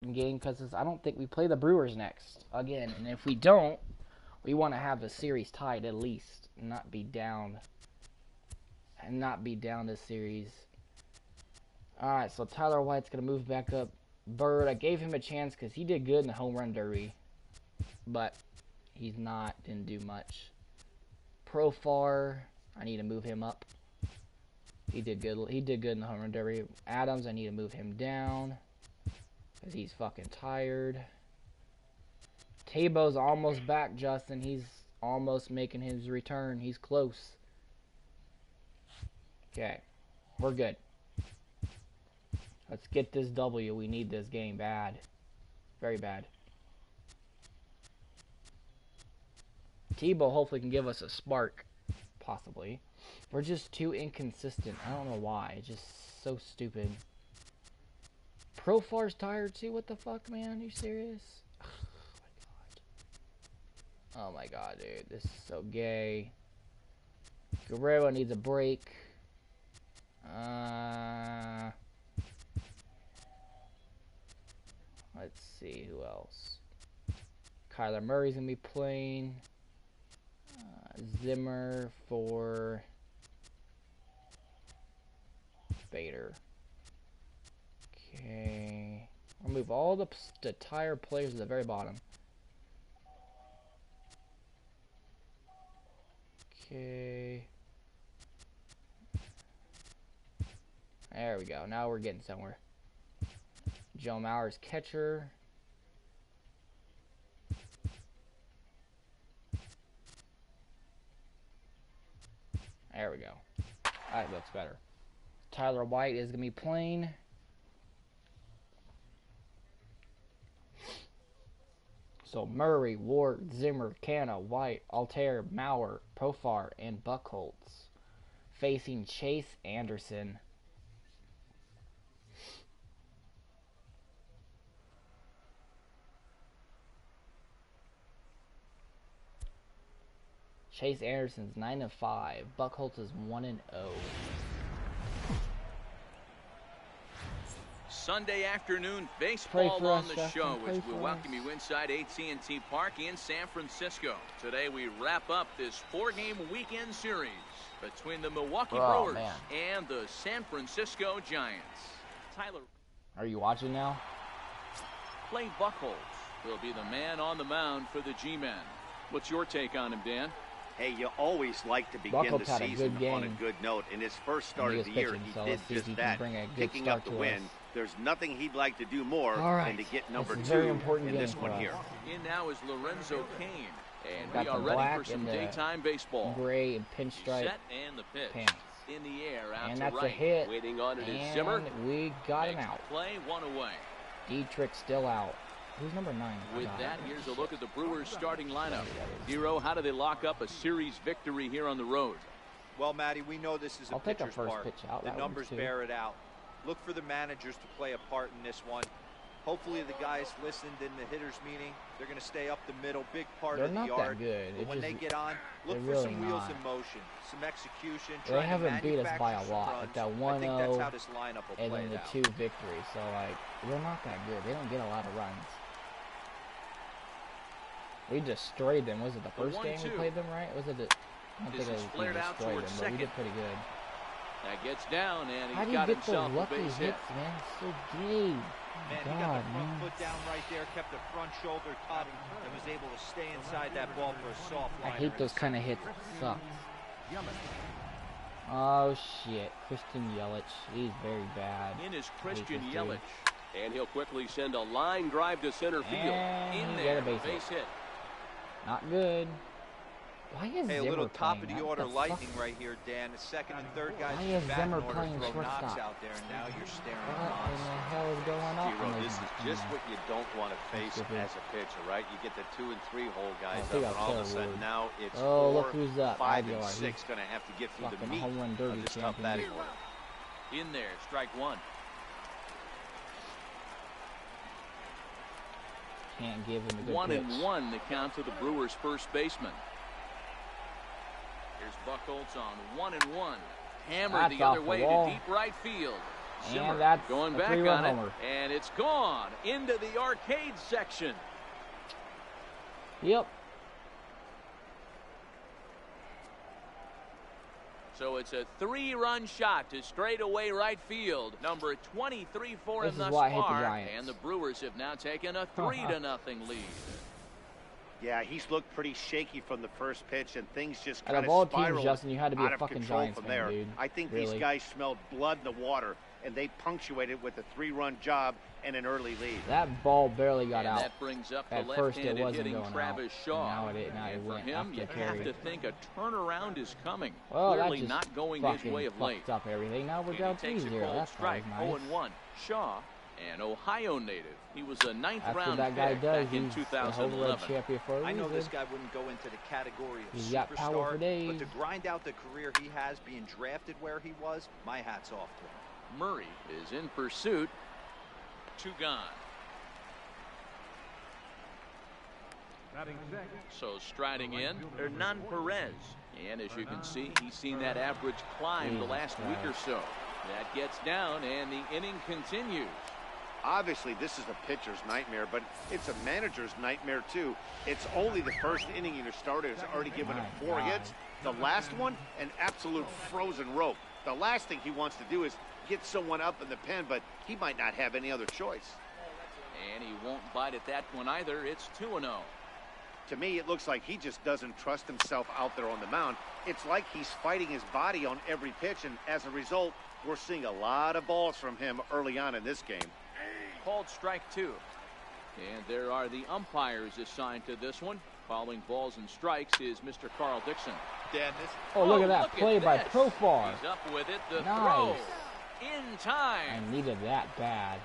game because I don't think we play the Brewers next again, and if we don't, we want to have the series tied at least, and not be down this series. All right, so Tyler White's gonna move back up. Bird, I gave him a chance because he did good in the home run derby, but didn't do much. Profar, I need to move him up. He did good in the home run derby. Adams, I need to move him down because he's fucking tired. Tabo's almost back, Justin. He's almost making his return. He's close. Okay, we're good. Let's get this W. We need this game bad. Very bad. Tebow hopefully can give us a spark. Possibly. We're just too inconsistent. I don't know why. It's just so stupid. Profar's tired too? What the fuck, man? Are you serious? Oh my god, dude. This is so gay. Guerrero needs a break. Let's see who else. Kyler Murray's gonna be playing. Zimmer for Bader. Okay. I'll move all the tired players to the very bottom. Okay. There we go. Now we're getting somewhere. Joe Mauer's catcher. There we go. That looks better. Tyler White is going to be playing. So Murray, Ward, Zimmer, Canna, White, Altair, Mauer, Profar, and Buchholz facing Chase Anderson. Chase Anderson's 9-5. Buchholz is 1-0. Sunday afternoon baseball on the show as we welcome you inside AT&T Park in San Francisco. Today we wrap up this 4-game weekend series between the Milwaukee Brewers and the San Francisco Giants. Tyler, are you watching now? Clay Buchholz will be the man on the mound for the G-Men. What's your take on him, Dan? Hey, you always like to begin the season on a good note. In his first start of the year, he did just that, picking up the win. There's nothing he'd like to do more than to get number 2 in this one here. In now is Lorenzo Cain, and we are ready for some daytime baseball. Gray and pinstripe set and the pitch pants. In the air out and to that's right. a hit. Waiting on it and is Zimmer. We got him out. Play 1 away. Dietrich still out. Who's number 9? With that, here's a look at the Brewers' starting lineup. Hero, how do they lock up a series victory here on the road? Well, Matty, we know this is a pitcher's park. The numbers bear it out. Look for the managers to play a part in this one. Hopefully the guys listened in the hitters meeting. They're going to stay up the middle, big part of the yard. That good. But when they get on, look for some wheels in motion, some execution. They haven't beat us by a lot. Like that 1-0 I think that's how this lineup will and play then the out. 2 victories. So, like, we're not that good. They don't get a lot of runs. We destroyed them. Was it the first game we played them, right? Was it the... I don't think we destroyed them, but we did pretty good. That gets down, and he's got himself a base hit. Man, it's so gay. Man, he got the front foot down right there, kept the front shoulder tucked, and was able to stay inside that ball for a soft liner. I hate those kind of hits. It sucks. Oh, shit. Christian Yelich. He's very bad. In is Christian Yelich. And he'll quickly send a line drive to center field. And in there, base hit. Not good. Why is Hey, a Zimmer little top playing? of the order lightning right here, Dan. The second and third guys Why is Zimmer order playing throw knocks shortstop? out there, and now you're staring What at in the hell is going on? Hero, this is just what you don't want to face as a pitcher, right? You get the 2 and 3 hole guys up, and all of a sudden now it's 4, look who's up. 5, and 6 going to have to get through the meat of this tough batting order. In there, strike 1. Can't give him a good 1-1 the count to the Brewers' first baseman. Here's Buchholz on 1-1. Hammered the other way to deep right field. Zimmer and that's going back on it, and it's gone into the arcade section. Yep. So it's a 3-run shot to straightaway right field. Number 23 for him thus far, and the Brewers have now taken a 3-0 lead. Yeah, he's looked pretty shaky from the first pitch, and things just kind of spiraled Justin, you had to be a fucking Giants fan, dude. I think these guys smelled blood in the water, and they punctuated with a 3-run job and an early lead. That ball barely got out. That brings up at the first it wasn't hitting going Travis out. Shaw. Now it for went him, you have to think a turnaround is coming. Well, clearly not going his way of late. Up everything. Now we're down 3-0. That's strike. Nice. 0-1. Shaw, an Ohio native. He was a 9th-round that guy pick does. back in 2011. I know this guy wouldn't go into the category of He's got power for days. But to grind out the career he has being drafted where he was, my hat's off to him. Murray is in pursuit. 2 gone. So striding in, Hernan Perez. And as you can see, he's seen that average climb the last week or so. That gets down, and the inning continues. Obviously, this is a pitcher's nightmare, but it's a manager's nightmare, too. It's only the first inning your starter has already given him 4 hits. The last one, an absolute frozen rope. The last thing he wants to do is get someone up in the pen, but he might not have any other choice. And he won't bite at that one either. It's 2-0. To me, it looks like he just doesn't trust himself out there on the mound. It's like he's fighting his body on every pitch, and as a result, we're seeing a lot of balls from him early on in this game. Called strike 2. And there are the umpires assigned to this one. Calling balls and strikes is Mr. Carl Dixon. Look at that play by Profar. He's up with it. The nice. Throw in time. I needed that bad.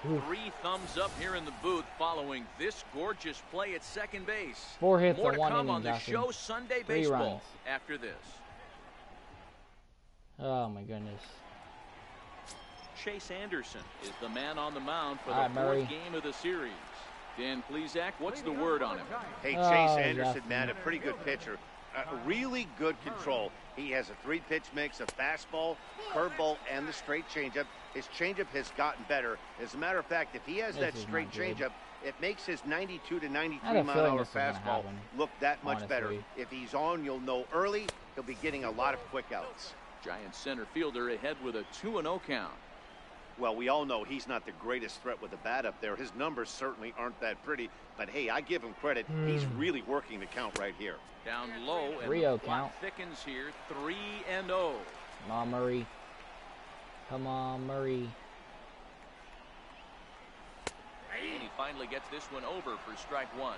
3 thumbs up here in the booth following this gorgeous play at second base. 4 hits More to to 1 come inning, on the Justin. show Sunday 3 baseball runs. after this. Oh my goodness. Chase Anderson is the man on the mound for the 4th game of the series. Dan Plesac, what's the word on him? Hey, Chase Anderson, man, a pretty good pitcher. Really good control. He has a 3-pitch mix of fastball, curveball, and the straight changeup. His changeup has gotten better. As a matter of fact, if he has that straight changeup, it makes his 92 to 93 mile-an-hour fastball look that much better. If he's on, you'll know early. He'll be getting a lot of quick outs. Giant center fielder ahead with a 2-0 count. Well, we all know he's not the greatest threat with the bat up there. His numbers certainly aren't that pretty. But, hey, I give him credit. He's really working the count right here. Down low, and 3-0 the count. thickens here, 3-0. Come on, Murray. Come on, Murray. And he finally gets this one over for strike 1.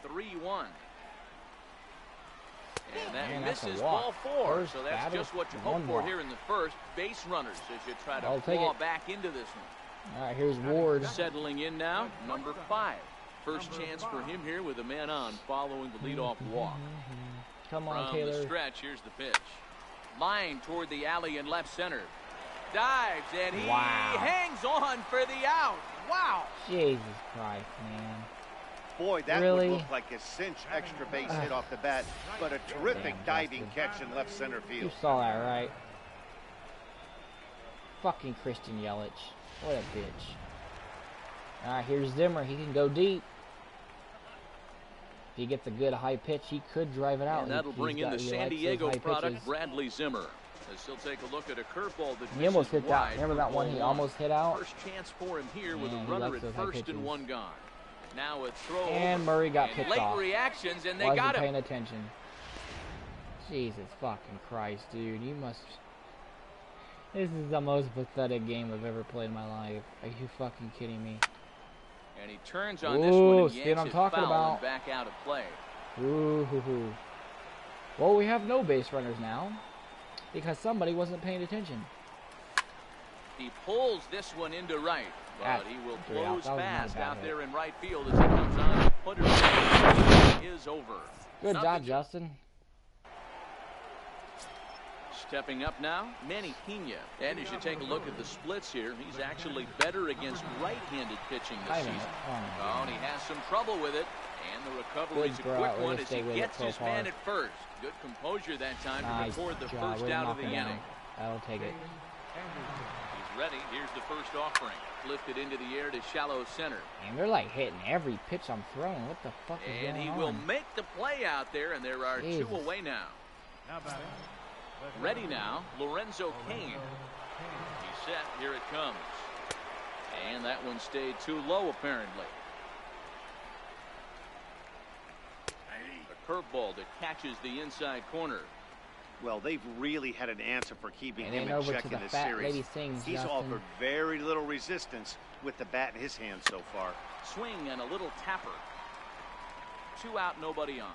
The 3-1. And that misses ball 4. So that's just what you hope for here in the first. Base runners as you try to claw back into this one. All right, here's Ward. Settling in now, number 5. First chance for him here with a man on following the leadoff walk. Come on, From Taylor. the stretch, here's the pitch. Line toward the alley in left center. Dives, and he hangs on for the out. Wow. Jesus Christ, man. Boy, that would look like a cinch extra base hit off the bat, but a terrific diving catch in left center field. You saw that, right? Fucking Christian Yelich. What a bitch. All right, here's Zimmer. He can go deep. If he gets a good high pitch, he could drive it out. And that'll bring in the San Diego product, Bradley Zimmer. As he'll take a look at a curveball that he almost hit that. Remember that one he almost hit out? First chance for him here with a runner at first and 1 gone. Now a throw. And Murray got picked off. Late reactions, and they got him. got him. Paying attention. Jesus fucking Christ, dude. You must... This is the most pathetic game I've ever played in my life. Are you fucking kidding me? And he turns on this one and see yanks what I'm it talking foul about. And back out of play. Ooh. Well, we have no base runners now because somebody wasn't paying attention. He pulls this one into right, but he will close fast out there in right field as he comes on. Putter is over. Good job, Justin. Stepping up now, Manny Pena. And as you take a look at the splits here, he's actually better against right-handed pitching this season. Oh, and he has some trouble with it. And the recovery's a quick one as he gets his man at first. Good composure that time to record the first out of the inning. I'll take it. He's ready. Here's the first offering. Lifted into the air to shallow center. And they're like hitting every pitch I'm throwing. What the fuck is going on? And he will make the play out there, and there are two away now. Ready now, Lorenzo Cain. He's set. Here it comes. And that one stayed too low, apparently. A curveball that catches the inside corner. Well, they've really had an answer for keeping him in check in this series. He's offered very little resistance with the bat in his hand so far. Swing and a little tapper. 2 out, nobody on.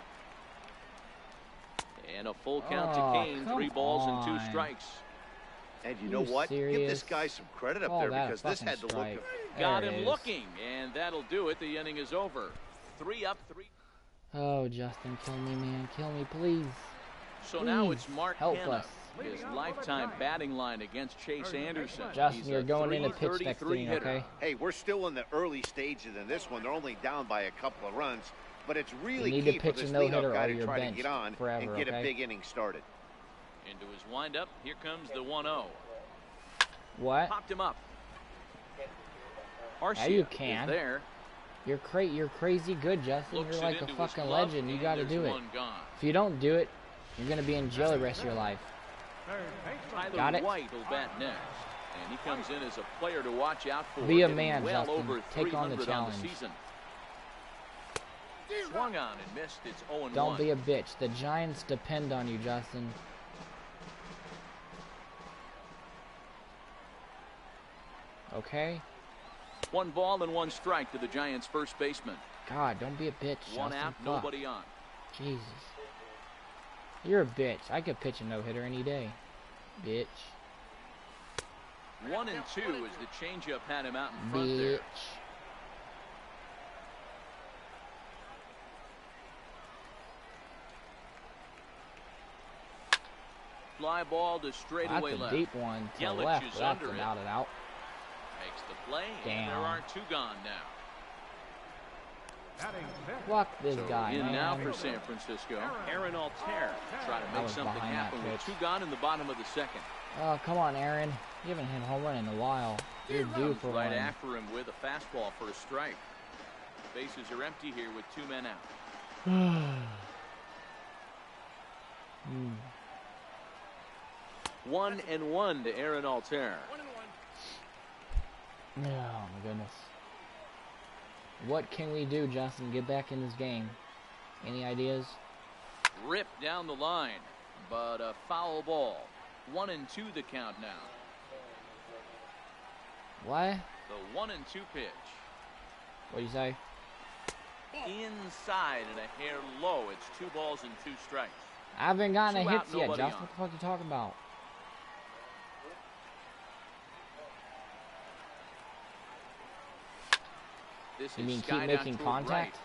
And a full count to Cain. 3 balls and 2 strikes. And you know what? Serious? Give this guy some credit up there because this had the look of... Got him looking, and that'll do it. The inning is over. 3 up, 3. Oh, Justin, kill me, man. Kill me, please. So now it's Mark Hanna, his lifetime batting line against Chase Anderson. Justin, you're going into pitch next inning, okay? Hey, we're still in the early stages in this one. They're only down by a couple of runs, but it's really key for this leadoff guy to try to get on and get a big inning started. Into his windup, here comes the 1-0. What? Popped him up. Yeah, you can. There. You're crazy good, Justin. You're like a fucking legend. You got to do it. If you don't do it, you're going to be in jail the rest of your life. Got it? White will bat next. And he comes in as a player to watch out for. Be a man, Justin. Take on the challenge. Swung on and missed. It's 0-1. Don't be a bitch. The Giants depend on you, Justin. Okay? 1 ball and 1 strike to the Giants' first baseman. God, don't be a bitch, 1 Justin. out, nobody on. Jesus. You're a bitch. I could pitch a no-hitter any day. Bitch. 1 and 2 as the changeup had him out in front there. Fly ball to straightaway left. That's a deep one to Yelich left. Is That's under it. Out and out. Makes the play. Damn. And there are 2 gone now. Fuck this guy, in man. now for San Francisco. Aaron Altair try to make something happen with 2 gone in the bottom of the second. Oh, come on, Aaron. You haven't hit a home run in a while. You're due for right one. After him with a fastball for a strike. Bases are empty here with 2 men out. 1-1 to Aaron Altair. Oh, my goodness. What can we do, Justin, get back in this game? Any ideas? Ripped down the line, but a foul ball. 1-2 the count now. What? The 1-2 pitch. What'd you say? Inside and a hair low. It's 2 balls and 2 strikes. I haven't gotten 2 a hit yet, on. Justin. What the fuck are you talking about? This you mean is keep making contact?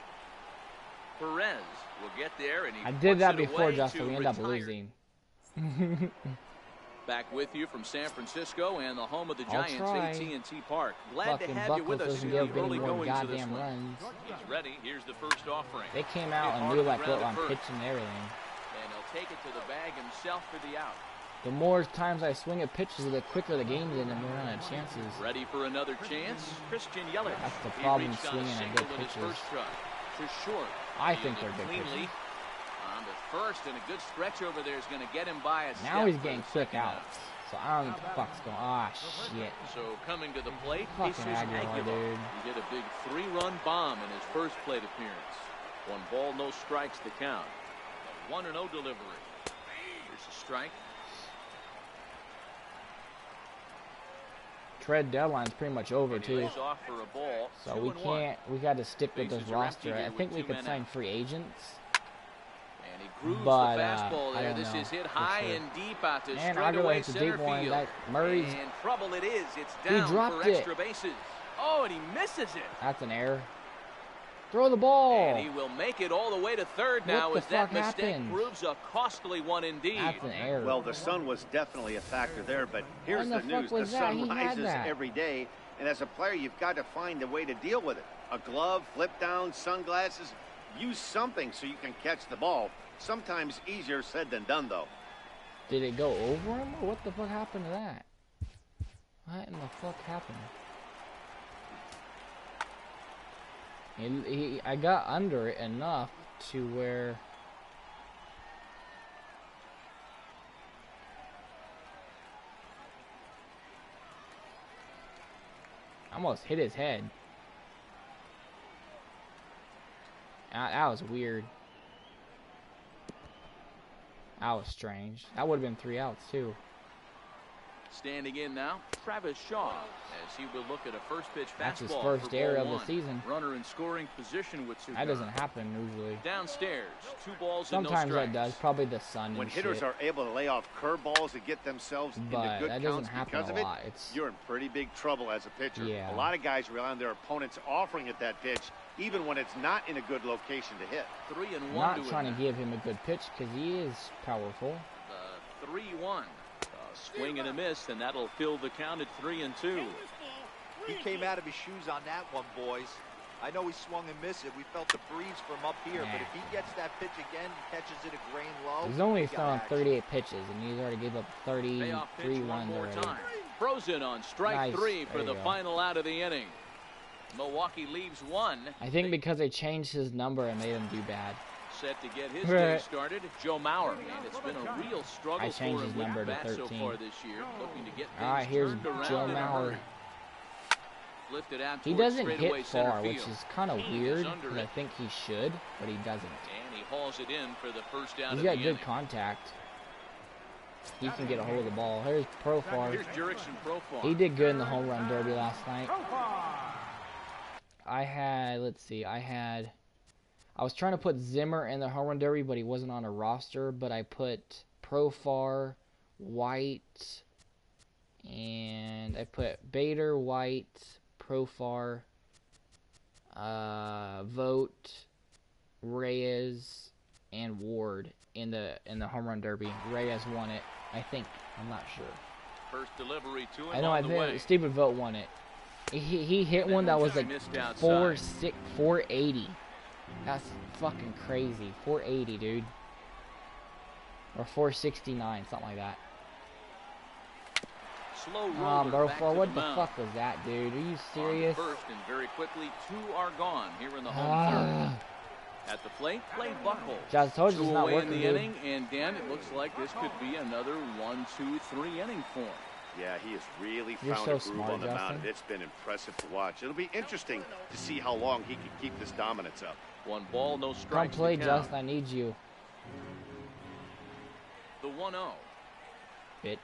Right. Perez will get there, and he I did that before, Justin. We end up losing. Back with you from San Francisco and the home of the Giants, AT&T Park. Glad to have you with us in the early goings of this one. He's ready. Here's the first offering. They came out and knew like what I'm pitching and everything. And he'll take it to the bag himself for the out. The more times I swing at pitches, the quicker the game's in and more on chances. Ready for another chance? Christian Yelich. That's the problem, swinging at good pitches. To short. I think they're good pitches. On to first, and a good stretch over there is going to get him by a step. Now he's getting quick outs. So I don't know what the fuck's going on. Ah, shit. So coming to the plate, fucking Aguilar, dude. He hit a big 3-run bomb in his first plate appearance. 1 ball, no strikes to count. A 1-0 delivery. Here's a strike. Trade deadline's pretty much over too. Off for a ball. So we got to stick with this roster. I think we could sign free agents. And he grooves but, the fastball there. This is hit high and deep out to straightaway center field. That Murray's and trouble it is. It's down for extra bases. Oh, and he misses it. That's an error. Throw the ball. And he will make it all the way to third now as that mistake proves a costly one indeed. That's an error. Well, the sun was definitely a factor there, but here's the news. The sun rises every day, and as a player, you've got to find a way to deal with it. A glove, flip down, sunglasses. Use something so you can catch the ball. Sometimes easier said than done, though. Did it go over him, or what the fuck happened to that? What in the fuck happened? I got under it enough to where I almost hit his head. That was weird. That was strange. That would have been 3 outs too. Standing in now, Travis Shaw, as he will look at a first pitch fastball. That's his first error of the season. Runner in scoring position with Sugar. That doesn't happen usually. Downstairs, 2 balls Sometimes and no strikes. That does. Probably the sun. When hitters are able to lay off curveballs and get themselves into good counts because of it, you're in pretty big trouble as a pitcher. Yeah. A lot of guys rely on their opponents offering it that pitch, even when it's not in a good location to hit. 3-1. Not trying to give him a good pitch because he is powerful. The 3-1. Swing and a miss, and that'll fill the count at 3-2. He came out of his shoes on that one, boys. I know he swung and missed it. We felt the breeze from up here, but if he gets that pitch again, he catches it a grain low. He's only thrown 38 pitches, and he's already gave up 33 runs already. Frozen on strike 3 for the final out of the inning. Milwaukee leaves 1. I think because they changed his number and made him do bad. Set to get his day started, Joe Mauer, and it's been a real struggle for him with the bat so far this year, looking to get things here's turned Joe around. Mauer. Lifted out he doesn't hit far, field. which is kind of weird, because I think he should, but he doesn't. And he hauls it in for the first out He's of got the good inning. contact. He can get a hold of the ball. Here's Profar. Here's Jurickson Profar. He did good in the home run derby last night. I had, let's see, I was trying to put Zimmer in the home run derby, but he wasn't on a roster. But I put Profar, White, and I put Bader, White, Profar, Vogt, Reyes, and Ward in the home run derby. Reyes won it, I think. I'm not sure. First delivery to him. I know. I think Stephen Vogt won it. He hit one that was like 480. That's fucking crazy. 480, dude. Or 469, something like that. Slow roller back to what the the fuck was that, dude? Are you serious? First, and very quickly, 2 are gone here in the home third. At the plate, play Buchholz. Just told you it's not working, in the inning, and Dan, it looks like this could be another 1, 2, 3 inning form. Yeah, he has really found a groove on the mound. It's been impressive to watch. It'll be interesting to see how long he can keep this dominance up. 1 ball, no strikes. Come play, Justin. I need you. The 1-0. Bitch.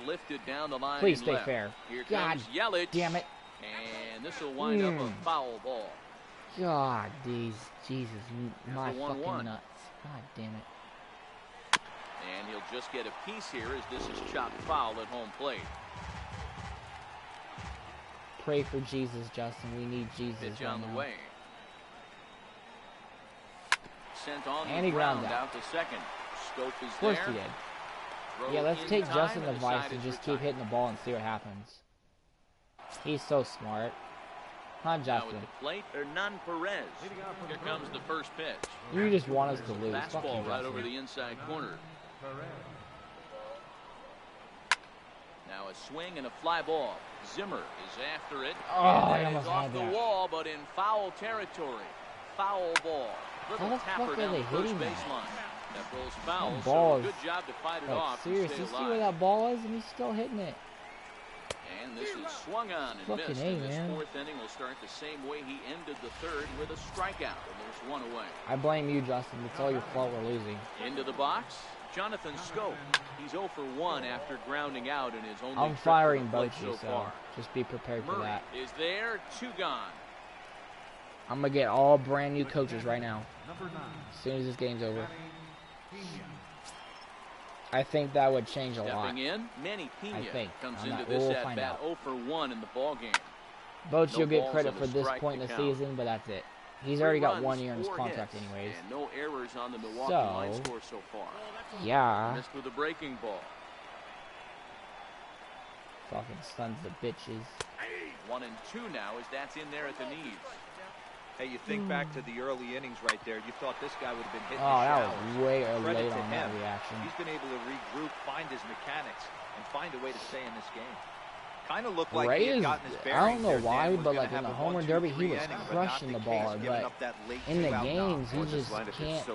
Lifted down the line. Please stay left. fair. Here God comes Yelich. damn it. And this will wind up a foul ball. God, Jesus, my fucking nuts. God damn it. And he'll just get a piece here as this is chopped foul at home plate. Pray for Jesus, Justin. We need Jesus. Pitch right on the now. way. Sent on And the he ground ground out to second. Scope is Of course there. he did. Throw Yeah, let's in take time Justin's and advice decided and just to keep hitting the ball and see what happens. He's so smart. Huh, Now Justin? at the plate, Hernan Perez. Here comes the first pitch. You just want us to lose. Fuck you, Fastball right Justin. over the inside corner. Now a swing and a fly ball. Zimmer is after it. Oh, I and almost it's off had the that. wall, but in foul territory. Foul ball. Little How the tapper fuck are down they the first hitting that? baseline. That ball's foul. That So ball a is- good job to fight it Like, off. and seriously, stay see where alive. that ball is? And he's still hitting it. And this is swung on and Fucking missed. A, And this man. 4th inning will start the same way he ended the 3rd with a strikeout. And there's 1 away. I blame you, Justin. It's all your fault we're losing. Into the box, Jonathan Scope. He's 0 for 1 after grounding out in his only I'm trip to firing the plate both you, so so far. just be prepared for Murray that. is there, 2 gone. I'm going to get all brand new coaches right now. As soon as this game's over. I think that would change a lot. Stepping in, Manny Pena I think. comes I'm into not- this we'll at find bat out. 0 for 1 in the ball game. Both No you'll get balls credit and for a this strike point in to the count. season, but that's it. He's 3 already got runs, 1 year in his 4 contract hits, anyways. And no errors on the Milwaukee So, line score so far. Yeah. Missed with a breaking ball. Fucking sons of bitches. 1 and 2 now as that's in there at the knees. Hey, you think back to the early innings right there. You thought this guy would have been hitting the showers. That was way late on that reaction. He's been able to regroup, find his mechanics, and find a way to stay in this game. Kind of looked like he had gotten his bearings. I don't know why, but like in the home run derby, he was crushing the ball. But in the games, he just can't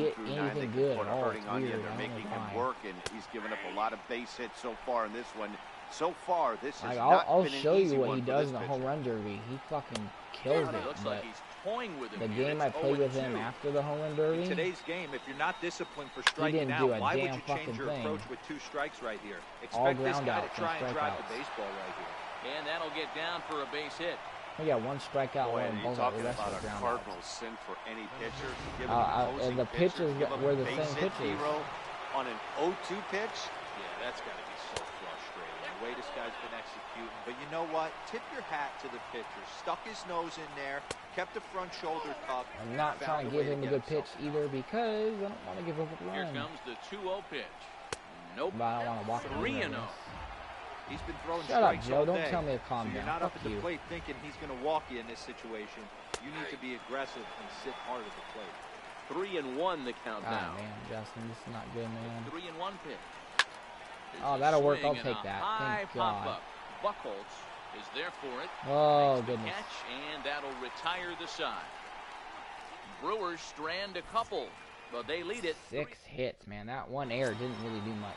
get anything good at all. It's weird. They're making him work, and he's given up a lot of base hits so far in this one. So far, this has not been an easy one. I'll show you what he does in the home run derby. He fucking kills it. But the game I played with him after the home run derby, in today's game, if you're not disciplined for striking out, why would you change your approach with 2 strikes right here? Expect this guy to try and drive the baseball right here. And that'll get down for a base hit. We got 1 strikeout, one ball. Talking about a cardinal sin for any pitcher. And the pitches were the same pitches. On an 0-2 pitch? Yeah, that's got to be so frustrating. The way this guy's been executing. But you know what? Tip your hat to the pitcher. Stuck his nose in there, kept the front shoulder tucked. I'm not trying to give him a good pitch either because I don't want to give up a run. Here comes the 2-0 pitch. Nope. But I don't want to walk 3-0. He's been throwing Shut up, strikes Joe. all day. Don't tell me to calm down. You're not Fuck up at the you. plate thinking he's going to walk you in this situation. You need to be aggressive and sit hard at the plate. 3-1 the count now. Man, Justin, this is not good, man. 3-1 pitch. Oh, that'll work. I'll take that. Thank God. Buchholz is there for it. Oh, goodness. Catch, and that'll retire the side. Brewers strand a couple, but they lead it. 6 hits, man. That one error didn't really do much.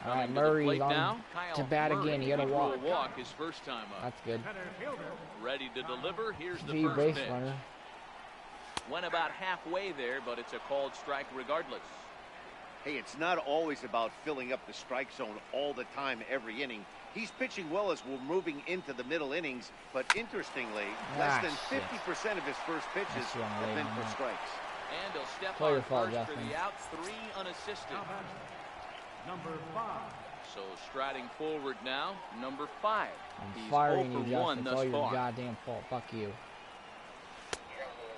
All right, Murray's on to bat again. He had a walk. His first time up. That's good. Ready to deliver. Here's the first base pitch. runner. Went about halfway there, but it's a called strike regardless. Hey, it's not always about filling up the strike zone all the time, every inning. He's pitching well as we're moving into the middle innings, but interestingly, less than 50% of his first pitches have been for strikes. And he'll step on first for the out, 3 unassisted. Number 5. So striding forward now, number 5. I'm firing you, Justin. It's all your goddamn fault. Fuck you.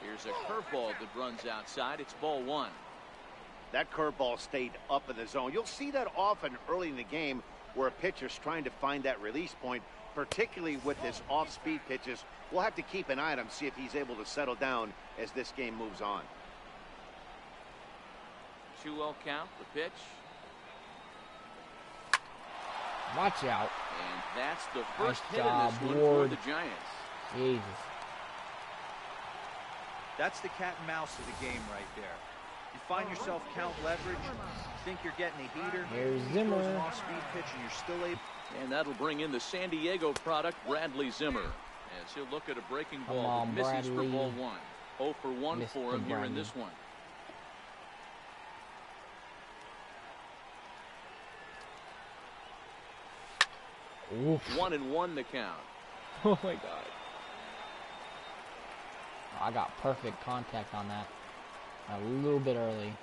Here's a curveball that runs outside. It's ball 1. That curveball stayed up in the zone. You'll see that often early in the game where a pitcher's trying to find that release point, particularly with his off-speed pitches. We'll have to keep an eye on him, see if he's able to settle down as this game moves on. 2-0 count, the pitch. Watch out. And that's the first hit in this one for the Giants. Jesus. That's the cat and mouse of the game right there. You find yourself count leverage, think you're getting a heater, here's Zimmer. An off-speed pitch, and you're still able. And that'll bring in the San Diego product, Bradley Zimmer, as he'll look at a breaking ball that misses for ball 1. 0 for 1 for him here in this one. Oof. 1-1 the count. Oh my God. I got perfect contact on that. A little bit early.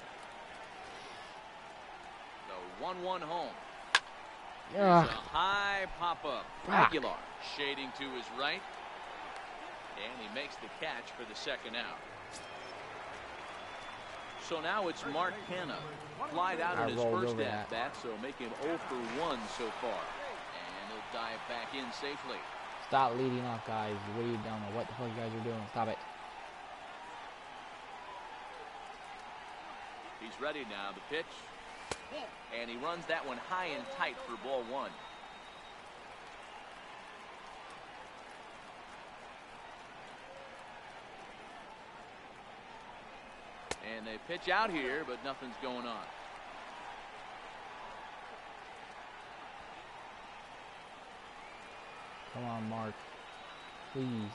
The 1-1 home. Here's a high pop-up. Aguilar shading to his right. And he makes the catch for the second out. So now it's Mark Hanna. Flied out in his first at-bat, so make him 0 for 1 so far. And he'll dive back in safely. Stop leading off, guys. What are you doing? What the hell you guys are doing? Stop it. He's ready now. The pitch. And he runs that one high and tight for ball 1. And they pitch out here, but nothing's going on. Come on, Mark. Please.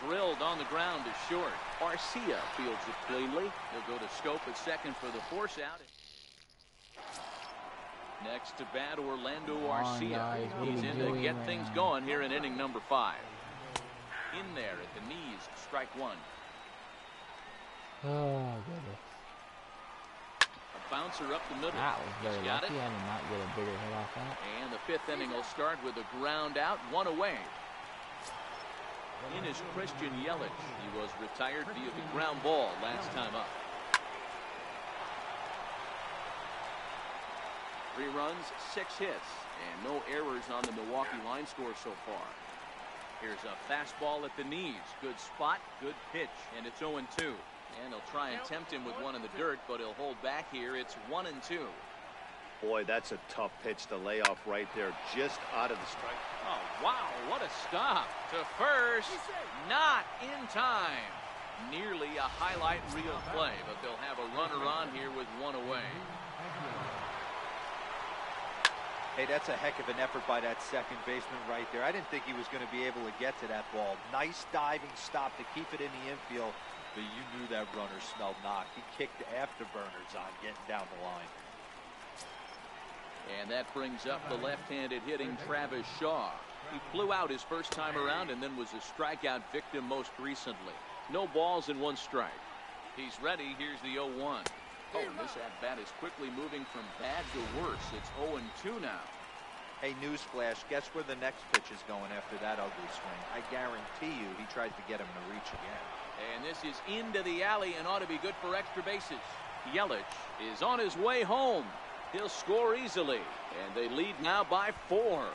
Drilled on the ground is short. Arcia fields it cleanly. He'll go to scope at second for the force out. Next to bat, Orlando Arcia. He's in to get things going here in inning number 5. In there at the knees, strike 1. Oh, goodness. A bouncer up the middle. That was very lucky. I did not get a bigger hit off that. And the 5th inning will start with a ground out, 1 away. In is Christian Yelich. He was retired via the ground ball last time up. 3 runs, 6 hits, and no errors on the Milwaukee line score so far. Here's a fastball at the knees. Good spot, good pitch, and it's 0-2. And he'll try and tempt him with one in the dirt, but he'll hold back here. It's 1-2. Boy, that's a tough pitch to lay off right there, just out of the strike. Oh, wow, what a stop. To first, not in time. Nearly a highlight reel play, but they'll have a runner on here with one away. Hey, that's a heck of an effort by that second baseman right there. I didn't think he was going to be able to get to that ball. Nice diving stop to keep it in the infield, but you knew that runner smelled knock. He kicked afterburners on getting down the line. And that brings up the left-handed hitting Travis Shaw. He flew out his first time around and then was a strikeout victim most recently. No balls and one strike. He's ready. Here's the 0-1. Oh, and this at-bat is quickly moving from bad to worse. It's 0-2 now. Hey, newsflash, guess where the next pitch is going after that ugly swing? I guarantee you he tries to get him to reach again. And this is into the alley and ought to be good for extra bases. Yelich is on his way home. He'll score easily, and they lead now by 4.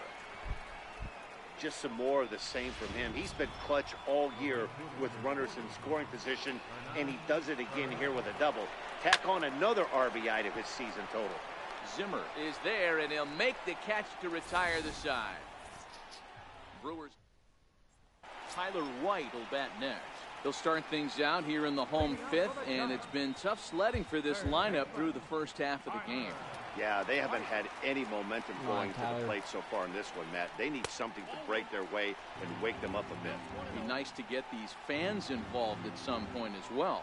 Just some more of the same from him. He's been clutch all year with runners in scoring position, and he does it again here with a double. Tack on another RBI to his season total. Zimmer is there, and he'll make the catch to retire the side. Brewers. Tyler White will bat next. They'll start things out here in the home 5th, and it's been tough sledding for this lineup through the first half of the game. Yeah, they haven't had any momentum going to the plate so far in this one, Matt. They need something to break their way and wake them up a bit. It'd be nice to get these fans involved at some point as well.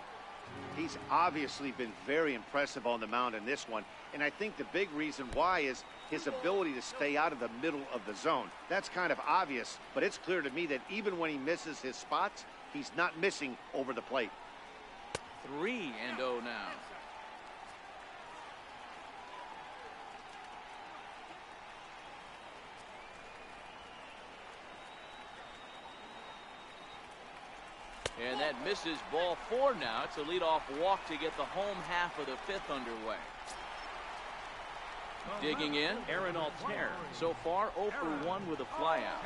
He's obviously been very impressive on the mound in this one, and I think the big reason why is his ability to stay out of the middle of the zone. That's kind of obvious, but it's clear to me that even when he misses his spots, he's not missing over the plate. 3-0 now. And that misses. Ball 4 now. It's a leadoff walk to get the home half of the 5th underway. Digging in, Aaron Altair. So far, 0 for 1 with a flyout.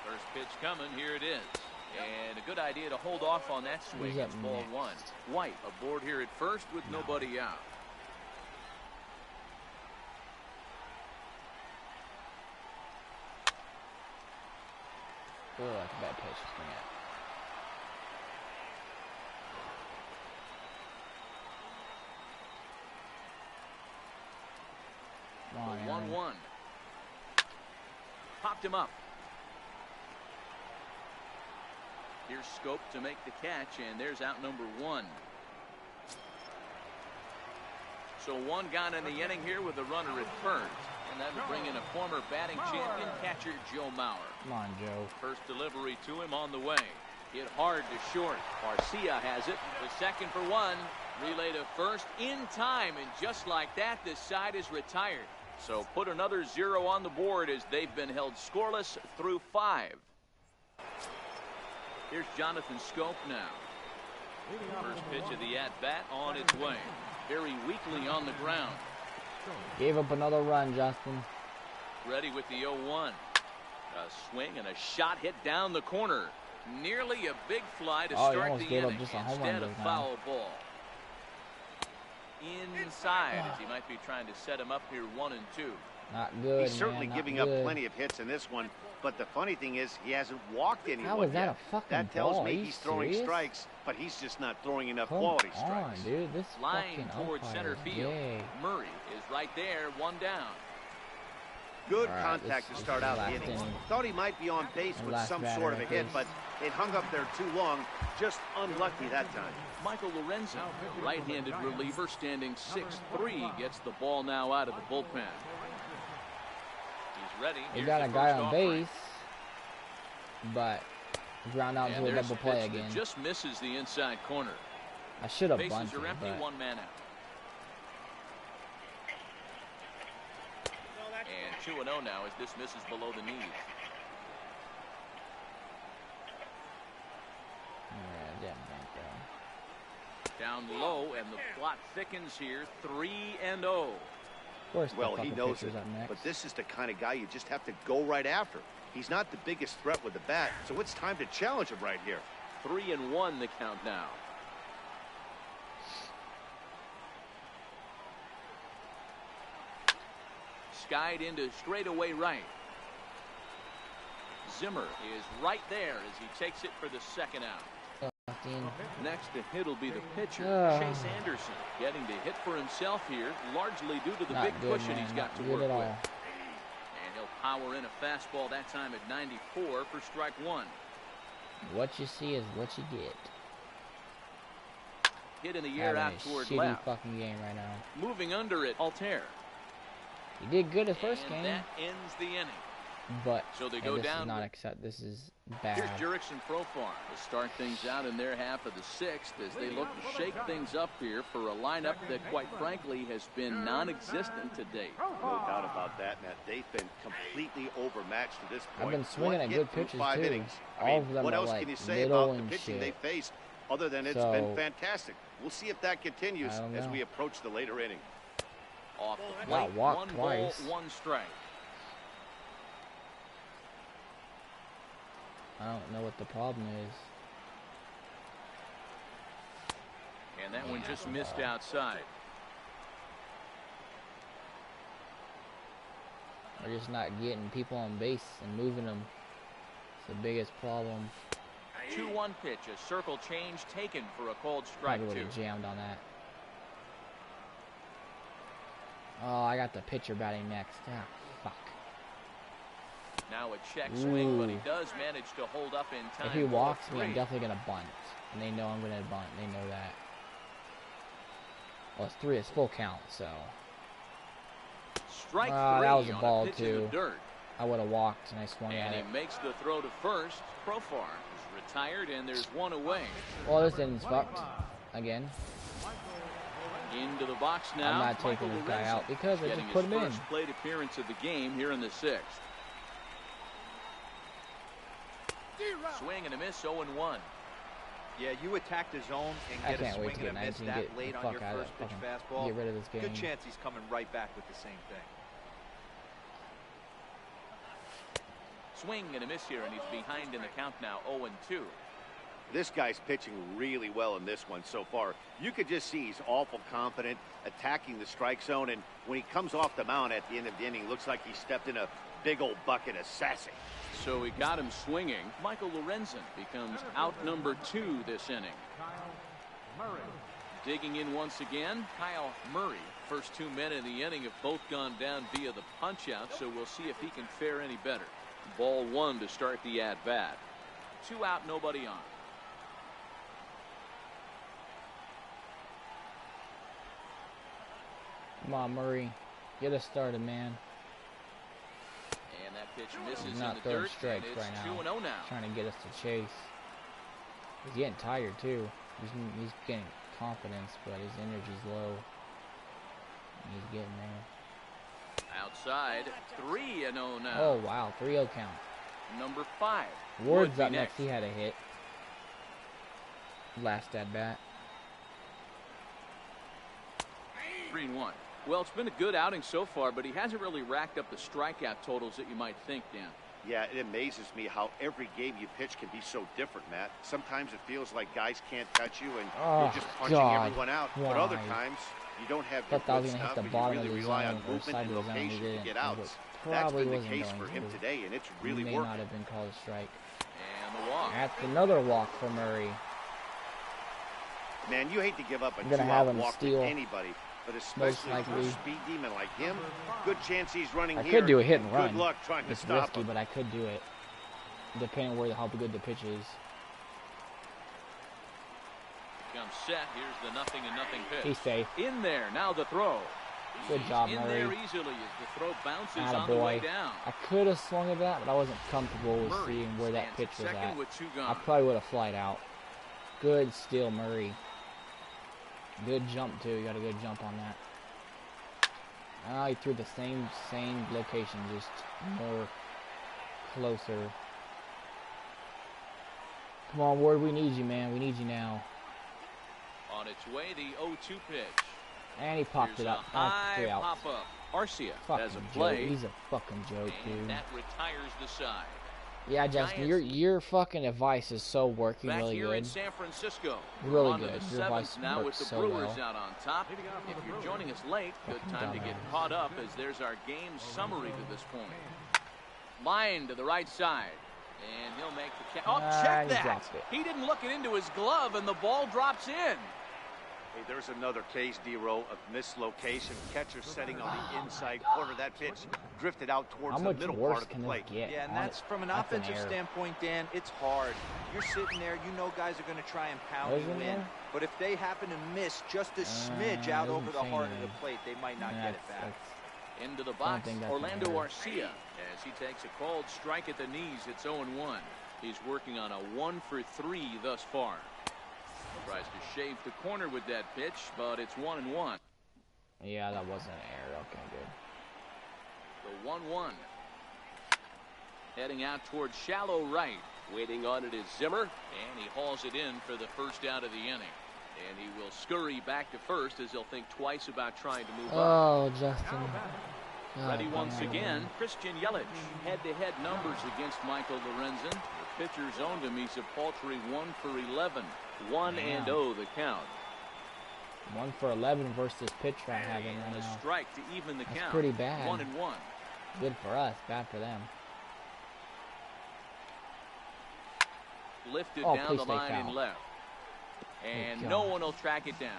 First pitch coming. Here it is. And a good idea to hold off on that swing. It's ball 1. White aboard here at first with nobody out. Oh, that's a bad pitch. Swing it. 1-1. Popped him up. Here's Scope to make the catch, and there's out number 1. So 1 gone in the inning here with a runner at first. And that will bring in a former batting champion catcher, Joe Mauer. Come on, Joe. First delivery to him on the way. Hit hard to short. Garcia has it. The second for 1. Relay to first in time. And just like that, the side is retired. So put another 0 on the board as they've been held scoreless through 5. Here's Jonathan Scope now. First pitch of the at-bat on its way. Very weakly on the ground. Gave up another run, Justin. Ready with the 0-1. A swing and a shot hit down the corner. Nearly a big fly to start the inning. Instead, a foul ball. Inside, as he might be trying to set him up here 1-2. Not good. He's certainly giving up plenty of hits in this one, but the funny thing is he hasn't walked anyone How is that yet. A fucking that tells ball? me he's throwing strikes, but he's just not throwing enough quality strikes. Come on, dude. This line towards center field. Murray is right there, 1 down. Good contact to start out the inning. Thought he might be on base with some sort of a hit, but it hung up there too long. Just unlucky that time. Michael Lorenzen, right-handed reliever, standing 6'3", gets the ball now out of the bullpen. He's ready. He got a guy on base, but ground out to a double play again. Just misses the inside corner. I should have bunted. Bases are empty, 1 man out. And 2-0 now as this misses below the knees. Down low, and the plot thickens here. 3-0. Of course, well, he knows it, but this is the kind of guy you just have to go right after. He's not the biggest threat with the bat, so it's time to challenge him right here. 3-1 the count now. Skied into straightaway right. Zimmer is right there as he takes it for the second out. Next to hit will be the pitcher, Chase Anderson, getting to hit for himself here, largely due to the big cushion he's got to work with. And he'll power in a fastball that time at 94 for strike one. What you see is what you get. Hit in the air out toward left. Fucking game right now. Moving under it, Altair. He did good his first game. That ends the inning. But so they go down. This is bad. Here's Jurickson Profar to start things out in their half of the sixth as they look to shake things up here for a lineup that, quite frankly, has been non-existent to date. No doubt about that, Matt. They've been completely overmatched to this point. I've been swinging at good pitches too. Innings. All of them what else like can you say about the pitching they faced other than it's been fantastic? We'll see if that continues as we approach the later inning. Off the plate, one ball, one strike. I don't know what the problem is. And that one just missed outside. We're just not getting people on base and moving them. It's the biggest problem. 2-1 pitch, a circle change taken for a called strike. I would have jammed on that. Oh, I got the pitcher batting next. Ah, fuck. Now a check swing, but he does manage to hold up in time. If he walks me, I'm definitely going to bunt. And they know I'm going to bunt. They know that. Well, it's 3. It's full count, so. Strike 3 that was a ball, too. I would have walked, and I swung at it. And he makes the throw to first. Profar is retired, and there's one away. Well, this inning's fucked. Again. Into the box now. I'm not taking this guy out because I just put him in. First plate appearance of the game here in the 6th. Swing and a miss, 0-1. Yeah, you attack the zone and get a swing and a miss that late on your first pitch fastball. Get rid of this game. Good chance he's coming right back with the same thing. Swing and a miss here, and he's behind in the count now, 0-2. This guy's pitching really well in this one so far. You could just see he's awful confident, attacking the strike zone, and when he comes off the mound at the end of the inning, looks like he stepped in a big old bucket of sassy. So we got him swinging. Michael Lorenzen becomes out number 2 this inning. Digging in once again, Kyle Murray. First 2 men in the inning have both gone down via the punch-out, so we'll see if he can fare any better. Ball 1 to start the at-bat. 2 out, nobody on. Come on, Murray. Get us started, man. And that pitch misses He's not in the dirt. Strikes right now. 2-0 now. Trying to get us to chase. He's getting tired too. He's getting confidence, but his energy's low. He's getting there. Outside, 3-0 now. Oh wow, 3-0 count. Number 5. Ward's up next. He had a hit. Last at bat. 3-1. Well, it's been a good outing so far, but he hasn't really racked up the strikeout totals that you might think, Dan. Yeah, it amazes me how every game you pitch can be so different, Matt. Sometimes it feels like guys can't touch you and you're just punching everyone out. Why? But other times, you don't have good stuff and you really rely on movement and location to get outs. That's been the case for him today, and it's really working. May not have been called a strike. And the walk. That's another walk for Murray. Man, you hate to give up a 2-out walk to anybody. But especially for a speed demon like him, good chance he's running here. I could do a hit and run. Good luck trying to stop him. It's risky, but I could do it, depending on how good the pitch is. Comes set. Here's the 0-0 pitch. He's safe. In there. Now the throw. Good job, in Murray. there easily as the throw bounces on the way down. I could have swung at that, but I wasn't comfortable with seeing where that pitch was at. I probably would have flied out. Good steal, Murray. Good jump too. You got a good jump on that. He threw the same location, just more closer. Come on, Ward. We need you, man. We need you now. On its way, the 0-2 pitch. And he popped it up. High pop-up. Arcia has a play. He's a fucking joke, dude. That retires the side. Yeah, Justin, your fucking advice is so working really good. In San Francisco. Really good. Your advice now with the so Brewers well. out on top. If you're joining us late, good time to get caught up as there's our game summary to this point. Line to the right side. And he'll make the catch. Oh, check that. He didn't look it into his glove, and the ball drops in. Hey, there's another case, D-Row, of mislocation. Catcher setting on the inside corner. That pitch drifted out towards the middle part of the plate. Yeah, and that's from an offensive standpoint, Dan, it's hard. You're sitting there, you know guys are going to try and pound you in. But if they happen to miss just a smidge out over the heart of the plate, they might not get it back. Into the box, Orlando Arcia, as he takes a called strike at the knees. It's 0-1. He's working on a 1-for-3 thus far. Tries to shave the corner with that pitch, but it's 1-1. Yeah, that wasn't an error. Okay, good. The 1-1. Heading out towards shallow right. Waiting on it is Zimmer, and he hauls it in for the first out of the inning. And he will scurry back to first as he'll think twice about trying to move up. Oh, Justin. Ready once again, Christian Yelich. Head-to-head numbers against Michael Lorenzen. The pitcher's owned him. He's a paltry 1-for-11. 1-0 the count. 1-for-11 versus pitch I'm having right now. A strike to even the count. That's pretty bad. 1-1. Good for us, bad for them. Lifted down the line and left. And no one will track it down.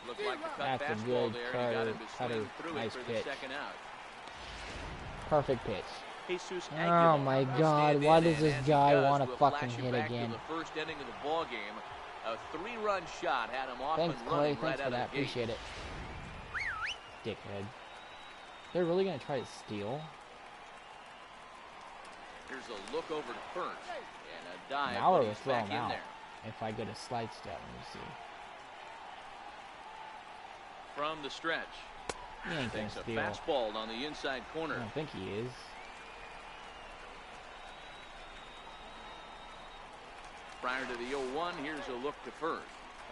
Looked like the cut fastball there. He got him to swing through it for the second out. Perfect pitch. Jesus oh my God! Why does this guy want to fucking hit again? The first inning of the ball game, a 3-run shot had him off Thanks, and running Clay. Thanks for that. Appreciate it. Dickhead. They're really gonna try to steal. Here's a look over to first and a dive. Mauer was thrown out. If I get a slide step, let me see. From the stretch. He ain't gonna steal. A fastball on the inside corner. I don't think he is. Prior to the 0-1, here's a look to first.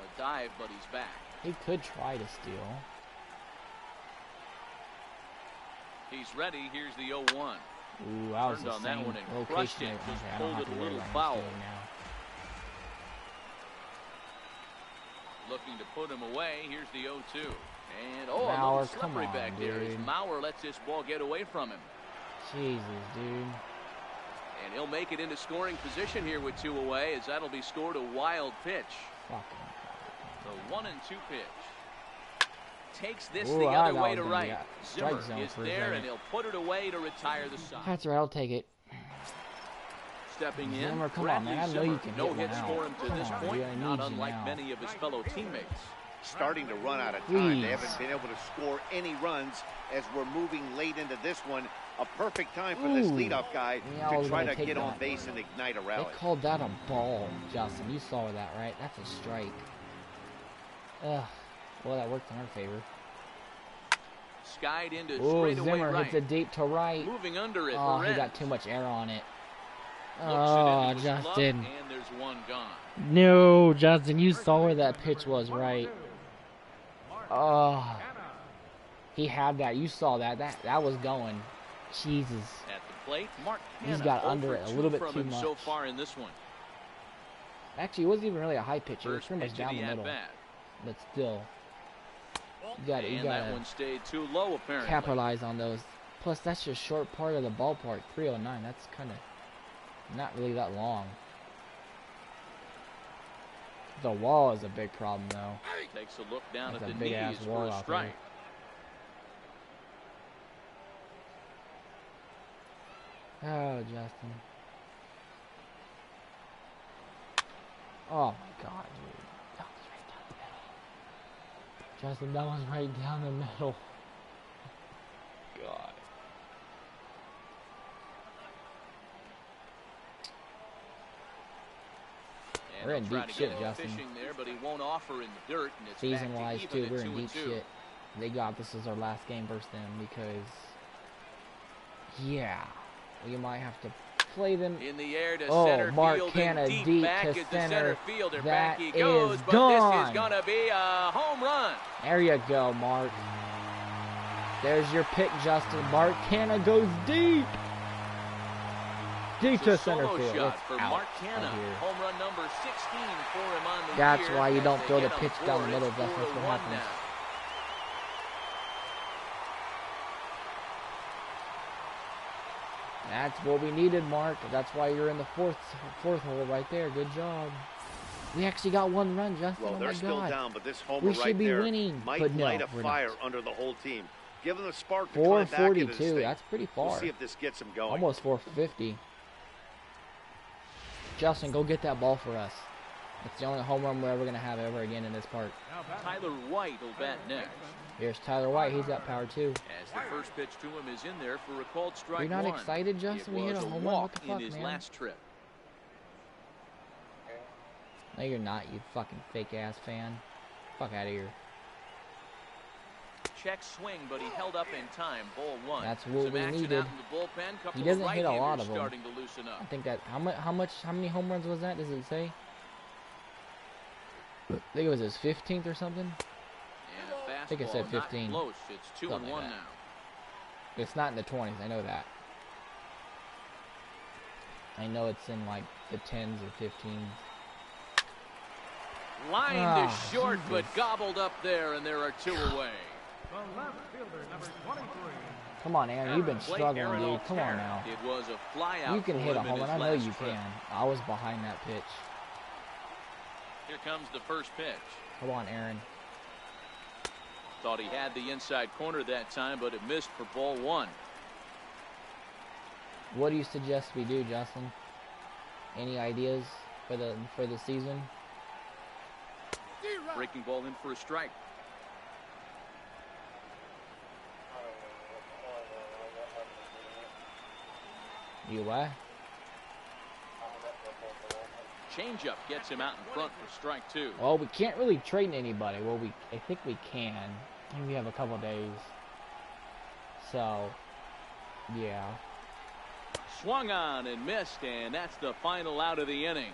A dive, but he's back. He could try to steal. He's ready. Here's the 0-1. Ooh, I was on that one and crushed it. Just pulled it a little foul. Looking to put him away. Here's the 0-2. And a little slippery back there as Mauer lets this ball get away from him. Jesus, dude. And he'll make it into scoring position here with 2 away, as that'll be scored a wild pitch. The 1-2 pitch. Takes this the other way to right. Zimmer is there, and he'll put it away to retire the side. That's right, I'll take it. Stepping in, Zimmer, come on, man. I know you can no hits for him to this point, not unlike many of his fellow teammates. Starting to run out of time. They haven't been able to score any runs as we're moving late into this one. A perfect time for this leadoff guy to try to get on base and ignite a rally. They called that a ball, Justin. You saw that, right? That's a strike. Ugh. Well, that worked in our favor. Skied into straightaway Zimmer right. hits a deep to right. Moving under it. Oh, he got too much air on it. Oh, Justin. And there's one gone. No, Justin, you saw where that pitch was, right? Oh, he had that. You saw that. That was going. Jesus. At the plate, Mark he's got under it a little bit too much. So far in this one. Actually, it wasn't even really a high pitch. It was pretty much down the middle. But still, you got that one stayed too low apparently. Capitalize on those. Plus, that's just short part of the ballpark. 309. That's kind of not really that long. The wall is a big problem, though. Takes a look down that's at the big knees for a strike. Oh, Justin. Oh my God, dude. That was right down the middle. Justin, that was right down the middle. God. And we're in deep shit, Justin. There, but he won't offer in the dirt, and it's season-wise, too, we're in deep shit. They got this as our last game versus them because, yeah, we might have to play them. In the air to oh, center Mark field Canha deep deep back to at center. The center fielder. That back he goes, is but gone. this is going to be a home run. There you go, Mark. There's your pick, Justin. Mark Canha goes deep. Deep to center field. Shot it's for out Mark Canha. Home run number 16 for him on the That's year. why you don't They throw the get pitch him down the for middle. it. That's what 4-1 happens. now. That's what we needed, Mark. That's why you're in the fourth hole right there. Good job. We actually got one run, Justin. Well, oh they're my still God. down, but this homer We should right be there winning, might but no, light a we're fire not. under the whole team. Give them a spark to climb back into this 442. thing. That's pretty far. We'll see if this gets them going. Almost 450. Justin, go get that ball for us. It's the only home run we're ever going to have ever again in this park. Tyler White will bat next. Here's Tyler White. He's got power too. As the first pitch to him is in there for a called strike. You're not one. excited, Justin? It We hit was a a home run. What walk the fuck, in his man? last trip. No, you're not, you fucking fake-ass fan. Fuck out of here. Check swing, but he held up in time. Ball one. That's what Some we action needed. out in the bullpen. Couple He doesn't of hit a lot of them. starting to loosen up. I think that how many home runs was that? Does it say? I think it was his 15th or something. And a I think it said fastball not 15. close. It's 2-1 Something like that. now. It's not in the 20s. I know that. I know it's in like the 10s or 15s. Line to short, but gobbled up there, and there are two away. The left fielder, number 23. Come on, Aaron. You've been Plate struggling, Aaron dude. Come on Altherr. now. It was a fly out. You can for hit a him in home run. his I know last you trip. can. I was behind that pitch. Here comes the first pitch. Come on, Aaron. Thought he had the inside corner that time, but it missed for ball one. What do you suggest we do, Justin? Any ideas for the season? Breaking ball in for a strike. You what? Changeup gets him out in front for strike two. Well, we can't really trade anybody. Well, I think we can. I think we have a couple days. So, yeah. Swung on and missed, and that's the final out of the inning.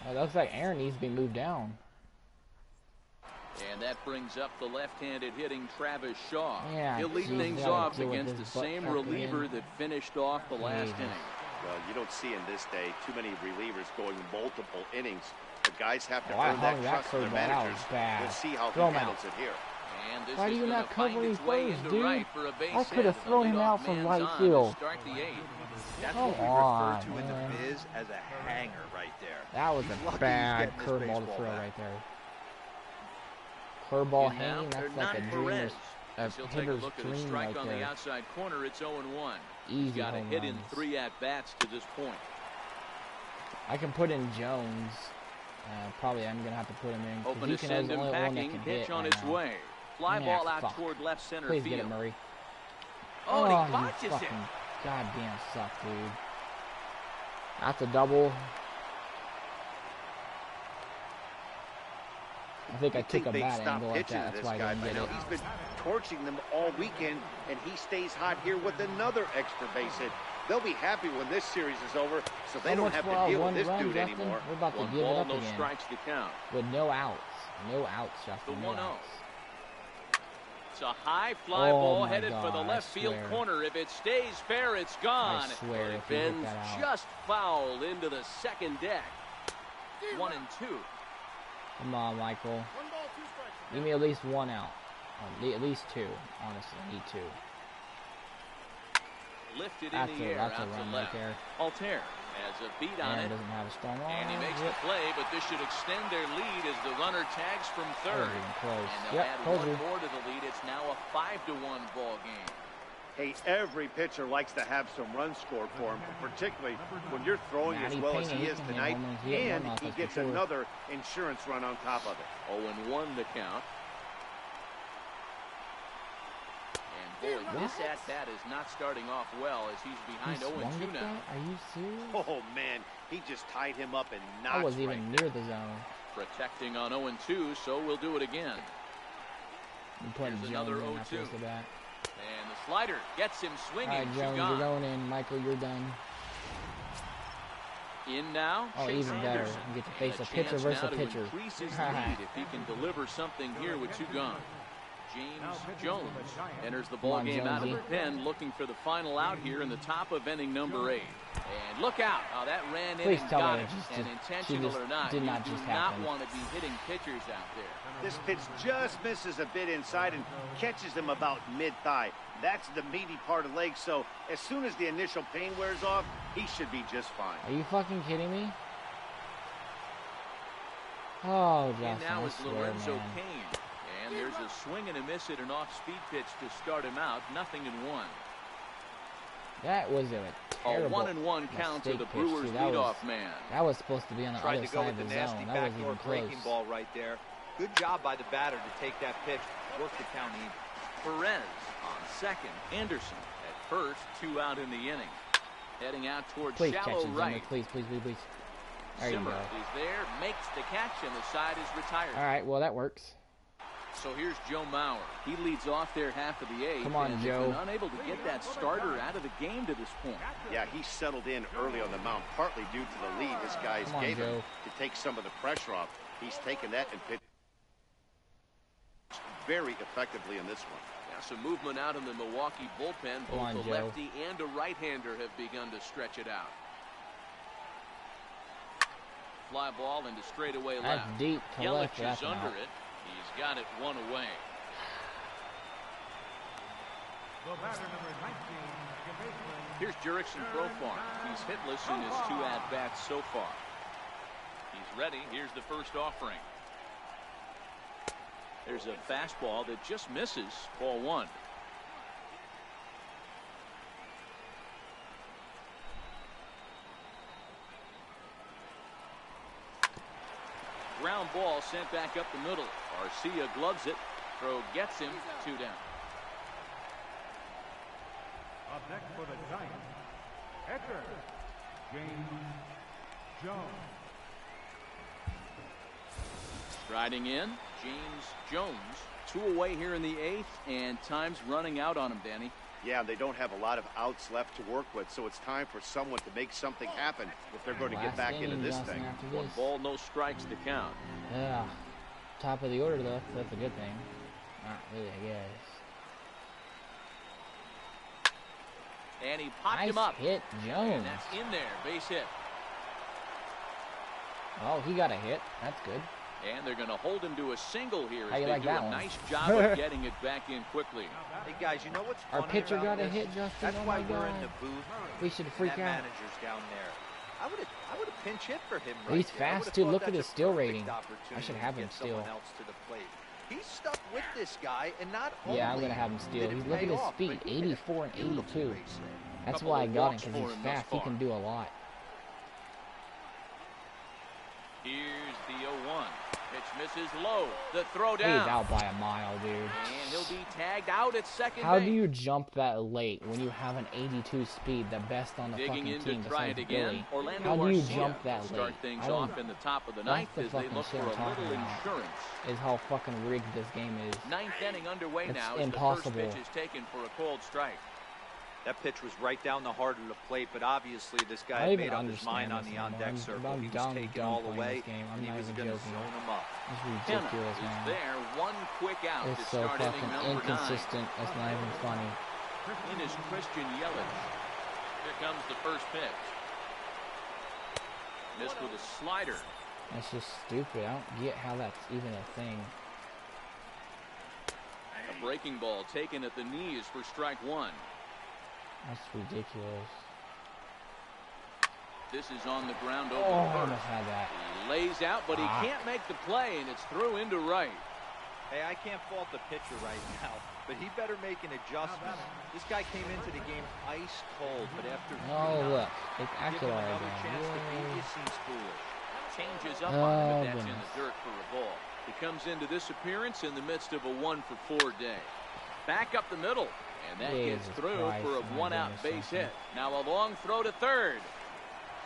It looks like Aaron needs to be moved down. And that brings up the left-handed hitting Travis Shaw. Yeah, He'll lead geez, things gotta off deal with against the this butt same fuck reliever again. that finished off the last Jesus. inning. Well, you don't see in this day too many relievers going multiple innings. The guys have to I earn that hung that trust from their curveball out. managers. Bad. We'll see how Throw he him handles out. it here. And this Why is do you gonna not find cover its him way first, into dude? right for a base I could have hit. thrown The him out leadoff from man's right on field. to start the eighth. That's Come what we on, refer to in man. the biz as a hanger right there. That was He's a lucky he's bad getting this curveball to baseball throw back. right there. Curveball And now hanging, they're that's like a not dreamer's, Perez. a As he'll take a hitter's look at a dream strike right on the there. outside corner. It's 0-1. Easy He's got a home hit in runs. 3 at-bats to this point. I can put in Jones. Probably I'm going to have to put him in. 'Cause Open he to can send the him only one that packing. can Pitch hit on right its now. way. Fly Yeah, ball out fuck. toward left center Please field. get it, Murray. Oh, and he you botches it. fucking goddamn suck, dude. That's a double. I think I took a they'd bad stop angle like pitching that. to That's this why I guy didn't by get now. it. He's been torching them all weekend, and he stays hot here with another extra base hit. They'll be happy when this series is over, so they don't Almost have for to our deal with one this run, dude Justin. anymore. We're about to One give it ball, up no again. strikes to count. With no outs. No outs, Justin. The No 1-0. outs. It's a high fly Oh ball my headed for the God, left I field swear. corner. If it stays fair, it's gone. I swear But it if you hit bends that out. just foul into the second deck. 1-2. Come on, Michael. Give me at least one out. At least two, honestly. I need two. Lifted That's in the a, air that's a out to run right left. there. Altherr has a beat on Aaron it. doesn't have a strong arm. And he makes Yep. the play, but this should extend their lead as the runner tags from That third. was even close. And they'll Yep, add told one you. more to the lead. It's now a 5-1 ball game. Hey, every pitcher likes to have some runs scored for him, particularly when you're throwing as Matty well as Pena, he he is can hit tonight, home runs. He hit and one off he us gets before. another insurance run on top of it. 0-1 the count. And boy, this at-bat is not starting off well as he's He behind swung 0-2 at now. that? Are you serious? Oh, man, he just tied him up and I knocked wasn't right even there. near the zone. Protecting on 0-2, so we'll do it again. I'm putting Here's Jones another in after 0-2. the bat. And the slider gets him swinging. All right, Jones, you're going in. Michael, you're done. In now. Oh, Chase even better. Anderson. You get to face a pitcher versus a pitcher. Increase his lead if he can deliver something here with 2 gone. James Jones enters the ball game out of the pen, looking for the final out here in the top of inning number 8. And look out! Oh, that ran in and got it. And intentional or not, you do not want to be hitting pitchers out there. This pitch just misses a bit inside and catches him about mid-thigh. That's the meaty part of the leg, so as soon as the initial pain wears off, he should be just fine. Are you fucking kidding me? Oh, Justin, and now I is swear, Lorenzo man. Cain. And there's a swing and a miss at an off-speed pitch to start him out. 0-1. That was a terrible 1-1 count to the Brewers leadoff man. That was supposed to be on the other side of the zone. That wasn't even close. Breaking ball right there. Good job by the batter to take that pitch, work the count even. Perez on second. Anderson at first. 2 out in the inning. Heading out towards shallow right. Please. There you go. Is there, makes the catch, and the side is retired. All right, well, that works. So here's Joe Mauer. He leads off there half of the 8th. Come on, Joe. Unable to get that starter out of the game to this point. Yeah, he settled in early on the mound, partly due to the lead this guy's gave him to take some of the pressure off. He's taken that and pitched very effectively in this one. Yeah, some movement out in the Milwaukee bullpen. Both a lefty and a right-hander have begun to stretch it out. Fly ball into straightaway left. That's deep to left. Yelich is under it. He's got it 1 away. Here's Jurickson Profar. He's hitless in his 2 at-bats so far. He's ready. Here's the first offering. There's a fastball that just misses. Ball 1. Ground ball sent back up the middle. Garcia gloves it. Throw gets him. 2 down. Up next for the Giants, catcher, James Jones. Striding in, James Jones. 2 away here in the 8th, and time's running out on him, Danny. Yeah, they don't have a lot of outs left to work with, so it's time for someone to make something happen if they're going to get back into this thing. 1 ball, no strikes to count. Yeah. Top of the order, though. That's a good thing. Not really, I guess. And he popped nice him up. Hit, Jones. And that's in there. Base hit. Oh, he got a hit. That's good. And they're going to hold him to a single here as How you they like do that a one? nice job of getting it back in quickly. Hey guys, you know what's Our funny pitcher about got a this? hit, Justin. That's oh why my we're God. in the booth. We should freak that out. Manager's down there. I would have pinch hit for him. Right He's there. fast too. Look at his steal rating. I should have him steal. Else to the plate. He's stuck with this guy, and not only yeah, I'm gonna have him steal. Look at his speed, 84 and 82. That's why I got him, because he's fast. He can do a lot. Here's the 0-1. Pitch misses low. The throw down. He's out by a mile, dude. And he'll be tagged out at second How base. do you jump that late when you have an 82 speed, the best on the fucking team besides Billy? Orlando How do you Garcia jump that late? start things off in the top of the 9th as they look for a little insurance. Is how fucking rigged this game is. 9th inning underway it's now. Impossible. As the first pitch is taken for a cold strike. That pitch was right down the heart of the plate, but obviously this guy had made up his mind on the on-deck circle. He was taking all the way, and he was going to zone him up. It's ridiculous, man. There, 1 quick out it's to so start fucking inning number 9. inconsistent. It's not even funny. In is Christian Yelich. Here comes the first pitch. Missed with a slider. That's just stupid. I don't get how that's even a thing. A breaking ball taken at the knees for strike 1. That's ridiculous. This is on the ground over I the almost had that. He lays out, but he can't make the play, and it's through into right. Hey, I can't fault the pitcher right now, but he better make an adjustment. This guy came into the game ice cold, but after look, it's giving Aguilar another again. chance to beat you seems foolish. Changes up on him, and that's in the dirt for a ball. He comes into this appearance in the midst of a 1-for-4 day. Back up the middle. And that gets through for a 1-out base hit. Now a long throw to third.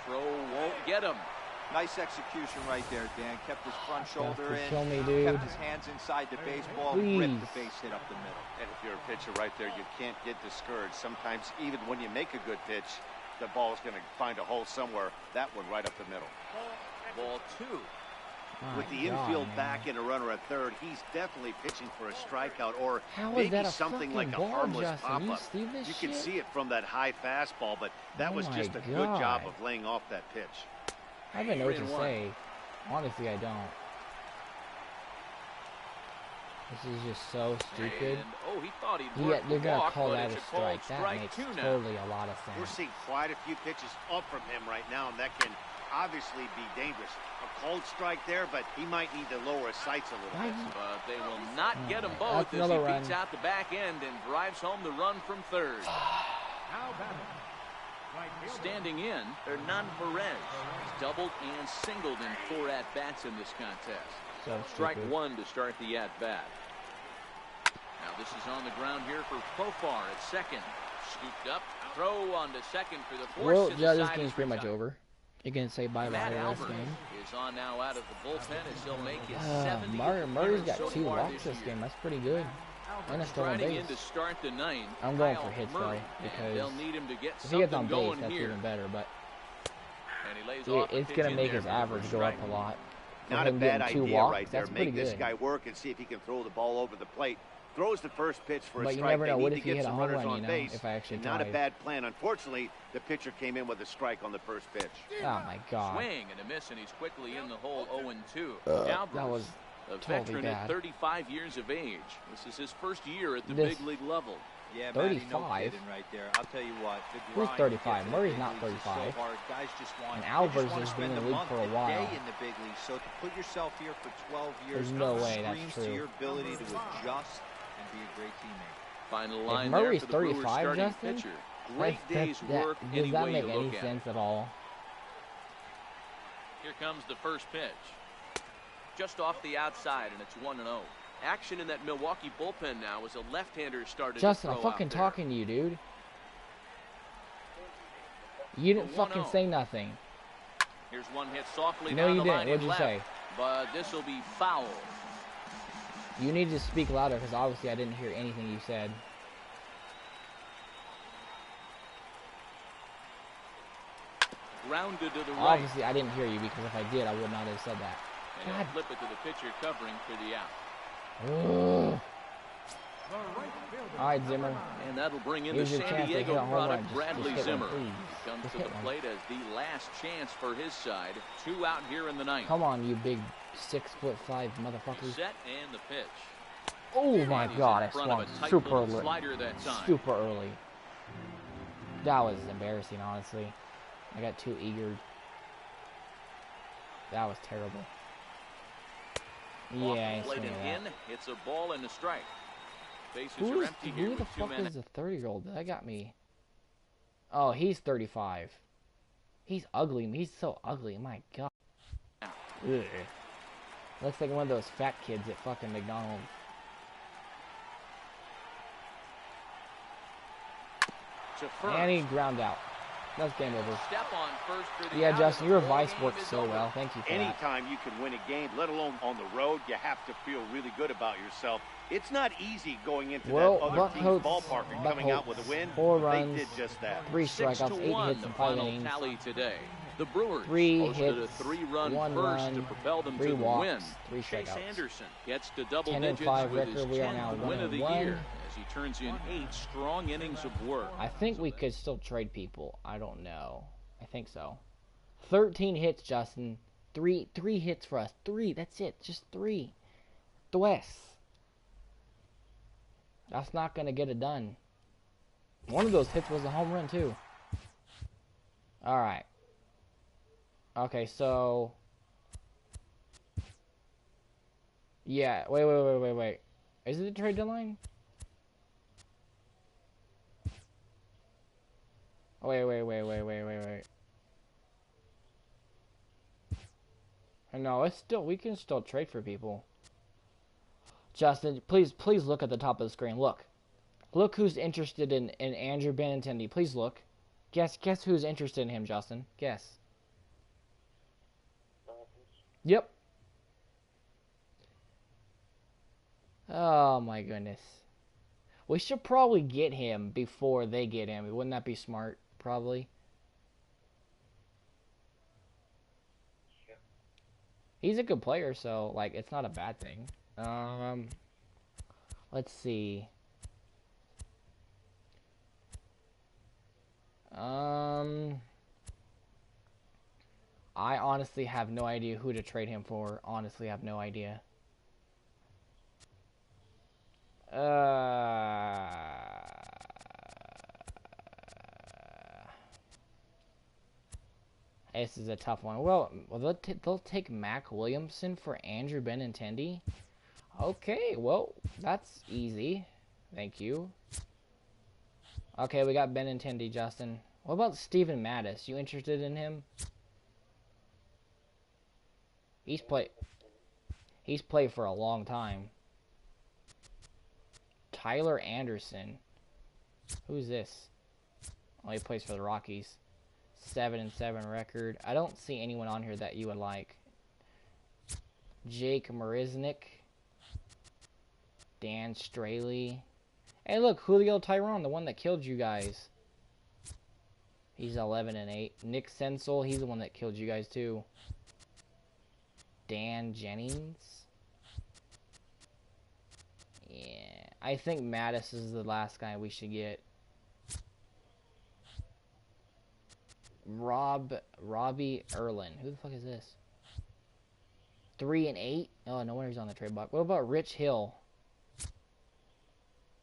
Throw won't get him. Nice execution right there, Dan. Kept his front shoulder in. Kill me, dude. Kept his hands inside the baseball. Please. Ripped the base hit up the middle. And if you're a pitcher right there, you can't get discouraged. Sometimes even when you make a good pitch, the ball is going to find a hole somewhere. That one right up the middle. Ball 2. With the infield back and a runner at third, he's definitely pitching for a strikeout or maybe something like a harmless pop-up. You can see it from that high fastball, but that was just a good job of laying off that pitch. I don't know what to say. Honestly, I don't. This is just so stupid. And, he thought he'd they're going to call that a strike. That makes totally a lot of sense. We're seeing quite a few pitches up from him right now, and that can obviously be dangerous. A cold strike there, but he might need to lower his sights a little bit. But they will not get them both as he beats out the back end and drives home the run from third. Standing in, Hernan Perez. He's doubled and singled in 4 at-bats in this contest. So strike 1 to start the at-bat. Now this is on the ground here for Profar at second. Scooped up, throw on to second for the force. Well, this game's pretty much over. You can say bye-bye to this game. Is on now out of the bullpen as he'll make his 70th. Murray's got 2 walks this game. That's pretty good. And a stolen base. To start the 9th, I'm going for hits though, because they'll need him to get if he gets on base, that's even better. But it's gonna make his average go up a lot. Not a bad idea right there. Make this guy work and see if he can throw the ball over the plate. Throws the first pitch for a strike. But you never know. They What need if to you get hit a some home runners run, on base. if I actually Not a bad plan. Unfortunately, the pitcher came in with a strike on the first pitch. Oh my God. Swing and a miss, and he's quickly in the hole. 0-2. That was a totally veteran bad. At 35 years of age. This is his first year at the big league level. Yeah, 35. No kidding right there. I'll tell you what. Who's 35? Murray's not 35. So guys just want, and Alvarez has been in the league for a while. In the big league. So to put yourself here for 12 years, there's no way that's true. To your ability to adjust and be a great teammate. Final line if Murray's there for the 35, Justin, pitcher. Great day's work. Does that make any sense at all? Here comes the first pitch. Just off the outside, and it's 1-0. Action in that Milwaukee bullpen now as a left-hander started Justin, to I'm throw fucking out there. talking to you, dude. You didn't fucking say nothing. Here's one hit softly no, down you the line. Didn't. What'd you say? But this will be foul. You need to speak louder because obviously I didn't hear anything you said. Grounded to the right. Obviously I didn't hear you because if I did, I would not have said that. And he'll flip it to the pitcher covering for the out. All right, Zimmer. And that'll bring in the San Diego product, Bradley Zimmer. He comes to the plate as the last chance for his side. 2 out here in the 9th. Come on, you big 6'5" motherfuckers. Set and the pitch. Oh my God, I swung super early. Super early. That was embarrassing, honestly. I got too eager. That was terrible. Yeah, I played in. It's a ball and a strike. Bases are empty here who the fuck is a 30-year-old? That got me. Oh, he's 35. He's ugly. He's so ugly. My God. Ugh. Looks like one of those fat kids at fucking McDonald's. And he ground out. That's game over. Step on first for the yeah, Justin, your advice worked so well. Thank you for Anytime you can win a game, let alone on the road, you have to feel really good about yourself. It's not easy going into that other team's ballpark and coming out with a win. 4 runs, they did just that. 3 strikeouts, 8 hits, and 5 innings. Tally today. The Brewers 3 posted hits, a 3-run 1 burst run, to propel them 3 to the walks, win. 3 Chase strikeouts. Anderson gets to double 10 digits and 5 with record. his We are now 10th win of the 1-1. year as he turns in 8 strong innings of work. I think we could still trade people. I don't know. I think so. 13 hits, Justin. 3 hits for us. 3. That's it. Just 3. Tres. That's not gonna get it done. One of those hits was a home run too. All right. Okay, so yeah. Wait. Is it the trade deadline? Wait. No, it's still, we can still trade for people. Justin, please look at the top of the screen. Look who's interested in Andrew Benintendi. Please look. Guess who's interested in him, Justin. Guess. Yep. Oh my goodness. We should probably get him before they get him. Wouldn't that be smart? Probably. He's a good player, so like it's not a bad thing. Let's see. I honestly have no idea who to trade him for. Honestly, have no idea. This is a tough one. Well they'll take Mac Williamson for Andrew Benintendi. Okay, well, that's easy. Thank you. Okay, we got Benintendi, Justin. What about Steven Mattis? You interested in him? He's played for a long time. Tyler Anderson. Who's this? Oh, he plays for the Rockies. 7-7 record. I don't see anyone on here that you would like. Jake Marisnick. Dan Straley. Hey, look, Julio Tyron, the one that killed you guys. He's 11-8. Nick Senzel, he's the one that killed you guys too. Dan Jennings. Yeah, I think Mattis is the last guy we should get. Robbie Erlin. Who the fuck is this? 3-8. Oh, no wonder he's on the trade block. What about Rich Hill?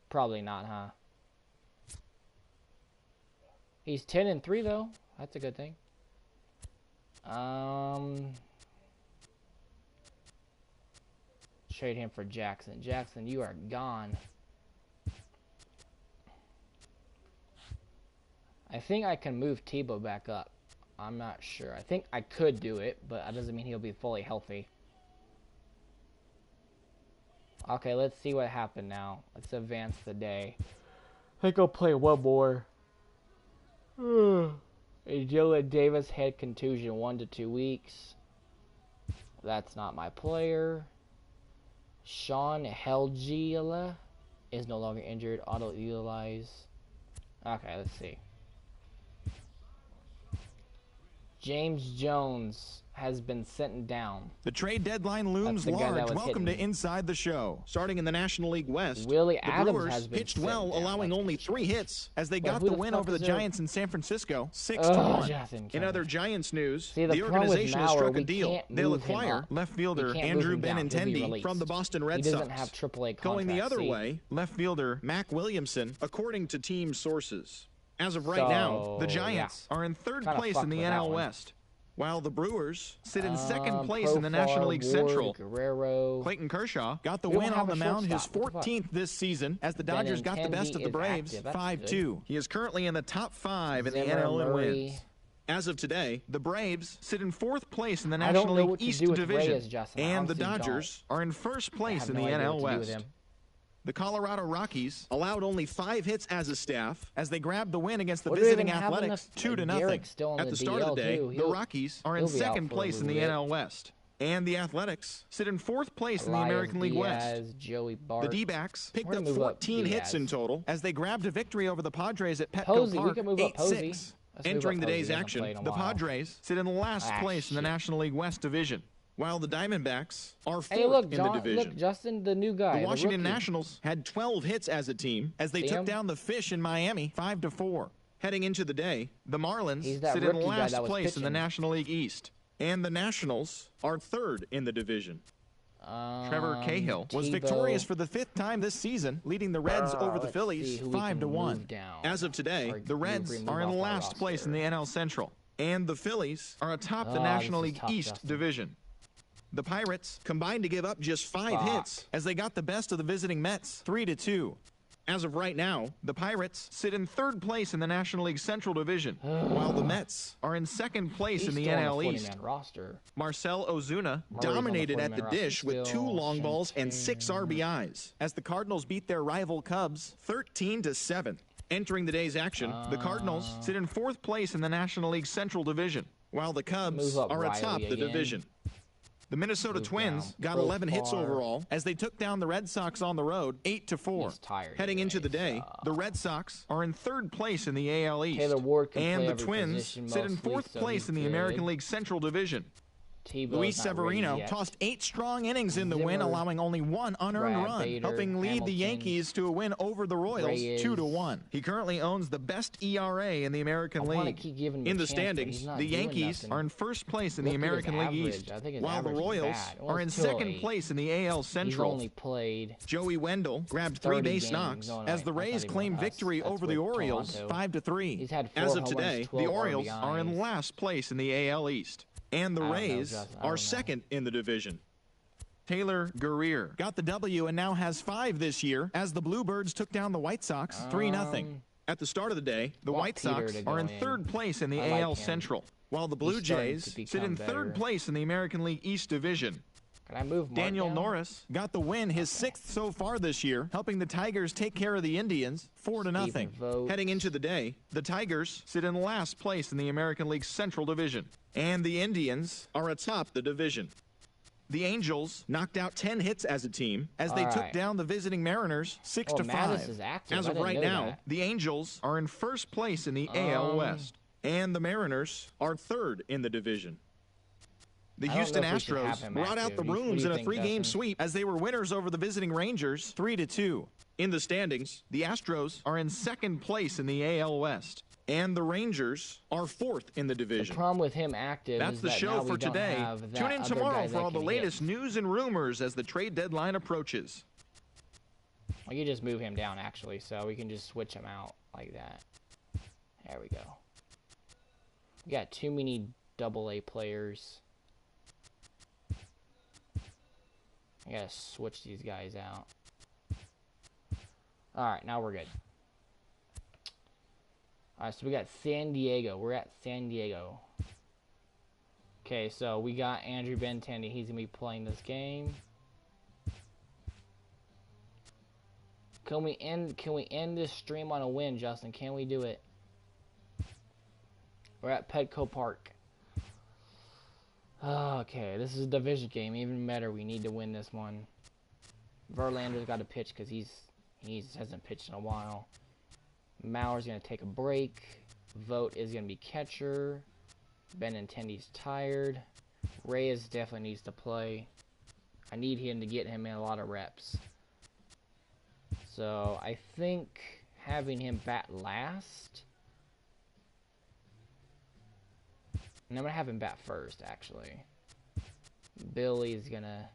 Probably not, huh? He's 10-3 though. That's a good thing. Trade him for Jackson. Jackson, you are gone. I think I can move Tebow back up. I'm not sure. I think I could do it, but that doesn't mean he'll be fully healthy. Okay, let's see what happened now. Let's advance the day. I think I'll play one more. Dylan Davis had contusion 1 to 2 weeks. That's not my player. Sean Helgila is no longer injured. Auto-utilize. Okay, let's see. James Jones has been sent down. The trade deadline looms large. Welcome to Inside the Show. Starting in the National League West, Willie the Adams Brewers has been pitched well, down. allowing only 3 hits as they got the win over the Giants in San Francisco, 6-1. In other Giants news, the organization has struck a deal. They'll acquire left fielder Andrew Benintendi from the Boston Red Sox. He doesn't have AAA contracts. Going the other way, left fielder Mac Williamson, according to team sources. As of right now, the Giants are in 3rd place in the NL West, while the Brewers sit in 2nd place in the National League Central. Guerrero. Clayton Kershaw got the win on the mound, his 14th this season, as the Dodgers got the best of the Braves, 5-2. He is currently in the top 5 in the NL in wins. As of today, the Braves sit in 4th place in the National League East Division, and the Dodgers are in 1st place in the NL West. The Colorado Rockies allowed only 5 hits as a staff as they grabbed the win against the visiting Athletics 2-0. At the start of the day, the Rockies are in 2nd place in the NL West. And the Athletics sit in 4th place in the American League West. The D-backs picked up 14 hits in total as they grabbed a victory over the Padres at Petco Park 8-6. Entering the day's action, the Padres sit in last place in the National League West Division, while the Diamondbacks are 4th in the division. Look, Justin, the new guy. The Washington Nationals had 12 hits as a team as they took down the Fish in Miami 5-4. Heading into the day, the Marlins sit in last place in the National League East, and the Nationals are 3rd in the division. Trevor Cahill was victorious for the 5th time this season, leading the Reds over the Phillies 5-1. As of today, the Reds are in last place in the NL Central, and the Phillies are atop the National League East division. The Pirates combined to give up just 5 hits as they got the best of the visiting Mets 3-2. As of right now, the Pirates sit in 3rd place in the National League Central Division, while the Mets are in 2nd place in the NL East. Marcell Ozuna dominated at the dish with 2 long balls and 6 RBIs as the Cardinals beat their rival Cubs 13-7. Entering the day's action, the Cardinals sit in 4th place in the National League Central Division, while the Cubs are atop the division. The Minnesota Twins got 11 hits overall as they took down the Red Sox on the road 8-4. Heading into the day, the Red Sox are in 3rd place in the AL East. Taylor Ward can and play the Twins sit in 4th place in the American League Central Division. Luis Severino tossed 8 strong innings in the win, allowing only 1 unearned run, helping lead the Yankees to a win over the Royals 2-1. He currently owns the best ERA in the American League. In the standings, the Yankees are in 1st place in the American League East, while the Royals are in 2nd place in the AL Central. Joey Wendell grabbed 3 base knocks as the Rays claim victory over the Orioles 5-3. As of today, the Orioles are in last place in the AL East, and the Rays are 2nd in the division. Taylor Guerrier got the W and now has 5 this year as the Bluebirds took down the White Sox 3-0. At the start of the day, the White Sox are in 3rd place in the AL Central, while the Blue Jays sit in 3rd place in the American League East Division. Daniel Norris got the win, his 6th so far this year, helping the Tigers take care of the Indians 4-0. Heading into the day, the Tigers sit in last place in the American League Central Division, and the Indians are atop the division. The Angels knocked out 10 hits as a team as they took down the visiting Mariners 6-5. As of right now, the Angels are in 1st place in the AL West, and the Mariners are 3rd in the division. The Houston Astros brought out the rooms in a 3-game sweep as they were winners over the visiting Rangers 3-2. In the standings, the Astros are in 2nd place in the AL West, and the Rangers are 4th in the division. The problem with him active That's is the that show now for we don't today. have that Tune in other tomorrow guy for that all the can latest hit. news and rumors as the trade deadline approaches. We can just move him down, actually, so we can just switch him out like that. There we go. We got too many AA players. I gotta switch these guys out. Alright, now we're good. Alright, so we got San Diego. We're at San Diego. Okay, so we got Andrew Benintendi. He's gonna be playing this game. Can we end this stream on a win, Justin? Can we do it? We're at Petco Park. Okay, this is a division game. Even better, we need to win this one. Verlander's got to pitch because he hasn't pitched in a while. Mauer's going to take a break. Vogt is going to be catcher. Benintendi's tired. Reyes definitely needs to play. I need him to get him in a lot of reps. So I think having him bat last. And I'm going to have him bat first, actually. Billy's going to...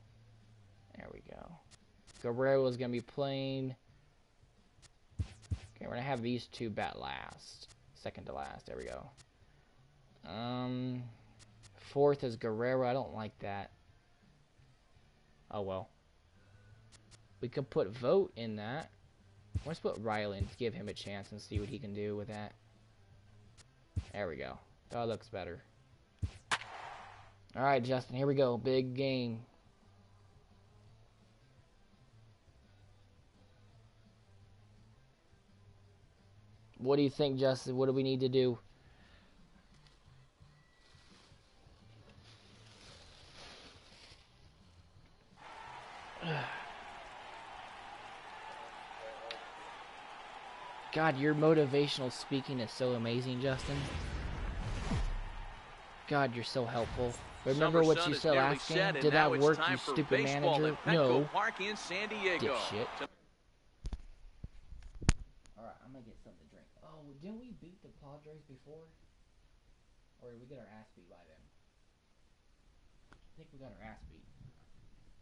There we go. Guerrero's going to be playing. Okay, we're going to have these two bat last. Second to last. There we go. 4th is Guerrero. I don't like that. Oh, well. We could put Vogt in that. Let's put Riley and give him a chance and see what he can do with that. There we go. That looks better. Alright, Justin, here we go. Big game. What do you think, Justin? What do we need to do? God, your motivational speaking is so amazing, Justin. God, you're so helpful. Remember what you said last game? Did that work, you stupid manager? No. Dipshit. Alright, I'm gonna get something to drink. Oh, didn't we beat the Padres before? Or did we get our ass beat by them? I think we got our ass beat.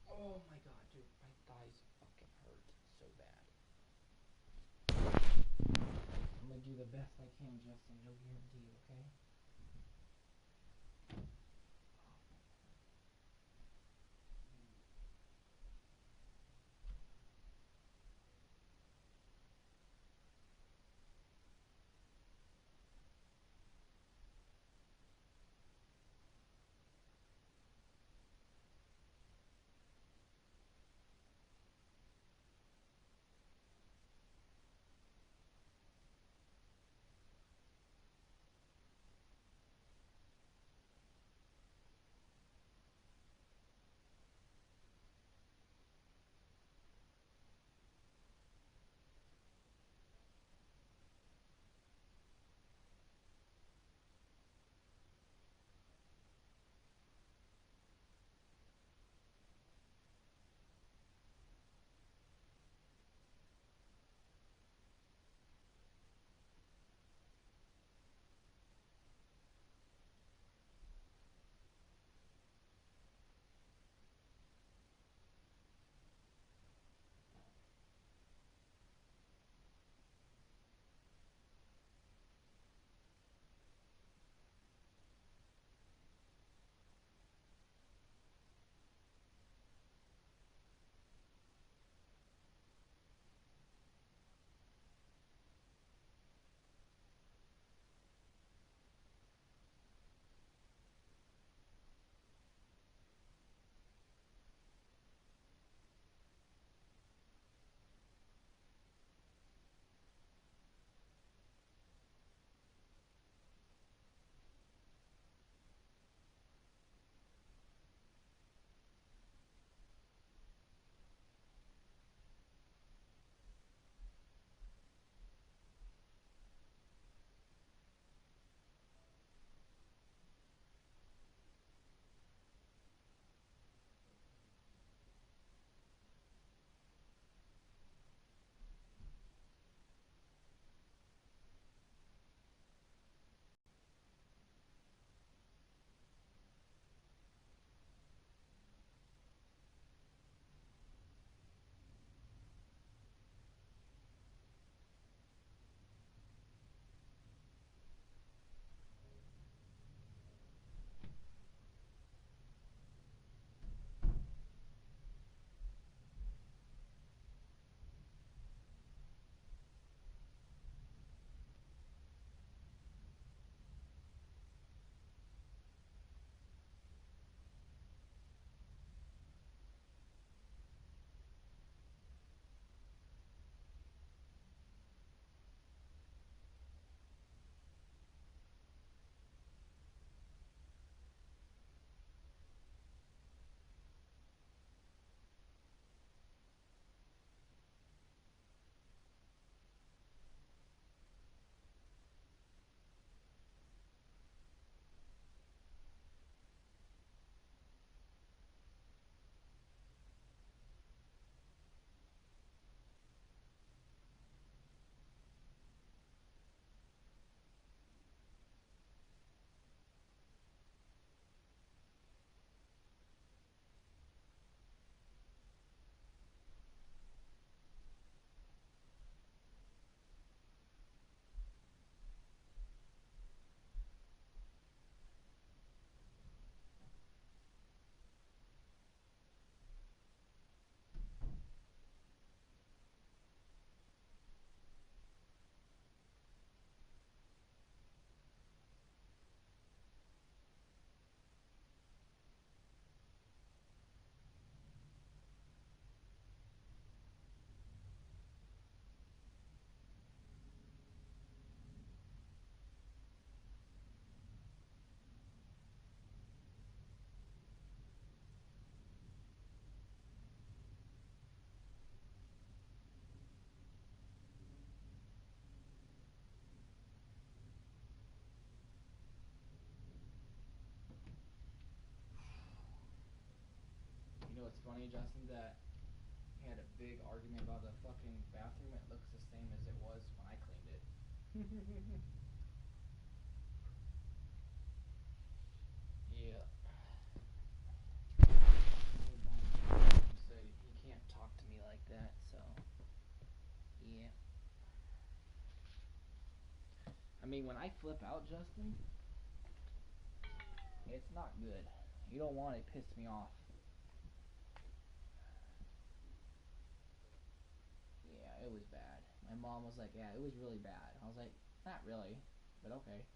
Oh my god, dude. My thighs fucking hurt so bad. I'm gonna do the best I can, Justin. No guarantee, okay? what's funny, Justin? That we had a big argument about the fucking bathroom. It looks the same as it was when I cleaned it. Yeah. So you can't talk to me like that, so yeah. I mean, when I flip out, Justin, it's not good. You don't want it, piss me off. Yeah, it was bad. My mom was like, yeah, it was really bad. I was like, not really, but okay.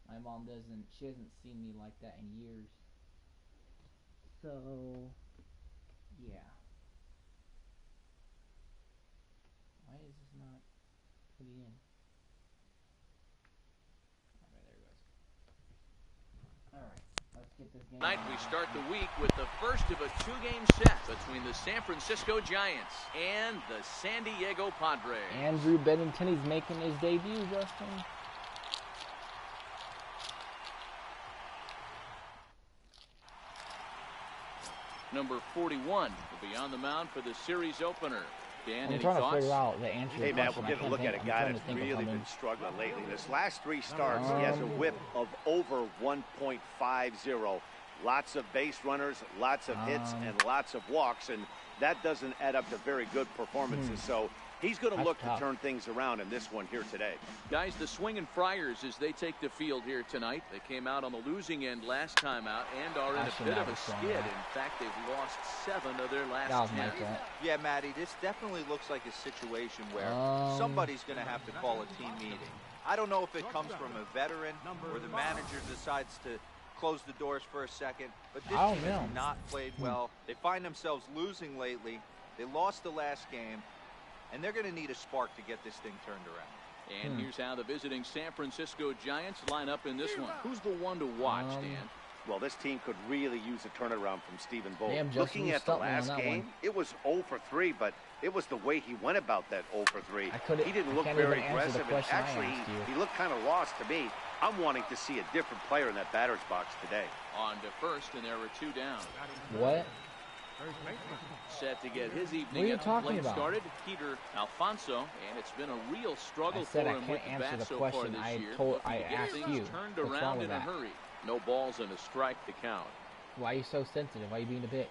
My mom she hasn't seen me like that in years. So, yeah. Why is this not putting in? Okay, there it goes. Alright, let's get this game. Tonight we start the week with the first of a two-game set between the San Francisco Giants and the San Diego Padres. Andrew Benintendi's making his debut, Justin. Number 41 will be on the mound for the series opener. Dan, I'm trying to figure out the answer. Hey, Matt, we're getting a look at a guy that's really been struggling lately. This last three starts, he has a whip of over 1.50. Lots of base runners, lots of hits, and lots of walks, and that doesn't add up to very good performances. So he's going to look to turn things around in this one here today. Guys, the Swingin' Friars, as they take the field here tonight, they came out on the losing end last time out and are in a bit of a skid. In fact, they've lost 7 of their last 10. Yeah, Matty, this definitely looks like a situation where somebody's going to have to call a team meeting. I don't know if it comes from a veteran or the manager decides to close the doors for a second, but this team has not played well. They find themselves losing lately. They lost the last game, and they're going to need a spark to get this thing turned around. And here's how the visiting San Francisco Giants line up in this one. Who's the one to watch, Dan? Well, this team could really use a turnaround from Stephen Vogt. Looking at the last game, it was 0 for 3, but it was the way he went about that 0 for 3. He didn't look very aggressive, and actually, he looked kind of lost to me. I'm wanting to see a different player in that batter's box today. On to first, and there are 2 down. What? Set to get his evening at the plate started, Peter Alfonso, and it's been a real struggle for him with the bat so far this year. I asked you. Turned around in a hurry. No balls and a strike to count. Why are you so sensitive? Why are you being a bitch?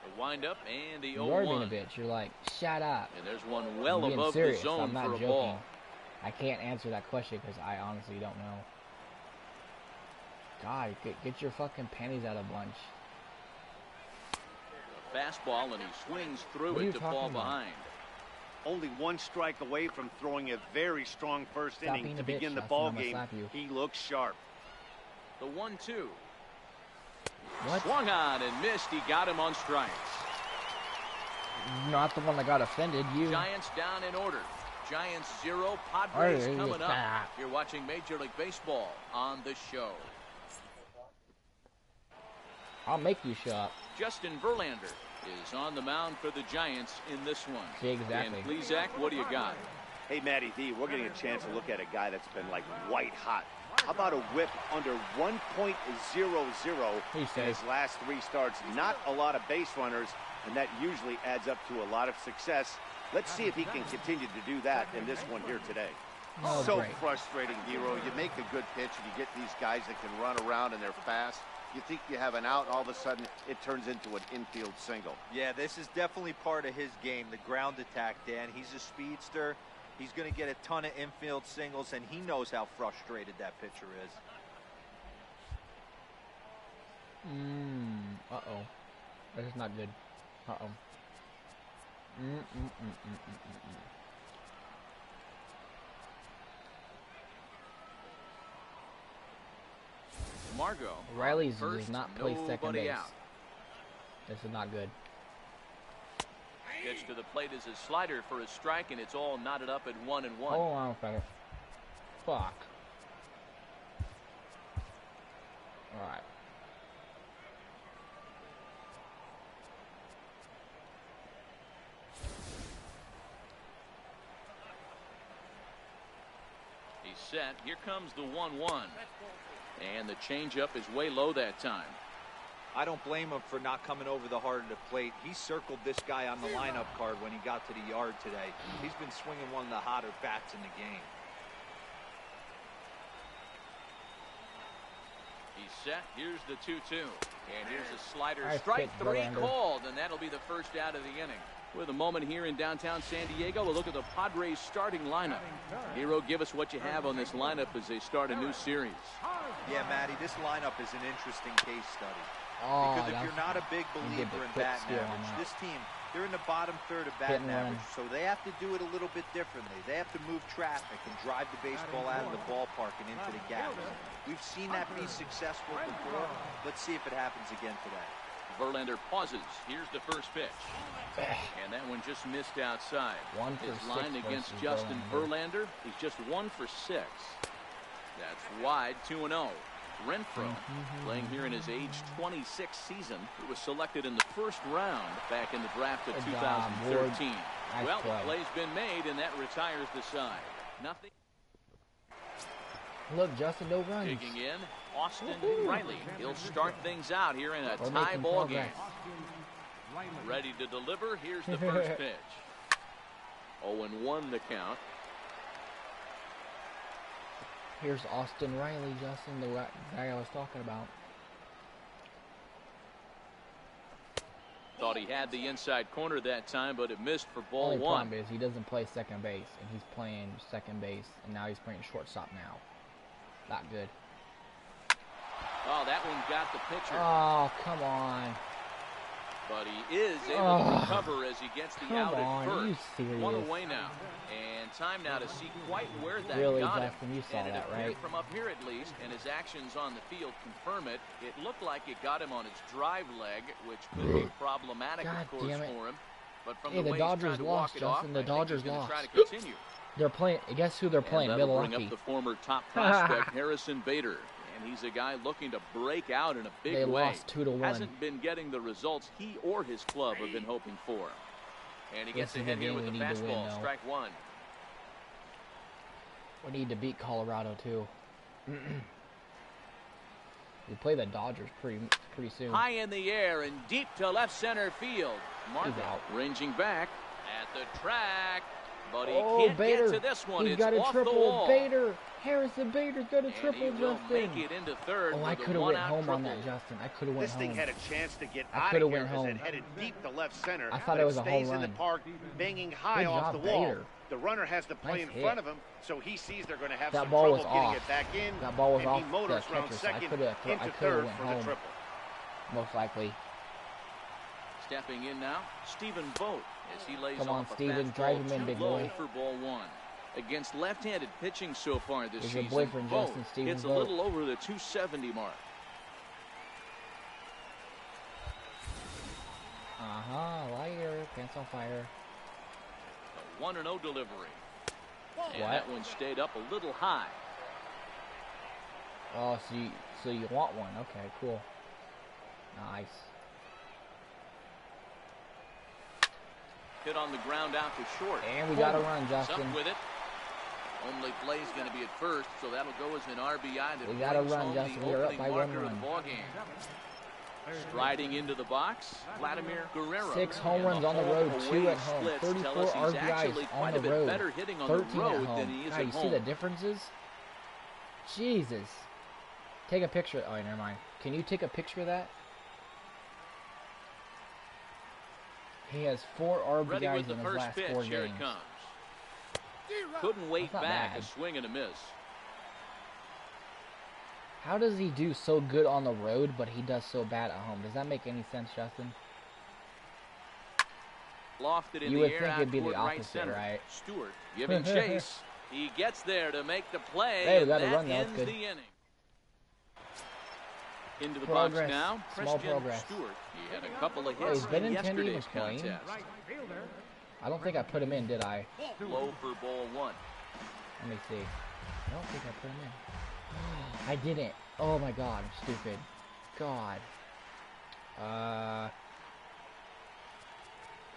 The wind up and the 0-1. You are being a bitch. You're like, shut up. And there's one well above the zone for a ball. I can't answer that question because I honestly don't know. God, get your fucking panties out of bunch. A fastball, and he swings through it to fall behind. Only 1 strike away from throwing a very strong first inning to begin the ball game. He looks sharp. The 1-2. What? Swung on and missed. He got him on strikes. Not the one that got offended. You. Giants down in order. Giants 0, Padres coming up. You're watching Major League Baseball on the show. I'll make you shut up. Justin Verlander is on the mound for the Giants in this one. See, exactly. And please, Zach, what do you got? Hey, Matty D, we're getting a chance to look at a guy that's been like white hot. How about a whip under 1.00 in his last 3 starts? Not a lot of base runners, and that usually adds up to a lot of success. Let's see if he can continue to do that in this one here today. So frustrating, Hero. You make a good pitch, and you get these guys that can run around and they're fast. You think you have an out, all of a sudden it turns into an infield single. Yeah, this is definitely part of his game, the ground attack, Dan. He's a speedster. He's going to get a ton of infield singles, and he knows how frustrated that pitcher is. Uh-oh. This is not good. Uh-oh. Margot. Riley's does not play second base. This is not good. Pitch to the plate is a slider for a strike, and it's all knotted up at 1-1. Hold on a second. Fuck. All right. He's set. Here comes the 1-1. And the changeup is way low that time. I don't blame him for not coming over the heart of the plate. He circled this guy on the lineup card when he got to the yard today. He's been swinging one of the hotter bats in the game. He's set. Here's the 2-2. And here's a slider. Strike three called, and that'll be the first out of the inning. With a moment here in downtown San Diego, a look at the Padres starting lineup. Hero, give us what you have on this lineup as they start a new series. Yeah, Matty, this lineup is an interesting case study. Because if you're not a big believer in batting average, this team, they're in the bottom third of batting average, so they have to do it a little bit differently. They have to move traffic and drive the baseball out of the ballpark and into the gaps. We've seen that be successful before. Let's see if it happens again today. Verlander pauses. Here's the first pitch. And that one just missed outside. His line against Justin Verlander, he's just 1 for 6. That's wide, 2-0. Renfroe, playing here in his age 26 season. He was selected in the first round back in the draft of 2013. Well, the play's been made, and that retires the side. Nothing. Look, Justin, no runs. Digging in, Austin Riley. He'll start things out here in a tie ball game. Ready to deliver. Here's the first pitch. 0-1 the count. Here's Austin Riley, Justin, the guy I was talking about. Thought he had the inside corner that time, but it missed for ball one. The one. problem is he doesn't play second base, and he's playing second base, and now he's playing shortstop now. Not good. Oh, that one got the pitcher. Oh, come on. But he is able to recover as he gets the out at first. Are you serious? 1 away now. And time now to see quite where that got Justin, him. You saw that, right? From up here at least, and his actions on the field confirm it. It looked like it got him on his drive leg, which could be problematic, of course, for him. But from the Dodgers lost, Justin. The Dodgers lost. Try to continue. They're playing. Guess who they're playing? That'll bring up the former top prospect Harrison Bader. And he's a guy looking to break out in a big way. They lost 2-1. Hasn't been getting the results he or his club have been hoping for. And he gets ahead here with the fastball. Strike one. We need to beat Colorado too. We play the Dodgers pretty soon. High in the air and deep to left center field. Margot ranging back at the track. But he can't Bader. Get to this one. He's it's got a off triple. The wall. Harrison Bader's got a triple, and he will Justin. Make it into third. I could have went home on that, Justin. I could have went home. This thing had a chance to get out of here as it headed deep to left center. I thought it was a home run. In the park, banging high off the wall. The runner has to play in front of him, so he sees they're going to have some trouble getting it back in. That ball was and off he motors the around catcher, second so into third for the triple. Most likely. Stepping in now, Stephen Vogt as he lays Come on, off Stephen, drive him in, big boy. For ball one. Against left-handed pitching so far this season, your boyfriend, Justin, Stephen it's a little over the 270 mark. Liar, pants on fire. A 1-0 delivery. And that one stayed up a little high. Oh, so you want one? Okay, cool. Nice. Hit on the ground out to short. And we got to run, Justin. Up with it. Only play is going to be at first, so that'll go as an RBI. We got to run, Justin. We're up by 1 run. Striding into the box, Vladimir Guerrero. 6 home runs on the road, 2 at home. 34 RBIs on the road, 13 at home. God, you see the differences? Jesus. Take a picture. Oh, never mind. Can you take a picture of that? He has 4 RBIs in his last 4 Here games. It comes. Couldn't wait back. A swing and a miss. How does he do so good on the road, but he does so bad at home? Does that make any sense, Justin? Lofted in you the would air think it'd be the right? opposite, right? Stewart giving chase. He gets there to make the play. Hey, we got to run. That's good. The inning. Into the progress. Box now. Small progress. Stewart. He had a couple of hits Ben in Intendi yesterday's playing. contest. I don't think I put him in, did I? Low for ball one. Let me see. I don't think I put him in. I didn't. Oh my God, I'm stupid. God.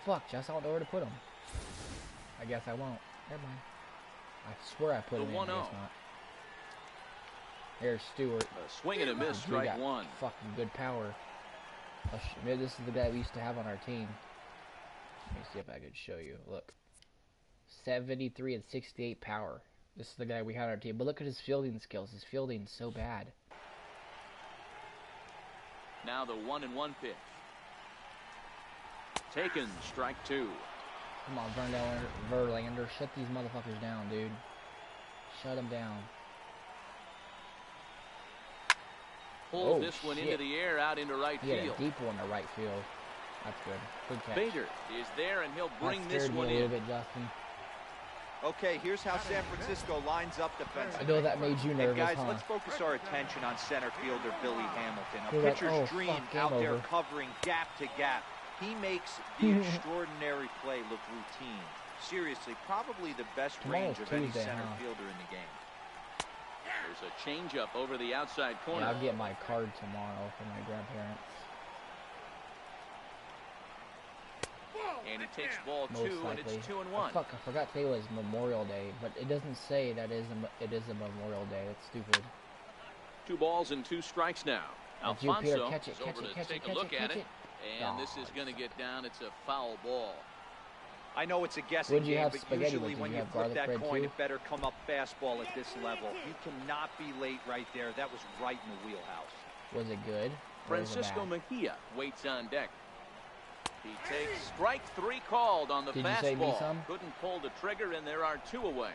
Fuck, just I don't know where to put him. I guess I won't. Never mind. I swear I put him in. I guess not. Here's Stewart. A swing and a miss, strike one. Fucking good power. Maybe this is the guy we used to have on our team. Let me see if I could show you. Look. 73 and 68 power. This is the guy we had on our team. But look at his fielding skills. His fielding's so bad. Now the 1-1 pitch. Taken, strike 2. Come on, Verlander. Shut these motherfuckers down, dude. Shut them down. Pulled this one into the air, out into right field. He had a deep one to right field. That's good. Good catch. Bader is there, and he'll bring this one in. A little bit, Justin. Okay, here's how San Francisco lines up defensively. I know that made you nervous, guys, let's focus our attention on center fielder Billy Hamilton. A pitcher's dream out there covering gap to gap. He makes the extraordinary play look routine. Seriously, probably the best range of any center fielder in the game. There's a changeup over the outside corner. Yeah, I'll get my card tomorrow for my grandparents. And he takes ball 2, and it's 2-1. Fuck, I forgot today was Memorial Day, but it doesn't say that it is a Memorial Day. That's stupid. 2 balls and 2 strikes now. Alfonso is over to take a look at it. And this is going to get down. It's a foul ball. I know it's a guessing game, but usually when you flip that coin, it better come up fastball at this level. You cannot be late right there. That was right in the wheelhouse. Was it good? Francisco Mejia waits on deck. He takes strike 3 called on the fastball. Couldn't pull the trigger, and there are 2 away.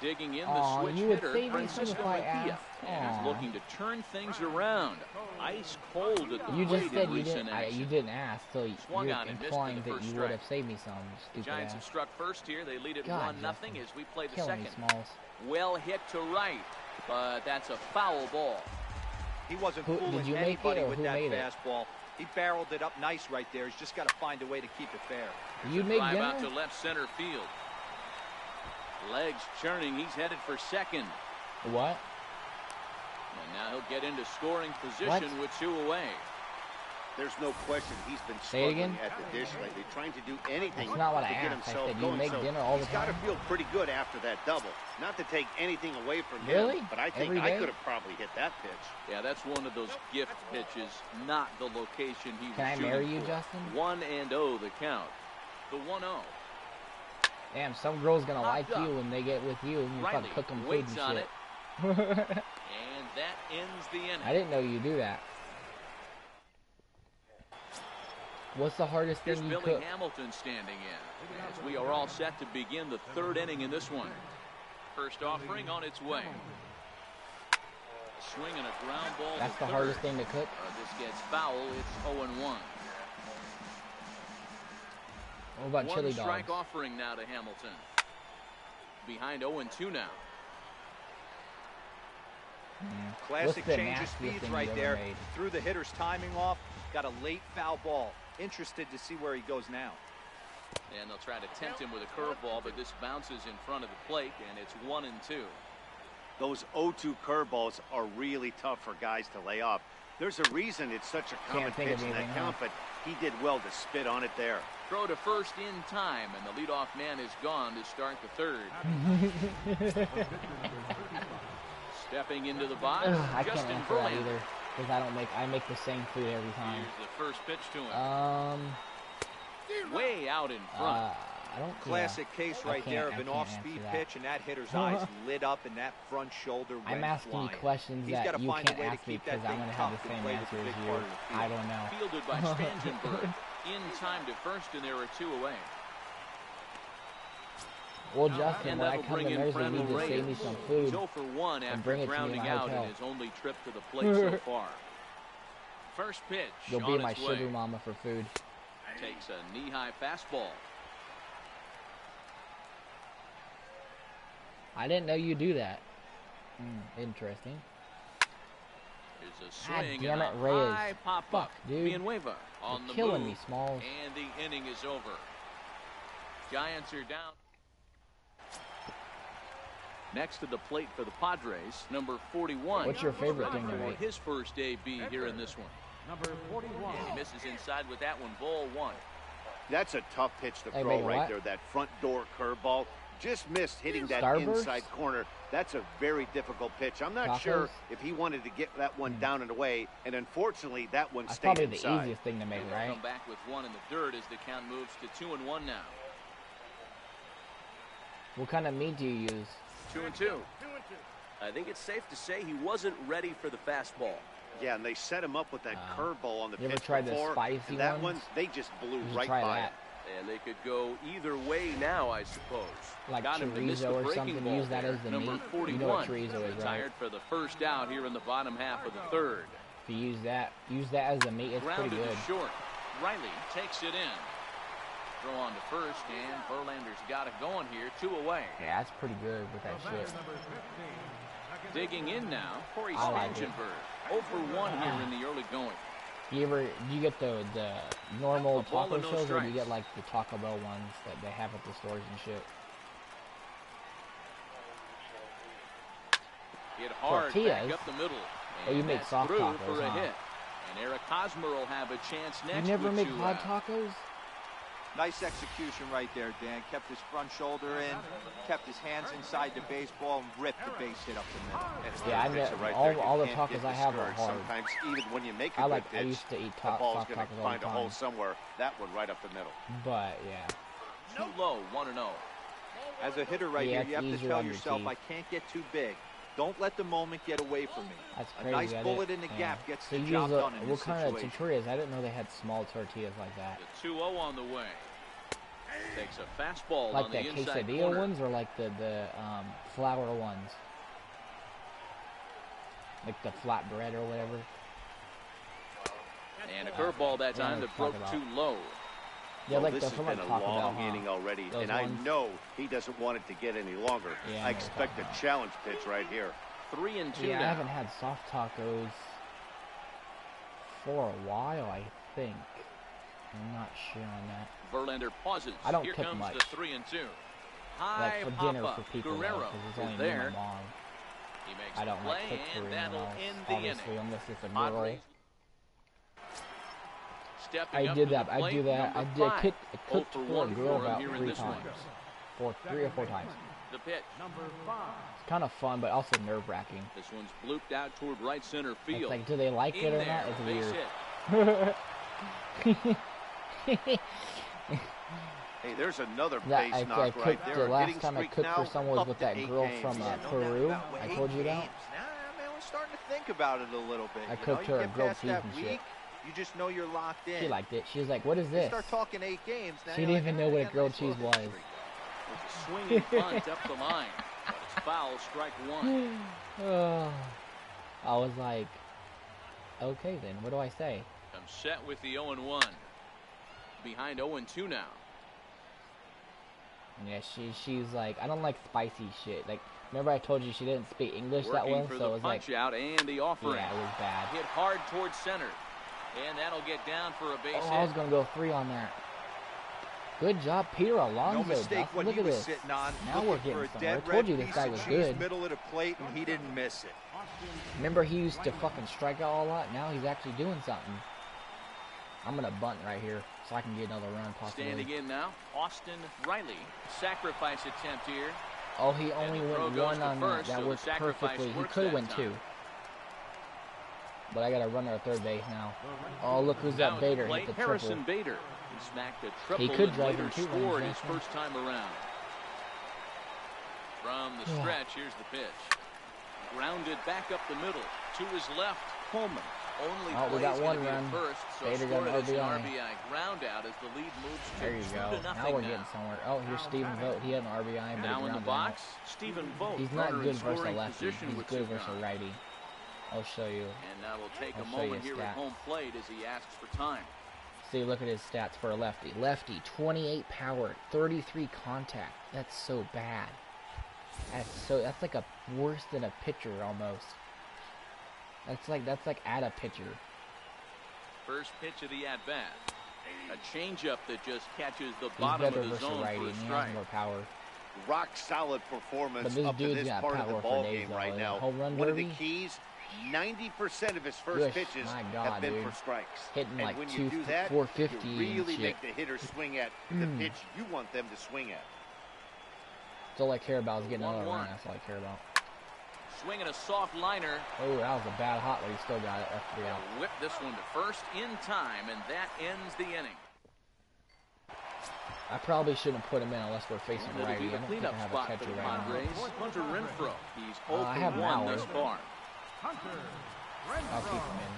Digging in the switch hitter, Francisco Mejia, and is looking to turn things around. Ice cold at the plate. You just said you didn't ask, so you're implying that you would have saved me some. The Giants have struck first here. They lead it 1-0 as we play the second. Smalls. Well hit to right, but that's a foul ball. He wasn't fooling anybody with that fastball. He barreled it up nice right there. He's just got to find a way to keep it fair. You make drive out to left center field. Legs churning. He's headed for second. What? And now he'll get into scoring position with 2 away. There's no question he's been struggling at the dish lately, trying to do anything to get himself going. Make dinner all the time. He's got to feel pretty good after that double. Not to take anything away from him, but I think I could have probably hit that pitch. Yeah, that's one of those gift pitches, not the location he was shooting for. Can I marry you, Justin? 1-0 the count. The 1-0. Damn, some girl's gonna like you when they get with you and you fucking cook them food and shit. And that ends the inning. I didn't know you do that. What's the hardest thing you cook? Billy Hamilton standing in as we are all set to begin the 3rd inning in this one. First offering on its way. Swing and a ground ball. That's the hardest thing to cook. This gets foul. It's 0-1. What about chili dogs? 1 strike offering now to Hamilton. Behind 0-2 now. Classic change of speeds right there. Threw the hitter's timing off. Got a late foul ball. Interested to see where he goes now. And they'll try to tempt him with a curveball, but this bounces in front of the plate, and it's 1-2. Those 0-2 curveballs are really tough for guys to lay off. There's a reason it's such a common pitch in that count, but he did well to spit on it there. Throw to first in time, and the leadoff man is gone to start the 3rd. Stepping into the box, I can't answer that either, because I make the same food every time. Here's the first pitch to him. Way out in front. Classic case right there of an off-speed pitch, and that hitter's eyes lit up, and that front shoulder went I'm asking you questions that you can't ask me because I'm going to have the same answer as you. I don't know. Fielded by Spangenberg. In time to first, and there are 2 away. Well, Justin, when I come to Mersey, you need to save me some food 0 for 1 and bring it to me in my hotel. His only trip to the plate so far. First pitch. You'll be my sugar mama for food. Takes a knee-high fastball. I didn't know you do that. Interesting. Here's a swing damn it, and a Reyes. high pop-up. Dude. Villanueva on You're the killing move. me, Smalls. And the inning is over. Giants are down. Next to the plate for the Padres, number 41. What's your favorite thing to make? His first AB here in this one. Number 41. And he misses inside with that one. Ball 1. That's a tough pitch to throw right there. That front door curveball. Just missed hitting that Starburst? Inside corner. That's a very difficult pitch. I'm not sure if he wanted to get that one down and away, and unfortunately, that one stayed probably inside. The easiest thing to make, right? Come back with one in the dirt as the count moves to 2-1 now. What kind of meat do you use? 2-2. I think it's safe to say he wasn't ready for the fastball. Yeah, and they set him up with that curveball on the pitch tried before. The spicy that ones? one, they just blew right by it. And they could go either way now, I suppose. Like Got him to miss the chorizo or breaking something, ball use that as the Number meat. 41. You know what chorizo is, right? Retired for the first out here in the bottom half of the third. If you use that as the meat, it's Grounded pretty good. to short. Riley takes it in. Throw on to first, and Verlander's got it going here. 2 away. Yeah, that's pretty good with that shit. Digging in now, Corey Spangenberg. 0 for 1 here in the early going. Do you get the normal taco shells, or do you get like the Taco Bell ones that they have at the stores and shit? Hit hard back up the middle. Oh, you make soft tacos, for a huh? hit. And Eric Hosmer will have a chance next. You never make hot out. tacos? Nice execution right there, Dan. Kept his front shoulder in, kept his hands inside the baseball, and ripped the base hit up the middle. Yeah, I know all the tacos I have are hard. Sometimes even when you make a good pitch, I used to eat the ball's soft going tacos to all find the a hole time. somewhere. That one right up the middle. But yeah. Too low, 1-0. As a hitter right Yeah, here, you have to tell yourself, I can't get too big. Don't let the moment get away from me. That's A crazy. nice bullet in the gap gets the you job use done in what this kind situation. of tortillas? I didn't know they had small tortillas like that. The 2-0 on the way. Takes a fastball Like on the the inside quesadilla corner. ones, or like the flour ones, like the flatbread or whatever. And a curveball that time that broke too low. Yeah, like this the has from been like a Taco Bell, long inning already, Those and ones. I know he doesn't want it to get any longer. Yeah, I expect a challenge pitch right here. 3-2 Yeah, now. I haven't had soft tacos for a while, I think. I'm not sure on that. Verlander pauses. I don't Here cook comes much. the 3-2. High Like for dinner pop-up. for people, Guerrero because it's only is me and there. my mom. He makes I don't the like play, cook for and anyone that'll else, end the obviously, inning. unless it's a girl. Padres stepping I up did to the that. I plate, do that. number I 5. cooked for for a 1 girl for him about here in 3 this one. times. 3 or 4 times. The pitch. It's kind of fun, but also nerve-wracking. This one's blooped out toward right center field. It's like, do they like In it or there, not? It's base weird. hit. Hey, there's another That base I knock cooked right there. the last Hitting time I streak cooked for now someone was up with to that 8 girl games. from Yeah, no Peru. doubt about I it. told you 8 that. games. Nah, man, we're starting to think about it a little bit. I cooked you her a get grilled past cheese that and week, shit. You just know you're locked in. She liked it. She was like, "What is You this?" start talking 8 games. Now She you're didn't like, even "Ah, know what I a got grilled nice cheese little was. streak." With a swinging bunt up the line. But it's foul, strike 1. Oh, I was like, okay then, what do I say? I'm set with the 0-1. Behind 0-2 now. Yeah, she's like, I don't like spicy shit. Like, remember I told you she didn't speak English that Working well, for so the it was like, punch out and the offering. yeah, it was bad. Hit hard towards center. And that'll get down for a base Oh, hit. I was gonna go 3 on that. Good job, Peter Alonso. No mistake Dustin. what Look he at was this. sitting on. Now looking we're for getting a somewhere. I dead told red you this piece guy of was cheese, good. middle of the plate, and he didn't miss it. Remember he used to fucking strike out a lot? Now he's actually doing something. I'm gonna bunt right here so I can get another run possibly. Standing in now, Austin Riley. Sacrifice attempt here. Oh, he only And the throw went goes 1 to on first, that. That so worked the sacrifice perfectly. He works could have that went time. 2. But I got a runner at third base now. Oh, look who's Now that at the Bader. Hit plate, the Harrison triple. Bader. He smacked a triple could and drive later in 2 runs, scored his yeah. first time around. From the stretch, here's the pitch. Grounded back up the middle. To his left, Coleman. Only Oh, we plays got 1 gonna be run. first, so Bader got scored an it as an RBI. RBI ground out as the lead moves to There you 2-0 go. Now we're now. getting somewhere. Oh, here's Stephen Vogt. He had an RBI, but Now he in the grounded box, out. Stephen Vogt. He's not runner good in versus a scoring lefty. position He's with good 2 versus a guys. righty. I'll show you. And that'll take I'll a show you moment here stats. at home plate as he asks for time. See, look at his stats for a lefty. Lefty, 28 power, 33 contact. That's so bad. That's like a worse than a pitcher almost. That's like at a pitcher. First pitch of the at-bat. A changeup that just catches the He's bottom better of the versus zone righty, for a and he strike. has more power. Rock solid performance But this up to dude's this got part of the power for ball days, game though. right The now. home run One of the derby? keys, 90% of his first Gosh, pitches my God, have been dude. for strikes. Hitting and like when you do that, 450 you and really shit. make the hitter swing at the pitch you want them to swing at. That's all I care about is getting another run. That's all I care about. Swinging a soft liner. Oh, that was a bad hot, but he still got it. That's 3 out. Whip this one to first in time, and that ends the inning. I probably shouldn't put him in unless we're facing righty. I don't think I have a catcher right now. Hunter Renfroe. He's 0-1 thus far. I'll keep him in.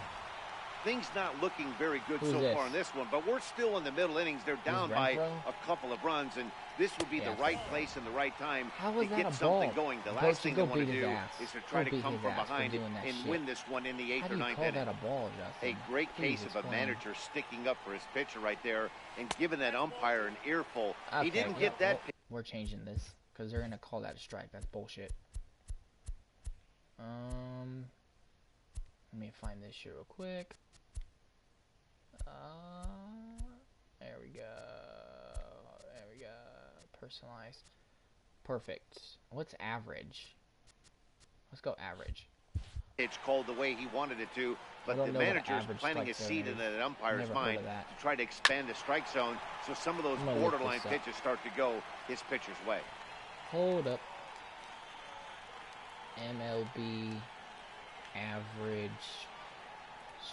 Things not looking very good so far in this one, but we're still in the middle innings. They're down by a couple of runs, and this would be the right place and the right time to get something going. The last thing they want to do is to try to come from behind and win this one in the 8th or 9th inning. A great case of a manager sticking up for his pitcher right there and giving that umpire an earful. He didn't get that. We're changing this because they're going to call that a strike. That's bullshit. Let me find this shit real quick. There we go. There we go. Personalized. Perfect. What's average? Let's go average. It's called the way he wanted it to, but the manager's planting a seed in that umpire's mind to try to expand the strike zone so some of those borderline pitches start to go his pitcher's way. Hold up. MLB average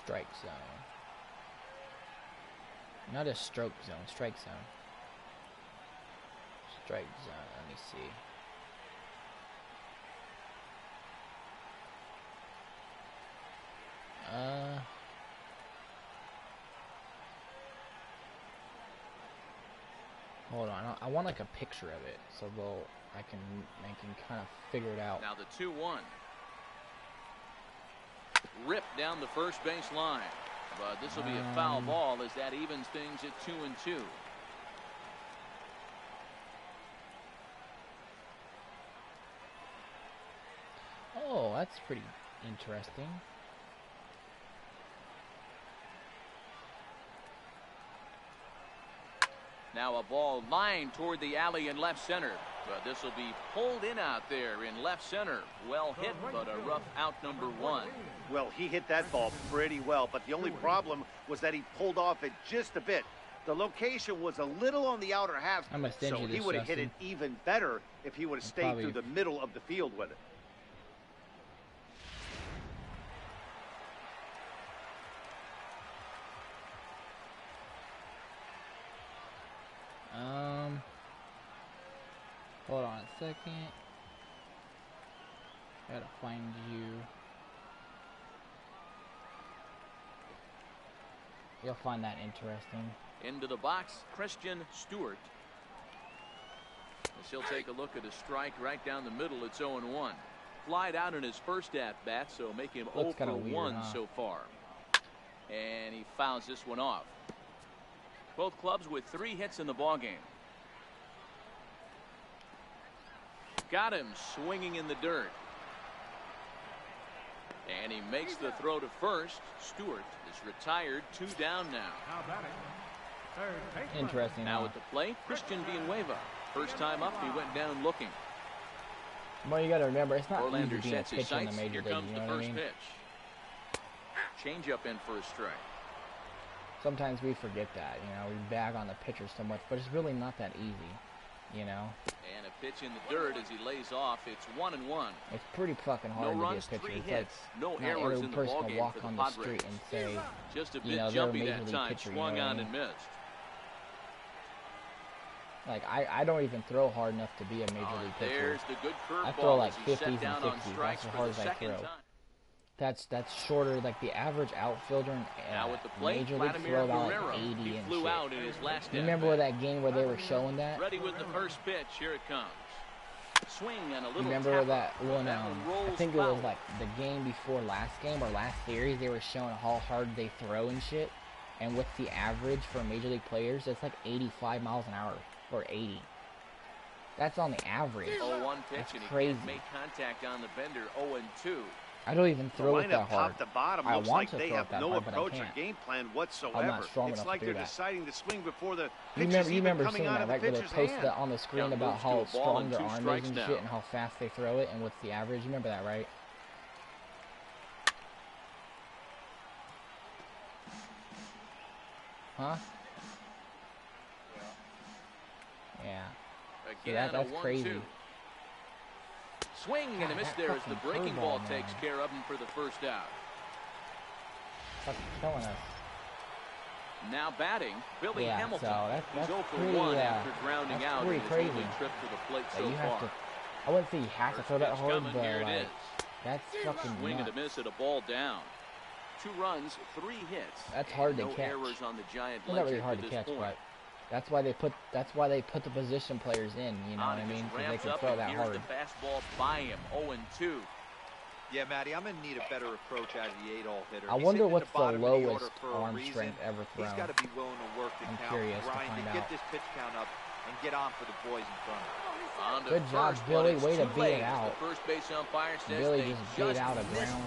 strike zone. Not a stroke zone, strike zone. Strike zone, let me see. Hold on, I want like a picture of it so I can kind of figure it out. Now the 2-1. Ripped down the first base line. But this will be a foul ball as that evens things at 2-2. Oh, that's pretty interesting. Now a ball lined toward the alley in left center. But this will be pulled in out there in left center. Well hit, but a rough out number 1. Well, he hit that ball pretty well, but the only problem was that he pulled off it just a bit. The location was a little on the outer half, so he would have hit it even better if he would have stayed through the middle of the field with it. Hold on a second. Gotta find you. You'll find that interesting. Into the box, Christian Stewart. As he'll take a look at a strike right down the middle. It's 0-1. Flied out in his first at-bat, so make him 0-for-1 so far. And he fouls this one off. Both clubs with 3 hits in the ballgame. Got him swinging in the dirt. And he makes the throw to first. Stewart is retired. 2 down now. Interesting. Now at the plate, Christian Villanueva. First time up, he went down looking. Well, you got to remember, it's not Orlander easy being a pitcher in the major league. Comes you know the what first I mean? pitch. Change up in for a strike. Sometimes we forget that, you know, we bag on the pitcher so much, but it's really not that easy, you know. And a pitch in the dirt as he lays off. It's 1-1. It's pretty fucking hard to be a pitcher. It's like no not every person can walk on the street and say, just a bit you know, jumpy they're a that major time. league pitcher. Swung you know on what I and mean? missed. Like I don't even throw hard enough to be a major league pitcher. There's the good curve I throw like ball 50s and 60s. That's as hard as I throw. That's shorter. Like the average outfielder in major league throw about like 80 and shit. You remember where that game where they were showing that? Ready with the first pitch. Here it comes. Swing and a little. Remember that one? I think it was like the game before last game or last series. They were showing how hard they throw and shit. And what's the average for major league players? It's like 85 miles an hour or 80. That's on the average. 0-1 pitch. That's and crazy. He made contact on the bender. 0-2. I don't even throw it that hard. Top to bottom I looks want like to they throw have it that no hard, but I approach or can't. game plan whatsoever. I'm not strong it's enough like to do they're that. deciding to swing before the You pitch remember coming seeing out that, of the right? Where they pitcher's post hand. that on the screen about how strong their arm is and now. shit and how fast they throw it and what's the average. You remember that, right? Huh? Yeah. Again, that's crazy. Swing and a miss there as the breaking ball takes care of him for the first out. Fucking killing us. Now batting, Billy Hamilton. So that's 0 for pretty, 1 after grounding out in his crazy. only trip to the plate so far. I wouldn't say you have to throw that hard, but like, that's fucking swing nuts. and a miss at a ball down. 2 runs, 3 hits. That's hard to no catch. Errors on the Giant it's not really hard to catch, but that's why they put the position players in. You know what I mean? Because they can throw that hard. The fastball by him, 0-2. Yeah, Matty, I'm going to need a better approach out of the 8-hole hitter. I wonder what's the lowest arm strength ever thrown. He's got to be willing to work the count, grind, and get this pitch count up, and get on for the boys in front of him. Good job, Billy. Way to beat it out. The first base umpire says Billy just beat out a ground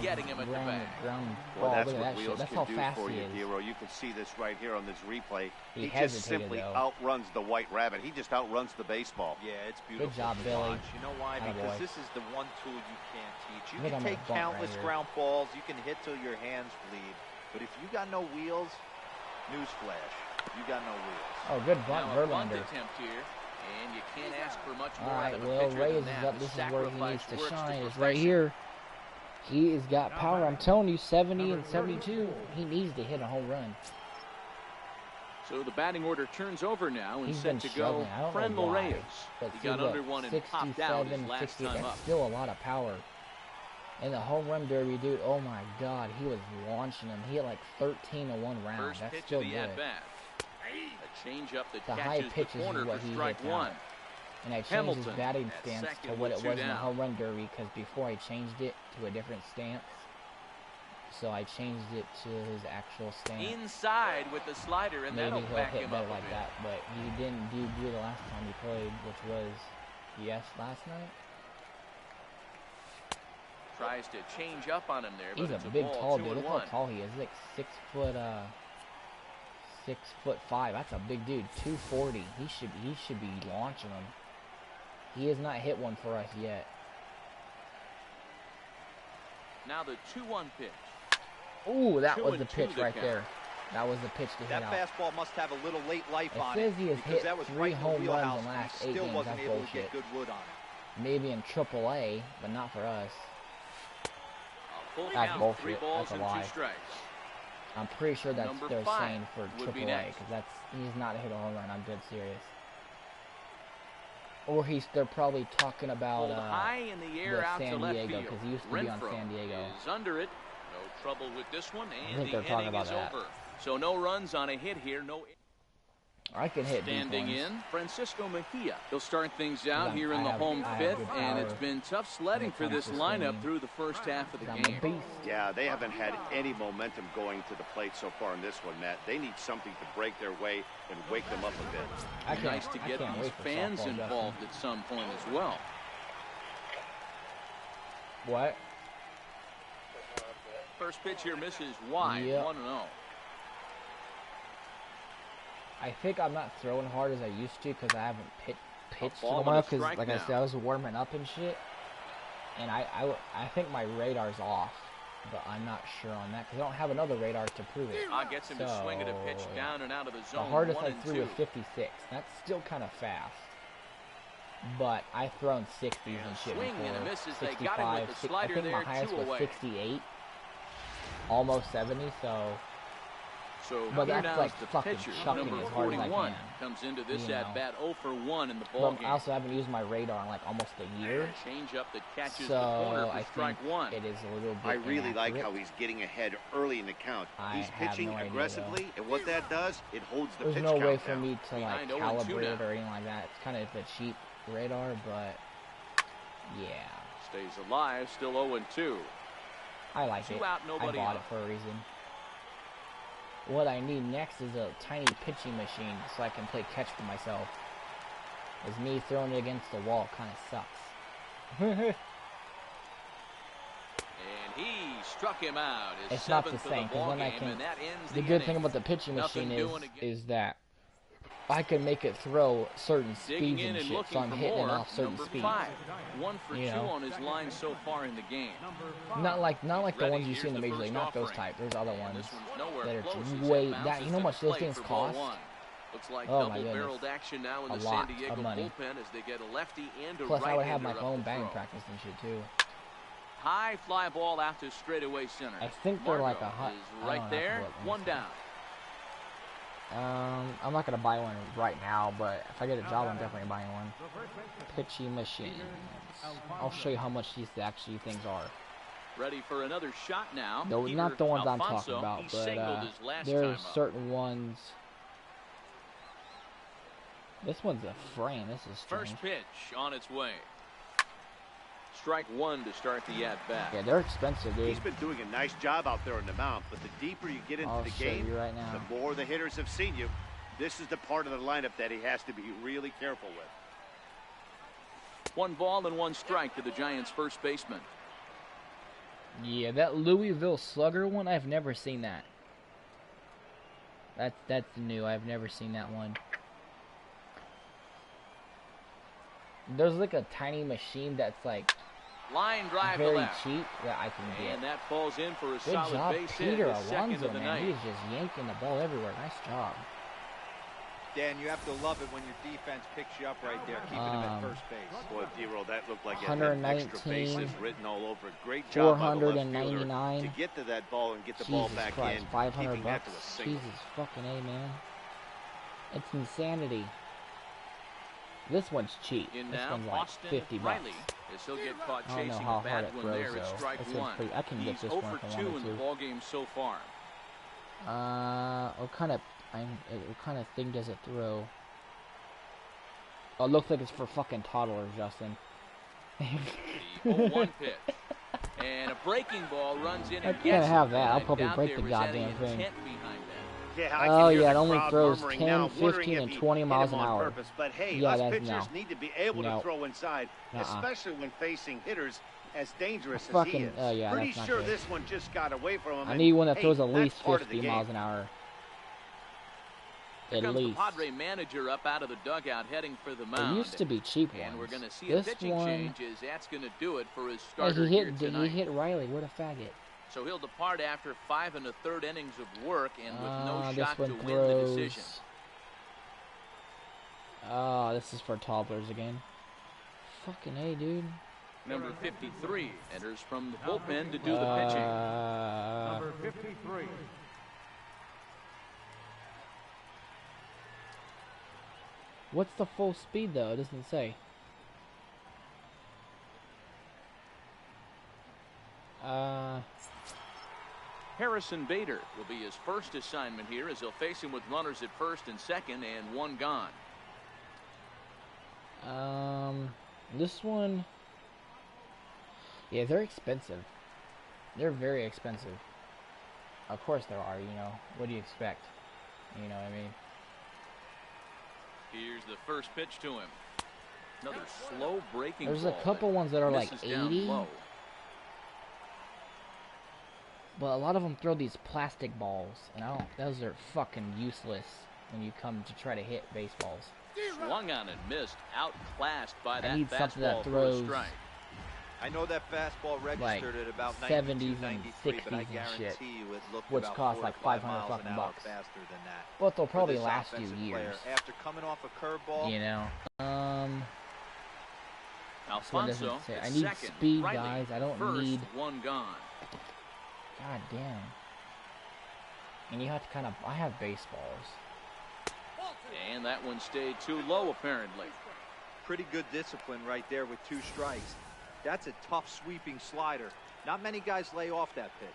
ball. Well, that's look at that shit. That's how fast he is. Dero. You can see this right here on this replay. He just simply outruns the White Rabbit. He just outruns the baseball. Yeah, it's beautiful. Good job, Billy. You know why? Because this is the one tool you can't teach. You can take countless ground balls. You can hit till your hands bleed. But if you got no wheels, newsflash, you got no wheels. Oh, good bunt, Verlander. Attempt here. And you can't ask for much more. All right, Will Reyes is up. This is where he needs to shine. Is right here. He has got power. I'm telling you, 70 and 72. He needs to hit a home run. So the batting order turns over now and set to go. Franmil Reyes. He got under one and popped out his last time up. That's still a lot of power. And the home run derby, dude. Oh my God, he was launching him. He had like 13 in one round. First That's still good. A change up that the high catches pitch the corner is what for he strike hit 1. And I changed his batting stance to what it was in the home run derby because before I changed it to a different stance. So I changed it to his actual stance. Inside with the slider, and maybe that'll he'll back hit him better up like that, but he didn't do good the last time he played, which was last night. Tries to change up on him there, but he's it's a big, ball, tall dude. Look how tall he is. He's like 6'5". That's a big dude. 240. He should be launching him. He has not hit one for us yet. Now the 2-1 pitch. Ooh, that was the pitch right there. That was the pitch to hit out. That fastball must have a little late life on it. It says he has hit 3 home runs in the last 8 games. That's bullshit. Good wood on it. Maybe in AAA, but not for us. That's bullshit. That's a lie. I'm pretty sure that's they're saying for AAA because he's not hit a home run. I'm dead serious. Or they're probably talking about high in the air out San to left Diego field. because he used to be on San Diego. Is under it. No trouble with this one, and the inning is over. So no runs on a hit here. No. I can hit standing in, Francisco Mejia. He'll start things out here in the home fifth, and it's been tough sledding for this lineup through the first half of the game. Yeah, they haven't had any momentum going to the plate so far in this one, Matt. They need something to break their way and wake them up a bit. Nice to get these fans involved at some point as well. What? First pitch here misses wide, 1-0. I think I'm not throwing hard as I used to because I haven't pitched in a while because, like I said, I was warming up and shit. And I think my radar's off, but I'm not sure on that because I don't have another radar to prove it. Gets him to swing at a pitch down and out of the zone. The hardest I threw was 56. That's still kind of fast. But I've thrown 60s and shit before. 65. I think my highest was 68. Almost 70, but that's like fucking chucking as hard as I can. Comes into this at bat 0 for 1 in the ball game. I also haven't used my radar in like almost a year. Change up that catches the corner for strike 1. It is a little bit I really like how he's getting ahead early in the count. He's pitching aggressively, and what that does, it holds the pitch count down. There's no way for me to like calibrate it or anything like that. It's kind of a cheap radar, but yeah. Stays alive, still 0-2. I like it. I bought it for a reason. What I need next is a tiny pitching machine so I can play catch for myself. As me throwing it against the wall kind of sucks. And he struck him out. It's not the same because when I can. The good thing about the pitching machine is that I can make it throw certain speeds and shit, so I'm hitting it off certain speeds. 1 for 2 on his line so far in the game. Not like the ones you see in the major league, not those type. There's other ones that are way that. You know how much those things cost? Looks like double-barreled action now in the San Diego bullpen as they get a lefty and a right-hander. Plus, I would have my own batting practice and shit too. High fly ball out to straightaway center. I think they're like a hot. Right there, one down. I'm not gonna buy one right now, but if I get a job, I'm definitely buying one. Pitching machines. I'll show you how much these actually things are. Ready for another shot now. No, not the ones I'm talking about, but there's certain ones. This one's a frame. This is strange. First pitch on its way. Strike one to start the at-bat. Yeah, they're expensive, dude. He's been doing a nice job out there on the mound, but the deeper you get into the game, right now, the more the hitters have seen you. This is the part of the lineup that he has to be really careful with. 1 ball and 1 strike to the Giants' first baseman. Yeah, that Louisville Slugger one, I've never seen that. That's new. I've never seen that one. There's like a tiny machine that's like line drive very cheap that I can get. And that falls in for a Good solid job, base Peter hit, Alonso, man. He's just yanking the ball everywhere. Nice job. Dan, you have to love it when your defense picks you up right there, keeping him at first base. Boy, D-Roll, that looked like it had extra bases written all over it. Great job 499 to get to that ball and get the ball back in. 500 bucks. Jesus fucking A, man. It's insanity. This one's cheap. This one's like 50 bucks. He'll get caught I don't know chasing how a bad hard it one throws, there. It's though. strike one. I can get this one if I wanted in the ball game so far. What kind of thing does it throw? Oh, it looks like it's for fucking toddlers, Justin. The 0-1 pitch. And a breaking ball runs in. I can't have that. I'll probably break the goddamn thing. Yeah, it only throws 10, 15, and 20 miles an hour. Purpose, but hey, yeah, us pitchers need to be able to throw inside, especially when facing hitters as dangerous as he is. Yeah, pretty sure this one just got away from him. I need one that throws at least 50 miles an hour. Here comes the Padre manager up out of the dugout heading for the mound. It used to be cheap ones. And we're going to see a pitching change as that's going to do it for his starter here tonight. He hit Riley. What a faggot. So he'll depart after 5 1/3 innings of work and with no shot to win the decision. This is for toddlers again. Fucking A, dude. Number 53 enters from the bullpen to do the pitching. Number 53. What's the full speed, though? It doesn't say. Harrison Bader will be his first assignment here as they'll face him with runners at first and second and 1 gone. This one... Yeah, they're expensive. They're very expensive. Of course there are, you know. What do you expect? You know what I mean? Here's the first pitch to him. Another slow breaking ball. There's a couple ones that are like 80. But a lot of them throw these plastic balls, and those are fucking useless when you come to try to hit baseballs. Swung on and missed, outclassed by that I need something that fastball throws for a strike. I know that fastball registered at about 70s and 60s but I and guarantee shit, you it looked which about costs 4 like to 5 500 miles fucking an hour bucks. faster than that. But they'll probably this last you offensive years. player, after coming off a curveball, you know. Alfonso, I need second. speed, Riley, guys. I don't first, need. 1 gone. God damn. And you have to kind of. I have baseballs. And that one stayed too low, apparently. Pretty good discipline right there with 2 strikes. That's a tough sweeping slider. Not many guys lay off that pitch.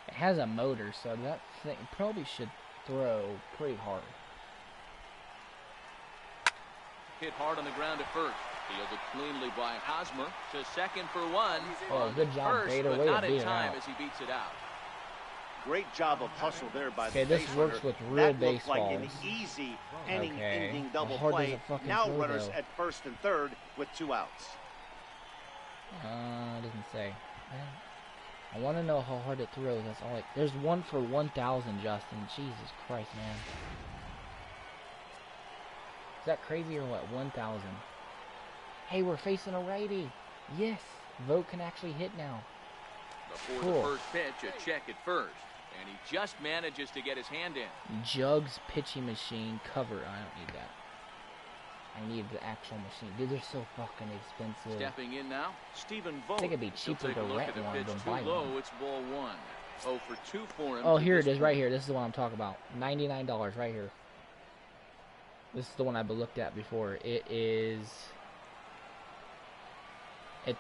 It has a motor, so that thing probably should throw pretty hard. Hit hard on the ground at first. Fielded cleanly by Hosmer to second for 1. Oh, good job, Bader. But way not to beat in it time out. as he beats it out. Great job of hustle there by the this base works runner. with real that looked like an baseballs. easy inning-ending double How hard does play. it fucking Now throw, runners though? at first and third with 2 outs. It doesn't say. I want to know how hard it throws. That's all. There's one for 1,000, Justin. Jesus Christ, man. Is that crazy or what? 1,000. Hey, we're facing a righty. Yes, Vogt can actually hit now. Before the first pitch, a check at first. And he just manages to get his hand in. Jugs pitching machine cover. I don't need that. I need the actual machine. Dude, they're so fucking expensive. Stepping in now, Stephen Vogt. I think it'd be cheaper to rent one than buy one. It's ball one. 0 for 2 for him. Oh, here it is, right here. This is the one I'm talking about. $99 right here. This is the one I've looked at before. It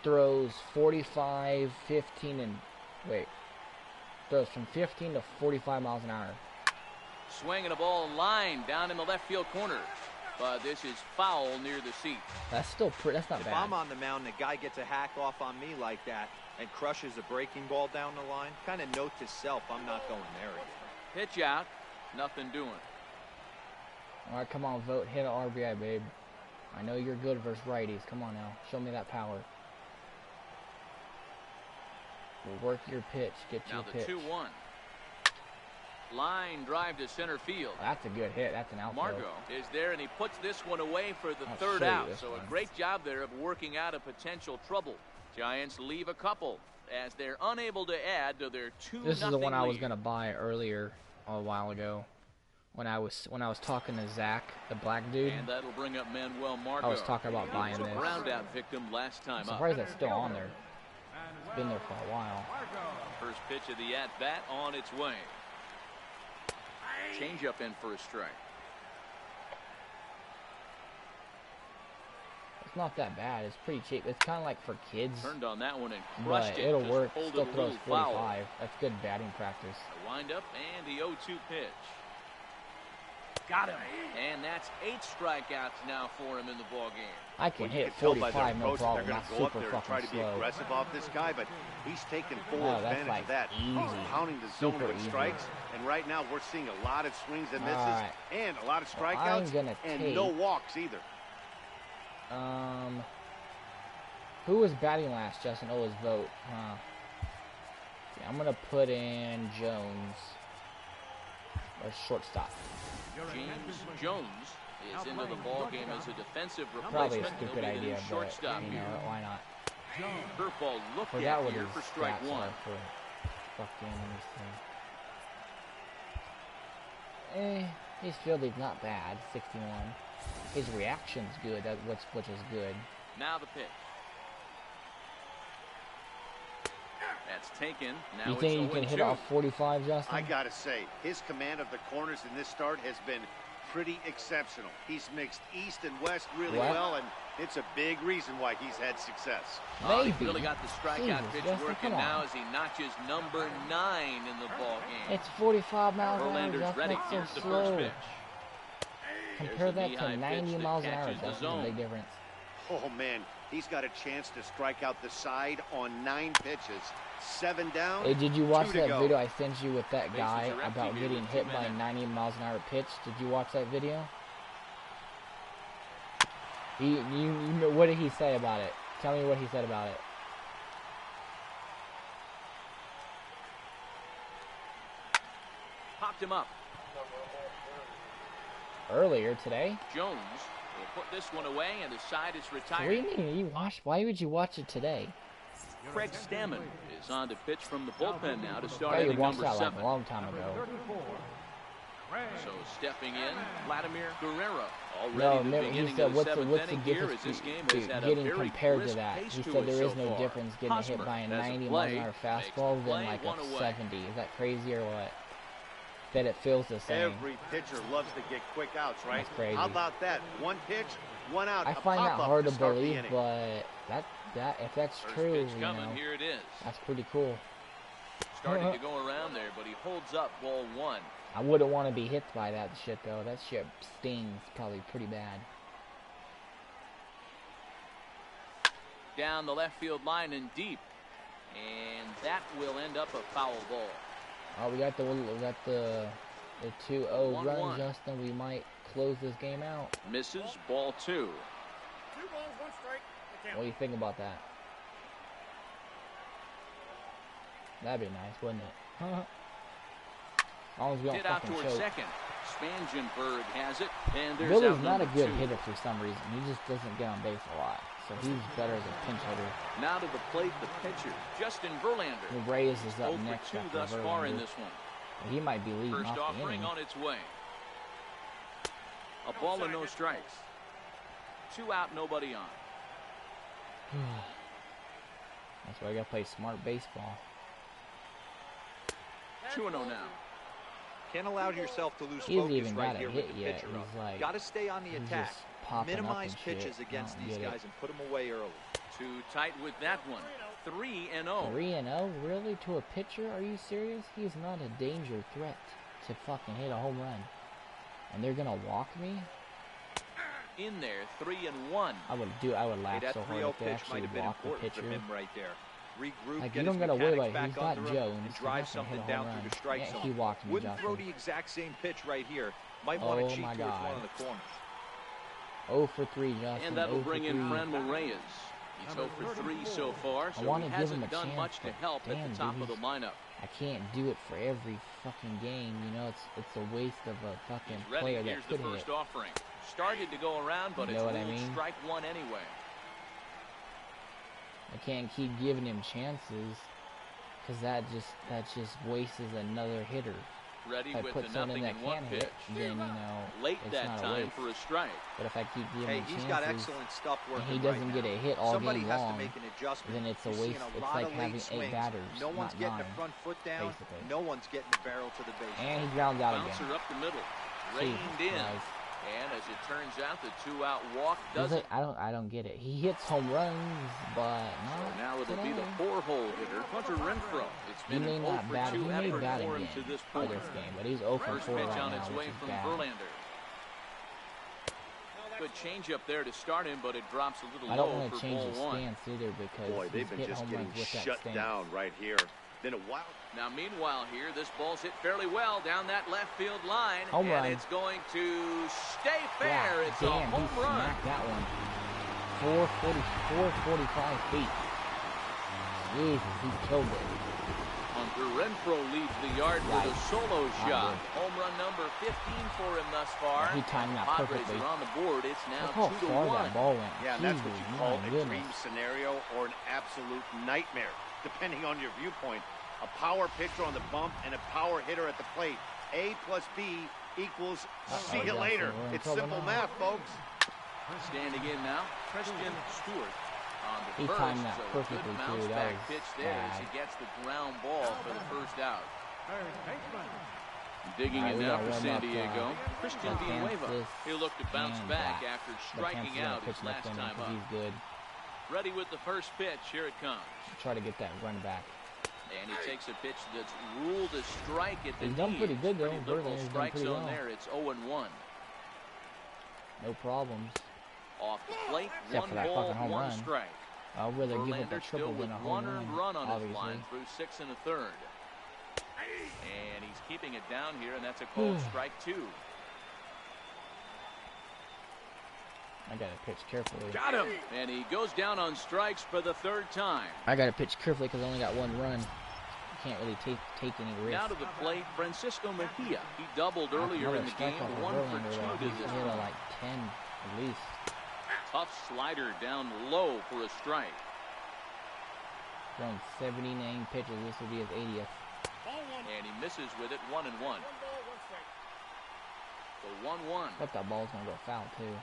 throws 45, 15, and wait. Throws from 15 to 45 miles an hour. Swinging a ball line down in the left field corner. But this is foul near the seat. That's still pretty. That's not bad. If I'm on the mound, the guy gets a hack off on me like that and crushes a breaking ball down the line. Kind of note to self, I'm not going there again. Pitch out. Nothing doing. All right, come on, Vogt. Hit an RBI, babe. I know you're good versus righties. Come on now. Show me that power. We'll work your pitch. Get your pitch. Now the 2-1. Line drive to center field. That's a good hit. That's an outfield. Margot is there, and he puts this one away for the third out. So a great job there of working out a potential trouble. Giants leave a couple as they're unable to add to their 2-0 This is the one I was gonna buy earlier a while ago. When I was talking to Zach, the black dude. And that'll bring up Manuel Margot. I was talking about buying this. Ground out victim last time I'm surprised that's still on there. It's been there for a while. First pitch of the at-bat on its way. Change-up in for a strike. It's not that bad. It's pretty cheap. It's kind of like for kids. Turned on that one and crushed it. It'll work. Still throws 45. Foul. That's good batting practice. A wind-up and the 0-2 pitch. Got him. And that's 8 strikeouts now for him in the ball game. I can hit 45, no problem. They're going to go up there and try to be aggressive off this guy, but he's taking full advantage of that. Pounding the zone with strikes, and right now we're seeing a lot of swings and misses, and a lot of strikeouts, and no walks either. Who was batting last, Justin? Oh, it was Vogt. Yeah, I'm going to put in Jones, or shortstop. James Jones is into the ball game as a defensive replacement. Probably a stupid idea, but you know, why not? Curveball looked at here for strike one. His fielding's not bad, 61. His reaction's good, which is good. Now the pitch. That's taken. Now you think you can hit off 45, Justin? I gotta say, his command of the corners in this start has been pretty exceptional. He's mixed east and west really well, and it's a big reason why he's had success. He really got the strikeout pitch working now as he notches number 9 in the ball game. It's 45 miles an hour. Verlander's ready. Here's the first pitch. Compare that to 90 miles an hour. That's a big difference. Oh, man, he's got a chance to strike out the side on 9 pitches. 7 down. Hey, did you watch that video I sent you with that guy about getting hit by a 90 miles an hour pitch? Did you watch that video? What did he say about it? Tell me what he said about it. Popped him up. Earlier today. Jones will put this one away, and the side is retired. What do you mean? Why would you watch it today? Craig Stammen is on to pitch from the bullpen now to start inning number 7. Like a long time ago. So stepping in, Vladimir Guerrero. Already he said, what's the difference getting compared to that? He said there is no difference getting hit by a 90 mile an hour fastball than like a 70. Is that crazy or what? That it feels the same. Every pitcher loves to get quick outs, right? That's crazy. How about that? 1 pitch, 1 out. I find that hard to believe, but if that's true, you know, here it is. that's pretty cool. Starting to go around there, but he holds up ball 1. I wouldn't want to be hit by that shit, though. That shit stings probably pretty bad. Down the left field line and deep. And that will end up a foul ball. Oh, we got the 2-0 run, Justin. We might close this game out. Misses, ball 2. 2 balls, 1 strike. What do you think about that? That'd be nice, wouldn't it? As long as we don't fucking choke. Second. Spangenberg has it, and there's Billy's not a good hitter for some reason. He just doesn't get on base a lot. so he's better as a pinch hitter. Now to the plate, the pitcher, Justin Verlander. Reyes is up next. 2 thus far in this one. He might be leading First off the offering inning. on its way. A ball and no strikes. 2 out, nobody on. That's why I gotta play smart baseball. 2-0 now. Can't allow yourself to lose he focus even right got here a with hit the yet. pitcher He's up. like, got to stay on the attack. Minimize pitches shit. against these guys and put them away early. Too tight with that one. 3-0. 3-0? Really? To a pitcher? Are you serious? He's not a danger threat to fucking hit a home run. And they're gonna walk me? In there, 3-1. I would laugh so hard if they actually walk the pitcher. Right there. Regroup, like, you don't gotta worry about it. He's got Jones. And drive something down through the strike zone. He walked me, Wouldn't throw the exact same pitch right here. Might want to cheat towards one of the corners. 0 for 3, Justin. And that'll bring in Franmil Reyes. He's 0 for 3 so far, so he hasn't done much to help at the top of the lineup. I can't do it for every fucking game, you know. It's a waste of a fucking player that could hit. Here's the first offering. Started to go around, but it's ruled strike 1 anyway. I can't keep giving him chances, because that just wastes another hitter. Ready if I put someone in that can hit, then, you know, late it's that not time a waste. For a strike. But if I keep giving him chances, he's got excellent stuff and he doesn't get a hit all Somebody game has long, to make an adjustment. then it's a waste. It's like having 8 batters, no one's not getting 9, the front foot down. Basically. No one's getting the barrel to the base. And he grounds out Bouncer again. Up the middle. Reined in. Nice. And as it turns out, the 2-out walk doesn't. I don't get it. He hits home runs, but not so now it'll today. be the 4-hole hitter, Hunter Renfroe. It's been an 0 for 2 effort for him to this point. But he's 0 for 4 First pitch right on now, its way from bad. Verlander. Good change up there to start him, but it drops a little I don't low want for to change ball his 1. stance either because they've been just getting shut down right here. Then a wild. Now, meanwhile, here, this ball's hit fairly well down that left field line. Home run. It's going to stay fair. Yeah, it's damn, a home he run. Smacked that one. 445 feet. Jesus, he killed it. Hunter Renfroe leads the yard with a solo shot. Home run number 15 for him thus far. He timed that Padres perfectly. are on the board. It's now Look how 2-1. far that ball went. Yeah, and that's what you call a goodness. dream scenario or an absolute nightmare, depending on your viewpoint. A power pitcher on the bump and a power hitter at the plate. A plus B equals see you later. It's simple math, folks. Standing in now, Christian Stewart on the He first. timed that So perfectly, good too. bounce That back was pitch there as he bad. gets the ground ball for the first out. Digging Right, in we now gotta for warm San up, Diego, Christian Villanueva. Kansas He'll look to bounce and back Black. after But striking Kansas out pitch his left last in time because up. he's good. Ready with the first pitch. Here it comes. Try to get that run back. And he takes a pitch that's ruled a strike at the He's done pretty good, though. Pretty liberal Verlander's done strike pretty zone well. there. It's 0-1. No problems. Off the plate, Except for that fucking home 1 run. strike. I'd rather give up a Verlander still triple with than a 1 home earned run on his obviously. line through 6 1/3. And he's keeping it down here, and that's a called strike 2. I gotta pitch carefully. Got him! And he goes down on strikes for the 3rd time. I gotta pitch carefully because I only got 1 run. Can't really take any risks. Now to the plate, Francisco Mejia. He doubled earlier in the game, 1 for 2 to this one. one. Like 10 at least. Tough slider down low for a strike. Thrown 79 pitches. This will be his 80th. And he misses with it, 1-1. The 1-1 I thought that ball's gonna go foul too.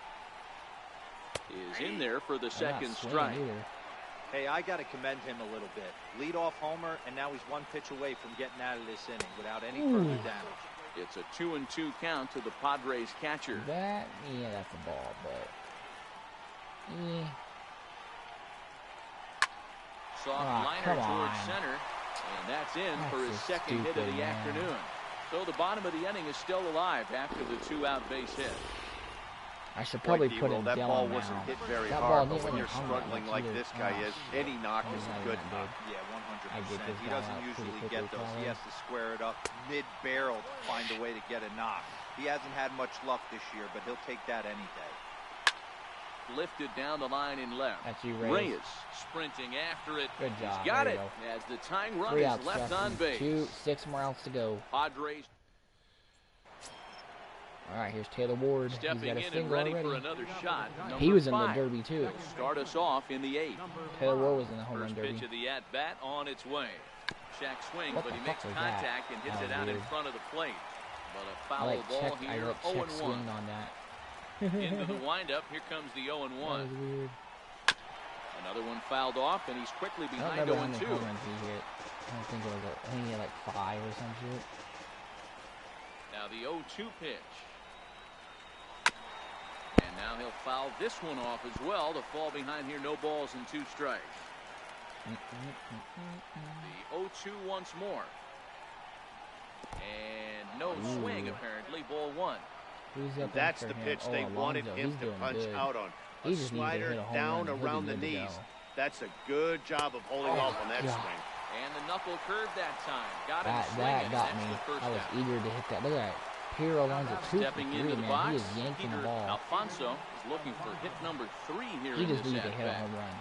is in there for the They're not second swinging strike. either. Hey, I got to commend him a little bit. Lead off homer, and now he's 1 pitch away from getting out of this inning without any further damage. It's a 2-2 count to the Padres catcher. That, yeah, that's a ball, but yeah. Soft liner come towards on. center, and that's in That's for his just second hit of stupid, the man. afternoon. So the bottom of the inning is still alive after the 2-out base hit. I should probably put it that down ball now. wasn't hit very That hard, ball but when didn't you're come that struggling much like either. this guy is, any knock is a good not knock. Yeah, I get 100%. this He guy doesn't out pretty usually quickly, get those. probably. He has to square it up mid-barrel to find a way to get a knock. He hasn't had much luck this year, but he'll take that any day. Lifted down the line in left. That's you, Reyes. Sprinting after it. Good job. He's got There it you as the tying run 3 is outs, left Justin. on base. 6 more outs to go. Padres. All right, here's Taylor Ward. Stepping He's got a in single and ready already. For another shot. He was in five. the Derby too. Start us off in the 8th. Taylor Ward was in the home run First derby. pitch of the at-bat on its way. Check swing, What but he the makes fuck was contact that? and hits That it was out in weird. front of the plate. But a I foul like ball check. here, I like check 0-1. swing on that. Into the windup, here comes the 0-1. That was weird. Another one fouled off, and he's quickly I don't behind remember how many 0-2. home runs he hit. I don't think it was. I think he had like 5 or some shit. Now the 0-2 pitch. And now he'll foul this one off as well to fall behind here. No balls and 2 strikes. The 0-2 once more. And no swing, apparently. Ball 1. That's the pitch they wanted him to punch out on. A slider down around the knees. That's a good job of holding off on that swing. And the knuckle curve that time. Got him That got me. I was eager to hit that. Look at that. Piero lines a 2 Stepping for 3, into the man. box, He is yanking the ball. Alfonso is looking for hit number 3 here He in just this needs to hit a at-bat. home run.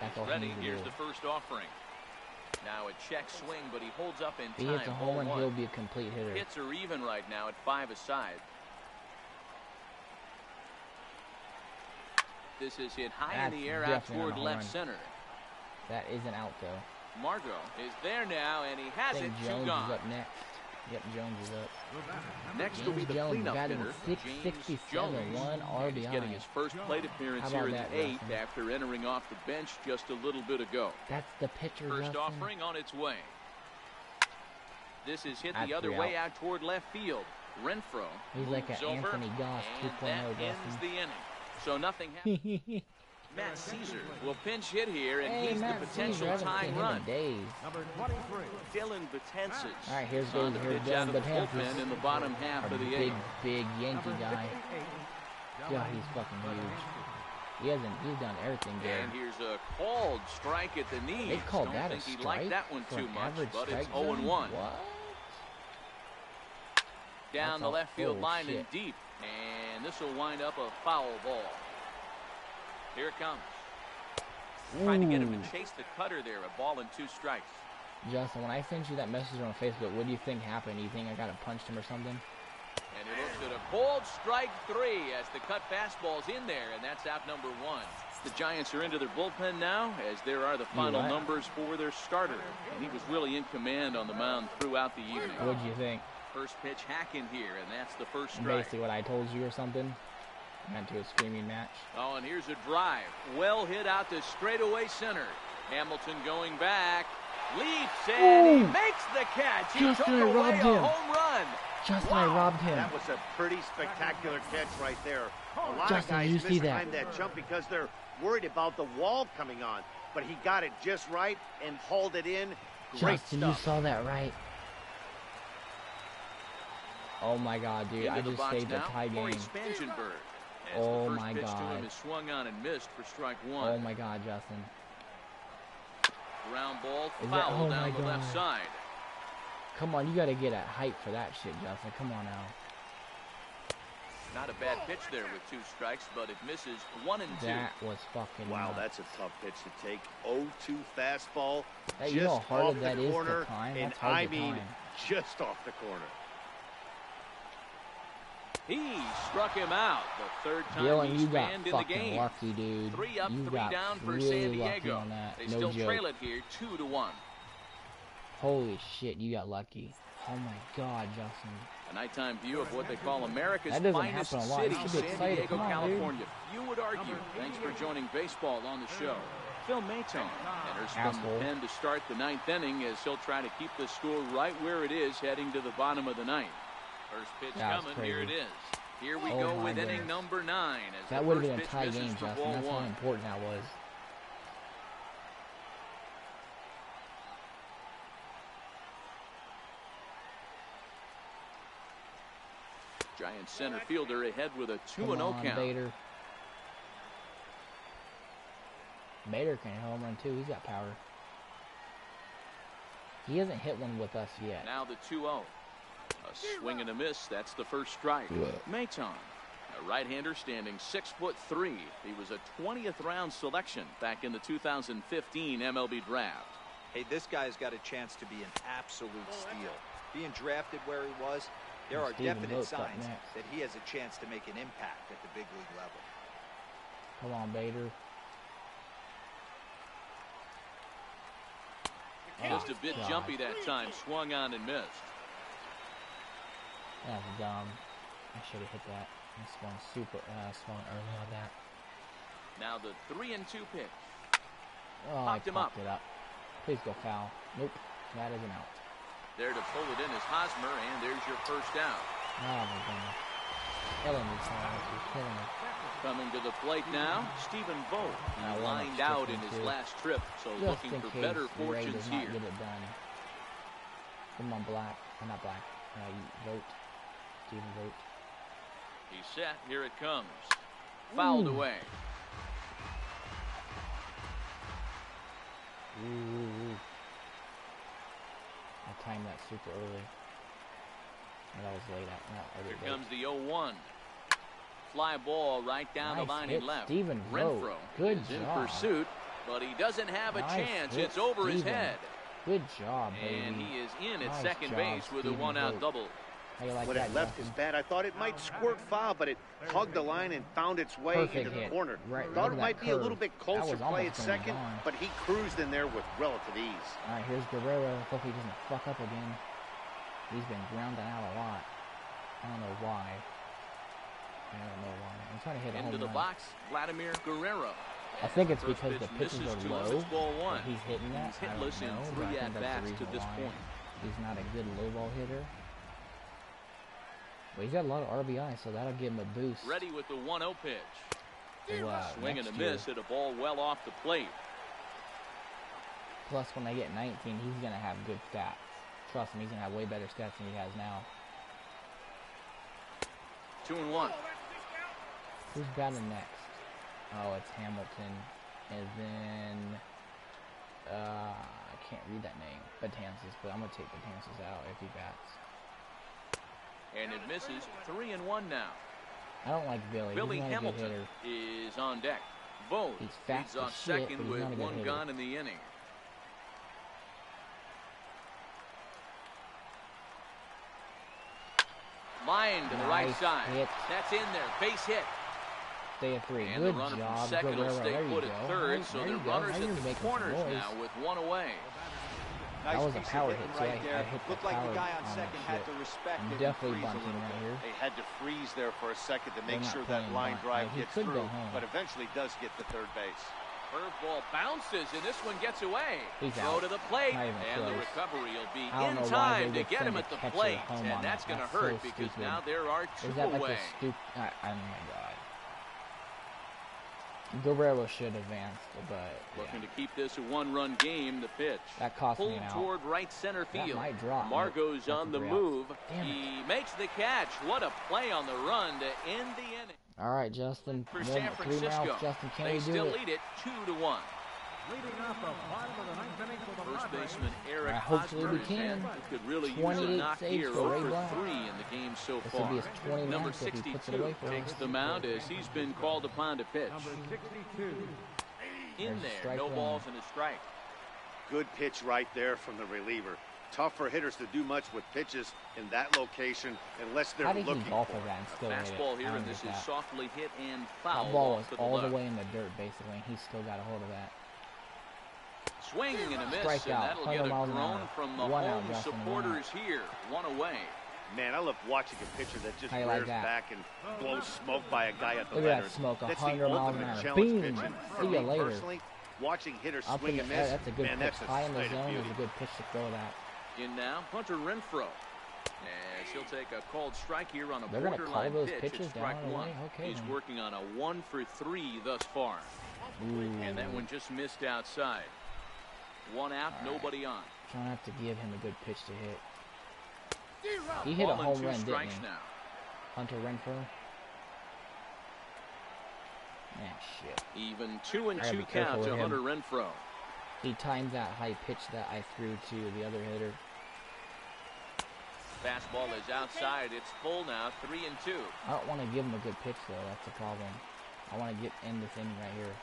That's all he Ready, needs to here's do. the first offering. Now a check swing, but he holds up in If he time. hits a home run, he'll be a complete hitter. Hits are even right now at 5 aside. This is hit high in the air out toward left center. That isn't out though. Margot is there now, and he has I it. think 2 Jones gone. is up next. Yep, Jones is up. Next will be James the Jones cleanup batting hitter, 667, James 1 Jones. He's RBI. getting his first plate appearance How here in about the that, 8th Justin? after entering off the bench just a little bit ago. That's the pitcher, First Justin. offering on its way. This is hit That's the other 3 way out. out toward left field. Renfro He's like moves an over, Anthony Goss and 2.0, that ends Justin. the inning. So nothing happened. Matt Caesar will pinch hit here, and Hey, he's Matt the potential Caesar, I haven't tying seen him run. in days. Number 23. Dylan Betances All right, here's on the Dylan pitch out of the Betances. bullpen in the bottom half Our of the big, 8th. big Yankee Number guy. 58. Yeah, he's fucking huge. He's done everything And good. here's a called strike at the knees. They called Don't that a think he strike liked that one for too an much, average but it's strike 0-1. zone? What? Down That's the left field oh, line shit. and deep. And this will wind up a foul ball. Here it comes. Trying to get him to chase the cutter there. A ball and 2 strikes. Justin, when I sent you that message on Facebook, what do you think happened? You think I got punched him or something? And he looks at a cold strike 3 as the cut fastball's in there, and that's out number 1. The Giants are into their bullpen now, as there are the final numbers for their starter. And he was really in command on the mound throughout the evening. What do you think? First pitch hack in here, and that's the first strike. Basically what I told you or something. Went to a screaming match. Oh, and here's a drive. Well hit out to straightaway center. Hamilton going back. Leaps, and he makes the catch. He Justin, took I away robbed a him. home run. Justin, I robbed him. That was a pretty spectacular catch right there. A lot Justin, of guys you see that? mistimed that jump because they're worried about the wall coming on. But he got it just right and hauled it in. Great Justin, stuff. you saw that right. Oh my God, dude! Into I the just box saved a now, tie Corey game. Spangenberg. As Oh the first my pitch to God. him is swung on and missed for strike 1. Oh my God, Justin! Ground ball Is that- foul oh down my the left God. side. Come on, you got to get a height for that shit, Justin. Come on now. Not a bad pitch there with 2 strikes, but it misses 1 and 2. That was fucking. Wow, nuts. that's a tough pitch to take. 0-2 fastball, Hey, just you know how hard off that the is to corner, time? and That's hard I to mean, time. just off the corner. He struck him out the third time Dylan, he's you got spanned in the fucking game. lucky, dude. 3 up, you 3 got down for really San lucky Diego. on that. They No still joke. trail it here 2-1. Holy shit, you got lucky. Oh my God, Justin. A nighttime view of what they call America's That doesn't finest happen a lot. city, You should be San excited. Diego, Come on, California. You would argue. Thanks for joining baseball on the show. Phil Maton enters from Asshole. the pen to start the 9th inning as he'll try to keep the score right where it is heading to the bottom of the 9th. First pitch That's coming. crazy. Here it is. Here we Oh go my with goodness. inning number 9. As That the would have first been a pitch tie misses game, for Justin. ball That's how 1. important that was. Giant center fielder ahead with a 2-0 Come on, count. Bader. Bader can home run too. He's got power. He hasn't hit one with us yet. Now the 2-0. A swing and a miss. That's the first strike. Maton, a right-hander standing 6'3". He was a 20th round selection back in the 2015 MLB draft. Hey, this guy's got a chance to be an absolute steal. Being drafted where he was, There are definite signs that he has a chance to make an impact at the big league level. Come on, Bader. Just a bit jumpy that time. Swung on and missed. That was dumb. I should have hit that. I swung early on that. Now the 3-2 pitch. Oh, I popped it up. Please go foul. Nope. That isn't out. There to pull it in is Hosmer, and there's your first down. Oh, my goodness. Killing me, son. You're killing me. Coming to the plate now, Stephen Vogt. He lined out in his last trip, so just looking for better fortunes here. Get it done. Come on, Black. Not Black. Vogt. Stephen Vogt. He's set. Here it comes. Fouled away. Ooh. I timed that super early. And that was late out. No, here comes the 0-1. Fly ball right down the line and left. Stephen Renfroe is in pursuit, but he doesn't have a chance. It's over his head. Good job, baby. And he is in at second base with a one-out double. When it left his bat, I thought it might squirt foul, but it hugged the line and found its way into the corner. Thought it might be a little bit closer play at second, but he cruised in there with relative ease. All right, here's Guerrero. Hope he doesn't fuck up again. He's been grounded out a lot. I don't know why. I'm trying to hit a home run. Into the box, Vladimir Guerrero. I think it's because the pitches are low. One. He's hitting that. He's hitless in 3 at-bats to this point. He's not a good low ball hitter. But he's got a lot of RBI, so that'll give him a boost. Ready with the 1-0 pitch. Swing and a miss at a ball well off the plate. Plus, when they get 19, he's going to have good stats. Trust me, he's going to have way better stats than he has now. 2-1. Who's batting next? Oh, it's Hamilton. And then, I can't read that name. Betances, but I'm going to take Betances out if he bats. And it misses. 3-1 now. I don't like Billy. Billy He's not Hamilton a good hitter. is on deck. Vogt leads off second with one gone in the inning. Line to the right side. That's in there. Base hit. Stay at 3. And good the runner job, from second Guerrero. will stay put at third, so the runners at the corners now with one away. Nice that was a power hit, so right I hit the Looked like the guy on second had to respect I'm it. definitely bunting right here. They had to freeze there for a second to make sure that line drive gets through, but eventually does get to third base. Curveball bounces, and this one gets away. Go to the plate, and the recovery will be in time to get him at the plate, and that's going to hurt because now there are 2 away. Oh my God. Guerrero should advance, but looking to keep this a 1-run game. The pitch that cost me an out. Toward right center field. That might drop. Margot's on the move. He makes the catch. What a play on the run to end the inning. All right, Justin. For San Francisco, Justin, they still lead it 2-1. First baseman Eric Hosmer could really use a knock here. 0 for 3 in the game so far. Number 62 takes the mound as he's been called upon to pitch. In there, no balls and a strike. Good pitch right there from the reliever. Tough for hitters to do much with pitches in that location unless they're looking for it. Fastball here, and this is softly hit and foul. That ball was all the way in the dirt, basically, and he's still got a hold of that. Swing and a miss, and that'll get a groan from the home supporters here. 1 away. Man, I love watching a pitcher that just rears back and blows smoke by a guy at the letters. Look at that smoke, 100 miles an hour. Boom! See you later. Personally, watching hitters swing and miss, that's a good pitch. High in the zone is a good pitch to throw that. In now, Hunter Renfroe. As he'll take a called strike here on a borderline pitch. They're going to call those pitches down the way? Okay. He's working on a 1 for 3 thus far. Ooh. And that one just missed outside. 1 out, nobody on. Trying to have to give him a good pitch to hit. He hit a home run, didn't he? Now. Hunter Renfroe. Man, shit. Even 2-2 count to Hunter Renfroe. He timed that high pitch that I threw to the other hitter. Fastball is outside. It's full now. 3-2. I don't want to give him a good pitch though. That's the problem. I want to get in this inning right here.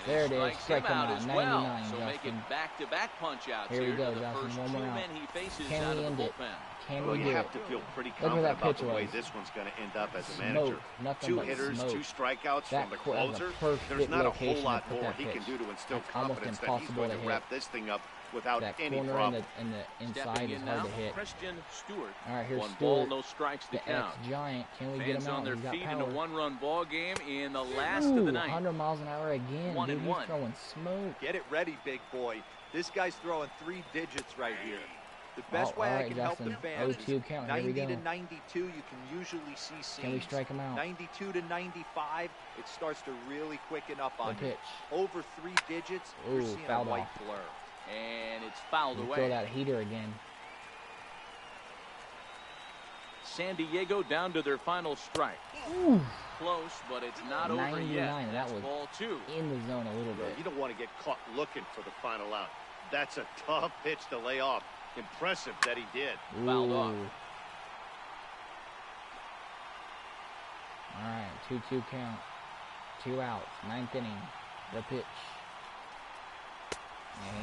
And There it is. Strike him out. 99, well. So Justin. make it back-to-back punch-outs here. We go, the Justin. first One more out. Can we end it? Can we you have to feel pretty confident about the way this one's going to end up as a manager. Two hitters, two strikeouts from the closer. There's not a whole lot more he can do to instill confidence that he's going to wrap this thing up without any problem. And the inside is hard to hit. Christian Stewart. All right, here's one Stewart. ball, no strikes to the count. Giant. Can we Fans get him out? on their feet in a power. one-run ball game in the last of the night. 100 miles an hour again. Dude, he's throwing smoke. Get it ready, big boy. This guy's throwing 3 digits right here. The best way I can help the fans is 90 to 92. You can usually see scenes. Can we strike him out? 92 to 95. It starts to really quicken up on you. Pitch. Over 3 digits, you're seeing a white blur. And it's fouled away. Throw that heater again. San Diego down to their final strike. Ooh. Close, but it's not over yet. That was ball 2. In the zone a little bit. You don't want to get caught looking for the final out. That's a tough pitch to lay off. Impressive that he did. Fouled off. All right, 2-2 count. 2 outs. 9th inning. The pitch.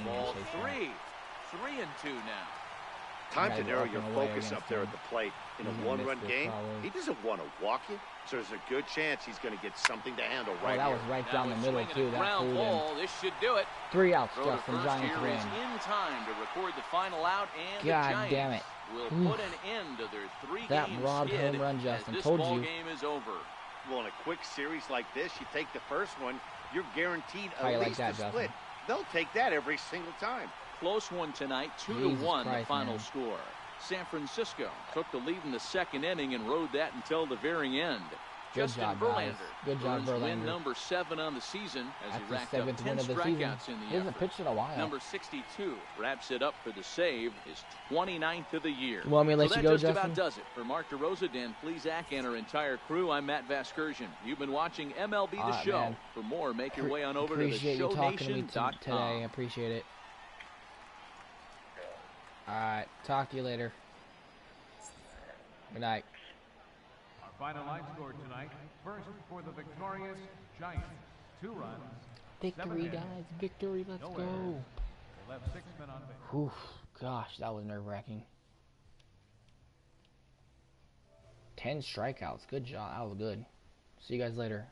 Ball 3. 3-2 now. Time to narrow your focus up there at the plate. In a one-run game, he doesn't want to walk you, so there's a good chance he's going to get something to handle right that here. was right down the middle, too. That flew in. This should do it. 3 outs, Justin. Giants win. In time to record the final out, and God damn it. will put an end to their 3-game that robbed skid home run, Justin. as this Told ball you. game is over. Well, in a quick series like this, you take the first one, you're guaranteed at least a split. Justin? They'll take that every single time. Close one tonight, 2-1 the final score. San Francisco took the lead in the 2nd inning and rode that until the very end. Justin Verlander. Good job, Verlander. Win number 7 on the season as he racked up 10 strikeouts in the He hasn't pitched in a while. Number 62 wraps it up for the save, his 29th of the year. You want me to let you go, Justin? That just about does it. For Mark DeRosa, Dan Plesac, and our entire crew, I'm Matt Vasgersian. You've been watching MLB The Show. Man. For more, make your way on over to Appreciate you talking to me theshownation.com. today. I appreciate it. All right. Talk to you later. Good night. Our final line score tonight. First for the victorious Giants. 2 runs. Victory, guys. Victory. Let's go. They left 6 men on base. Whew. Gosh, that was nerve-wracking. 10 strikeouts. Good job. That was good. See you guys later.